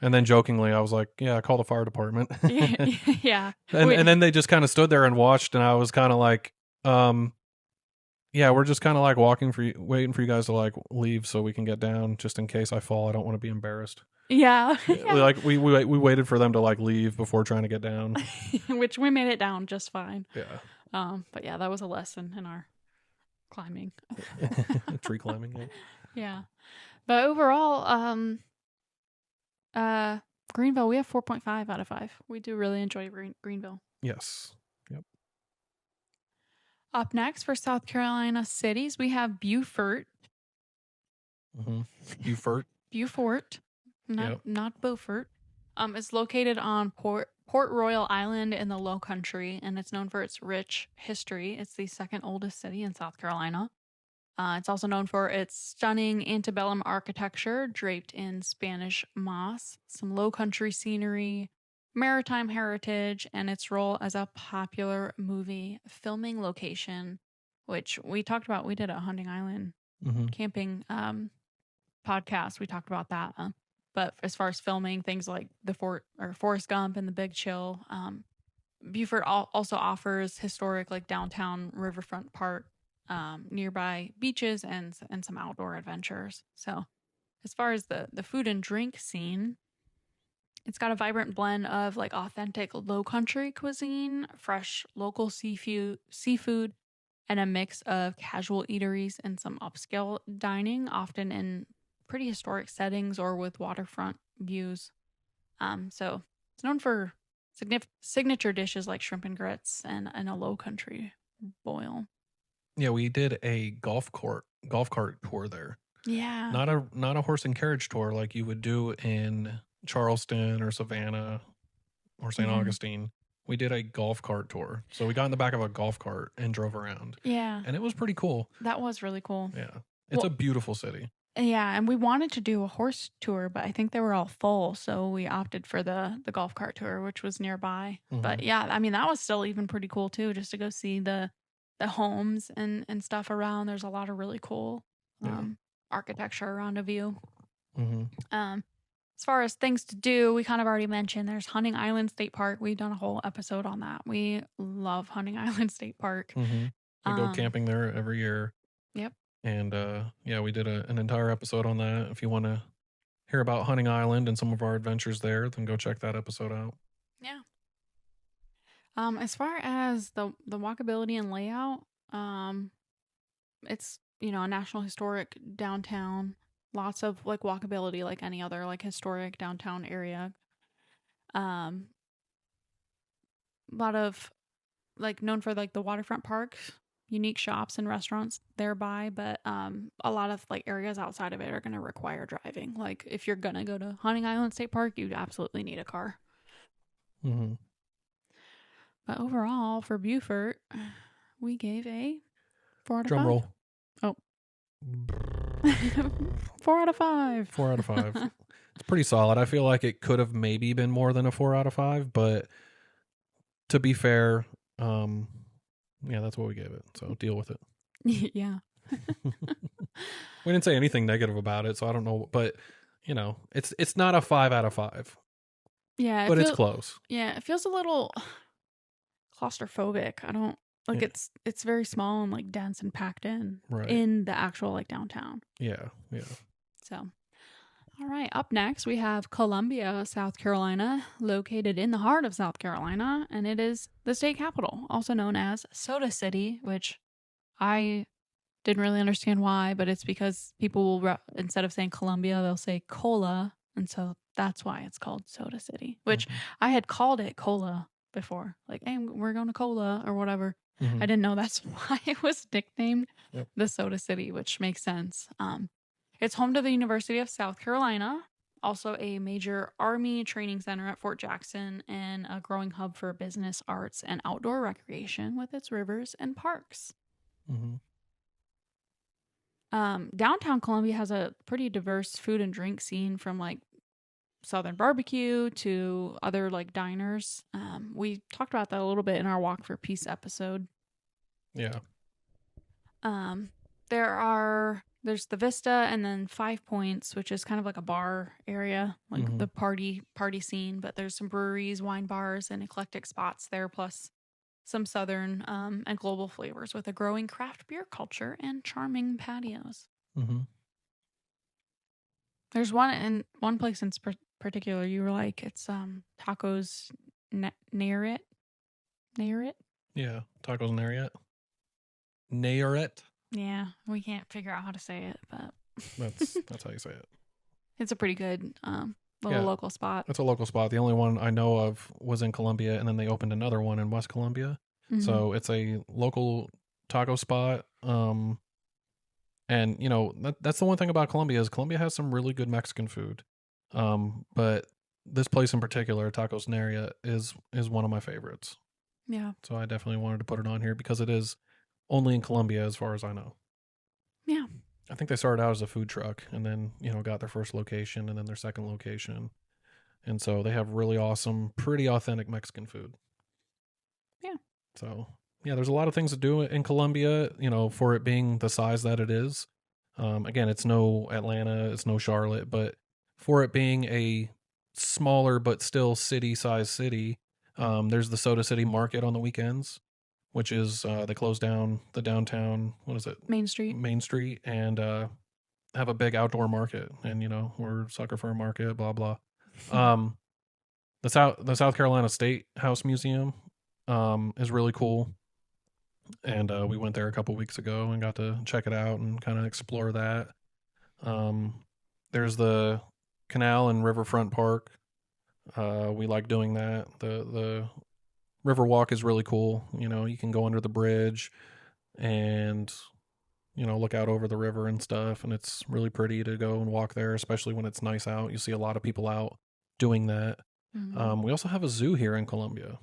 And then jokingly, I was like, "Yeah, call the fire department." Yeah. Yeah. And then they just kind of stood there and watched, and I was kind of like, "Yeah, we're just kind of like waiting for you guys to like leave so we can get down, just in case I fall. I don't want to be embarrassed." Yeah. Yeah. Like we waited for them to like leave before trying to get down. Which we made it down just fine. Yeah, But yeah, that was a lesson in our climbing. tree climbing. Yeah. Yeah. But overall, Greenville, we have 4.5 out of 5. We do really enjoy Greenville. Yes. Yep. Up next for South Carolina cities, we have Beaufort. Mm-hmm. Beaufort. Yep. Not Beaufort. It's located on Port Royal Island in the Low Country, and it's known for its rich history. It's the second oldest city in South Carolina. It's also known for its stunning antebellum architecture draped in Spanish moss, some low country scenery, maritime heritage, and its role as a popular movie filming location, which we talked about. We did a Hunting Island Mm-hmm. camping podcast. We talked about that. But as far as filming things like the Forrest Gump and the Big Chill, Beaufort also offers historic like downtown riverfront park, nearby beaches and some outdoor adventures. So as far as the food and drink scene, it's got a vibrant blend of like authentic low country cuisine, fresh local seafood, and a mix of casual eateries and some upscale dining, often in pretty historic settings or with waterfront views. So it's known for signature dishes like shrimp and grits and a low country boil. Yeah, we did a golf cart tour there. Yeah. Not a horse and carriage tour like you would do in Charleston or Savannah or saint Mhm. Augustine. We did a golf cart tour. So we got in the back of a golf cart and drove around. Yeah. And it was pretty cool. That was really cool. Yeah. It's Well, a beautiful city. Yeah, and we wanted to do a horse tour, but I think they were all full, so we opted for the golf cart tour, which was nearby. But Mhm. yeah, I mean that was still even pretty cool too, just to go see the homes and stuff around. There's a lot of really cool Yeah. architecture around a view. Mm-hmm. As far as things to do, we kind of already mentioned there's Hunting Island State Park. We've done a whole episode on that. We love Hunting Island State Park. Mm-hmm. We go Um, camping there every year. yep. And yeah, we did an entire episode on that. If you want to hear about Hunting Island and some of our adventures there, then go check that episode out. Yeah. As far as the walkability and layout, it's a national historic downtown. Lots of like walkability, like any other like historic downtown area. A lot of like known for like the waterfront parks, unique shops and restaurants thereby, but a lot of like areas outside of it are going to require driving. Like if you're going to go to Hunting Island State Park, you absolutely need a car. Mm-hmm. But overall, for Beaufort, we gave a 4 out of Drum 5. roll. Oh. 4 out of 5. 4 out of 5. It's pretty solid. I feel like it could have maybe been more than a 4 out of 5, but to be fair, yeah, that's what we gave it. So deal with it. Yeah. We didn't say anything negative about it, so I don't know, but you know, it's not a 5 out of 5. Yeah, But it's close. Yeah, it feels a little claustrophobic. I don't like Yeah. it's very small and like dense and packed in Right. in the actual like downtown. Yeah. So, all right, up next we have Columbia, South Carolina, located in the heart of South Carolina, and it is the state capital, also known as Soda City, which I didn't really understand why, but it's because people will instead of saying Columbia, they'll say Cola, and so that's why it's called Soda City, which I had called it Cola before, like, hey, we're going to Cola or whatever. I didn't know that's why it was nicknamed the Soda City, which makes sense. It's home to the University of South Carolina, also a major Army training center at Fort Jackson, and a growing hub for business, arts, and outdoor recreation with its rivers and parks. Downtown Columbia has a pretty diverse food and drink scene, from like Southern barbecue to other like diners. We talked about that a little bit in our Walk for Peace episode. Yeah. There's the Vista and then 5 Points, which is kind of like a bar area, like the party scene, but there's some breweries, wine bars, and eclectic spots there, plus some southern and global flavors with a growing craft beer culture and charming patios. There's one place in particular you were like, it's Tacos Nayarit. Yeah, Tacos Nayarit. Yeah, we can't figure out how to say it, but that's how you say it. It's a pretty good little local spot. It's a local spot. The only one I know of was in Columbia, and then they opened another one in West Columbia. So it's a local taco spot. And you know, that's the one thing about Columbia is Columbia has some really good Mexican food. But this place in particular, Tacos Nayarit, is one of my favorites. Yeah. So I definitely wanted to put it on here because it is only in Columbia as far as I know. Yeah. I think they started out as a food truck and then, you know, got their first location and then their second location. And so they have really awesome, pretty authentic Mexican food. Yeah. So, yeah, there's a lot of things to do in Columbia, you know, for it being the size that it is. Again, it's no Atlanta, it's no Charlotte, but for it being a smaller but still city-sized city, there's the Soda City Market on the weekends, which is they close down the downtown, what is it? Main Street, and have a big outdoor market. And, you know, we're sucker for a market, blah, blah. The South Carolina State House Museum is really cool. And we went there a couple weeks ago and got to check it out and kind of explore that. There's the Canal and Riverfront Park. We like doing that. The River Walk is really cool. You know, you can go under the bridge and, you know, look out over the river and stuff. And it's really pretty to go and walk there, especially when it's nice out. You see a lot of people out doing that. We also have a zoo here in Columbia.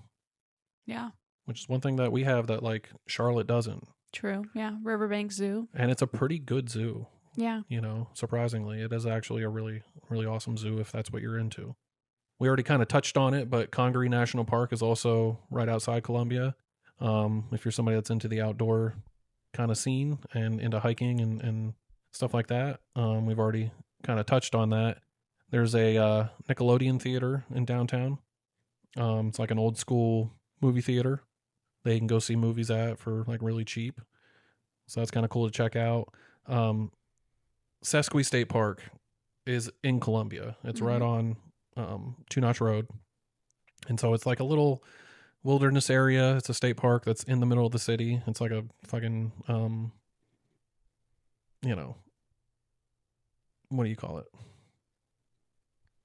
Yeah. Which is one thing that we have that like Charlotte doesn't. True. Yeah. Riverbank Zoo. And it's a pretty good zoo. Yeah. You know, surprisingly, it is actually a really, really awesome zoo if that's what you're into. We already kind of touched on it, but Congaree National Park is also right outside Columbia. If you're somebody that's into the outdoor kind of scene and into hiking and stuff like that, we've already kind of touched on that. There's a Nickelodeon theater in downtown. It's like an old school movie theater. They can go see movies at for like really cheap. So that's kind of cool to check out. Sesqui State Park is in Columbia. It's right on Two Notch Road. And so it's like a little wilderness area. It's a state park that's in the middle of the city. It's like a fucking, you know, what do you call it?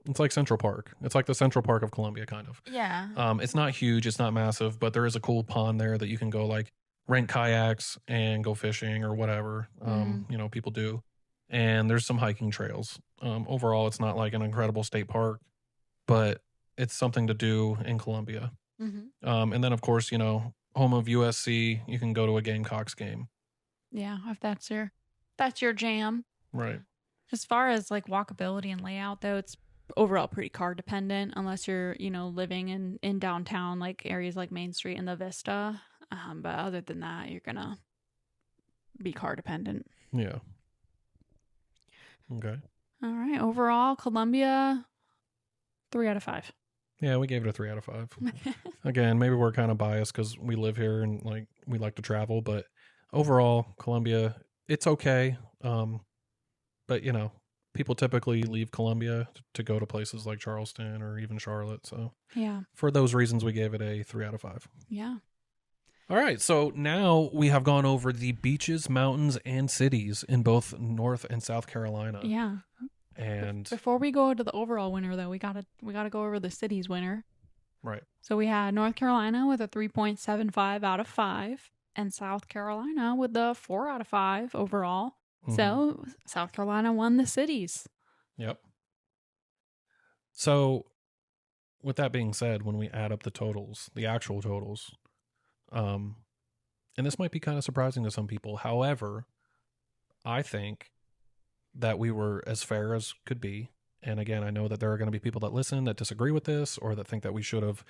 It's like Central Park. It's like the Central Park of Columbia, kind of. Yeah. It's not huge. It's not massive, but there is a cool pond there that you can go like rent kayaks and go fishing or whatever. You know, people do. And there's some hiking trails. Overall, it's not like an incredible state park, but it's something to do in Columbia. And then, of course, you know, home of USC, you can go to a Gamecocks game. Yeah, if that's your jam. Right. As far as like walkability and layout, though, it's overall pretty car dependent unless you're, living in downtown, like areas like Main Street and the Vista. But other than that, you're going to be car dependent. Yeah. Okay. All right. Overall, Columbia, 3 out of 5. Yeah, we gave it a 3 out of 5. Again, maybe we're kind of biased because we live here and like we like to travel, but overall, Columbia, it's okay. But people typically leave Columbia to go to places like Charleston or even Charlotte. So Yeah. for those reasons, we gave it a 3 out of 5. Yeah. All right, so now we have gone over the beaches, mountains, and cities in both North and South Carolina. Yeah. And before we go to the overall winner, though, we gotta go over the cities winner. right. So we had North Carolina with a 3.75 out of 5, and South Carolina with the 4 out of 5 overall. Mhm. So South Carolina won the cities. Yep. So with that being said, when we add up the totals, the actual totals, and this might be kind of surprising to some people. However, I think that we were as fair as could be. And again, I know that there are going to be people that listen that disagree with this or that think that we should have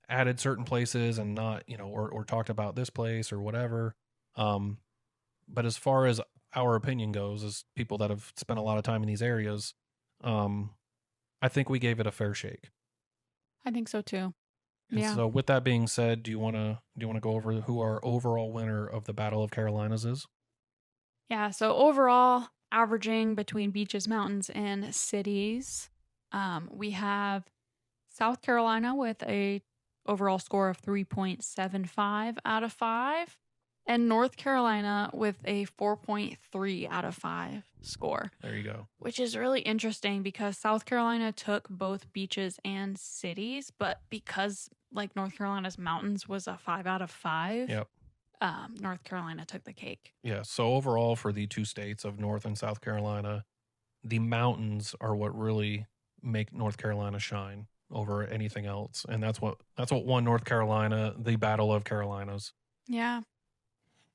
added certain places and not, or talked about this place or whatever. But as far as our opinion goes, as people that have spent a lot of time in these areas, I think we gave it a fair shake. I think so too. And yeah. so with that being said, do you want to go over who our overall winner of the Battle of Carolinas is? Yeah, so overall, averaging between beaches, mountains, and cities, we have South Carolina with a overall score of 3.75 out of 5, and North Carolina with a 4.3 out of 5 score. There you go. Which is really interesting because South Carolina took both beaches and cities, but because like North Carolina's mountains was a 5 out of 5. Yep. North Carolina took the cake. Yeah. So overall, for the two states of North and South Carolina, the mountains are what really make North Carolina shine over anything else, and that's what won North Carolina the Battle of Carolinas. Yeah,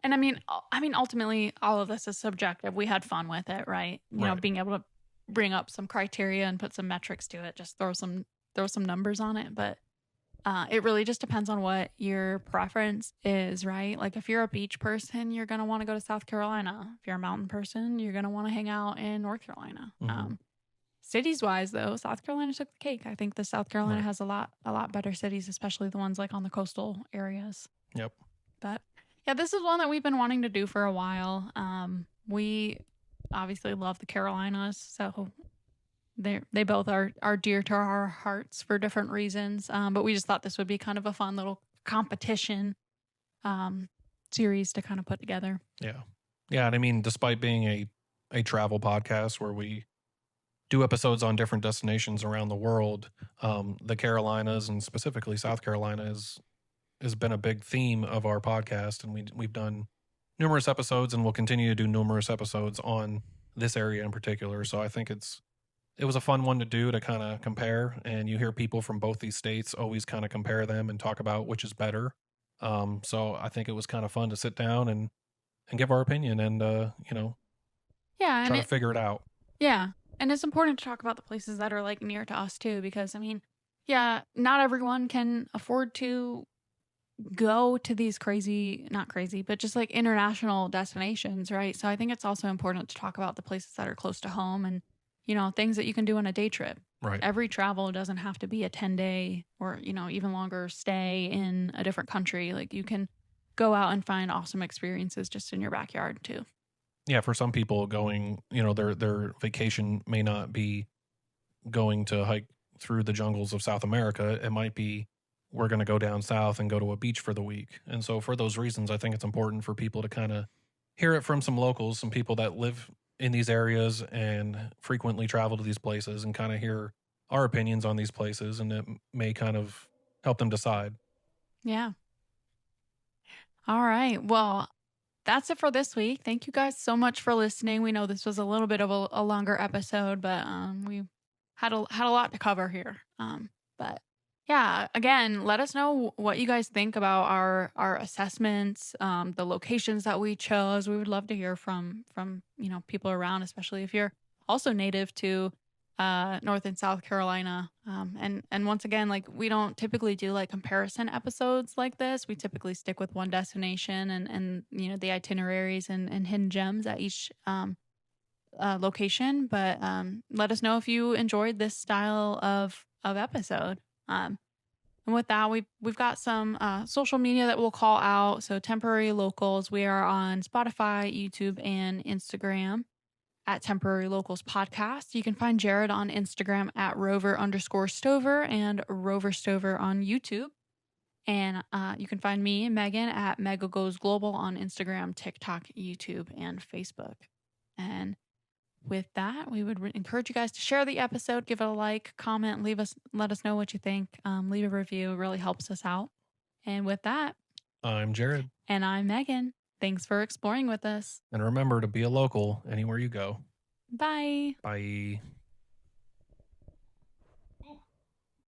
and I mean, ultimately, all of this is subjective. We had fun with it, right? You know, being able to bring up some criteria and put some metrics to it, just throw some numbers on it, but. It really just depends on what your preference is, right? Like if you're a beach person, you're going to want to go to South Carolina. If you're a mountain person, you're going to want to hang out in North Carolina. Mm-hmm. Cities wise though, South Carolina took the cake. I think the South Carolina has a lot better cities, especially the ones like on the coastal areas. Yep. But yeah, this is one that we've been wanting to do for a while. We obviously love the Carolinas, so they both are dear to our hearts for different reasons. But we just thought this would be kind of a fun little competition series to kind of put together. Yeah. Yeah. And I mean, despite being a travel podcast where we do episodes on different destinations around the world, the Carolinas and specifically South Carolina has been a big theme of our podcast. And we've done numerous episodes and we'll continue to do numerous episodes on this area in particular. So I think it was a fun one to do to kind of compare, and you hear people from both these states always kind of compare them and talk about which is better. So I think it was kind of fun to sit down and give our opinion and try to figure it out. Yeah, and it's important to talk about the places that are like near to us too, because I mean, yeah, not everyone can afford to go to these not crazy, but just like international destinations, right? So I think it's also important to talk about the places that are close to home and things that you can do on a day trip. Right. Every travel doesn't have to be a 10-day or, even longer stay in a different country. Like you can go out and find awesome experiences just in your backyard too. Yeah. For some people going, their vacation may not be going to hike through the jungles of South America. It might be, we're going to go down south and go to a beach for the week. And so for those reasons, I think it's important for people to kind of hear it from some locals, some people that live in these areas and frequently travel to these places and kind of hear our opinions on these places, and it may kind of help them decide. Yeah. All right. Well, that's it for this week. Thank you guys so much for listening. We know this was a little bit of a longer episode, but we had a lot to cover here. But Yeah, again, let us know what you guys think about our assessments, the locations that we chose. We would love to hear from people around, especially if you're also native to North and South Carolina. And once again, like we don't typically do like comparison episodes like this. We typically stick with one destination and the itineraries and hidden gems at each location. But let us know if you enjoyed this style of episode. And with that, we've got some social media that we'll call out. So temporary locals, we are on Spotify, YouTube, and Instagram at Temporary Locals Podcast. You can find Jared on Instagram at Rover_Stover and Rover Stover on YouTube. And you can find me, Megan, at Mega Goes Global on Instagram, TikTok, YouTube, and Facebook. And with that, we would encourage you guys to share the episode, give it a like, comment, let us know what you think, leave a review. It really helps us out. And with that, I'm Jared. and I'm Megan. Thanks for exploring with us. And remember to be a local anywhere you go. Bye. Bye.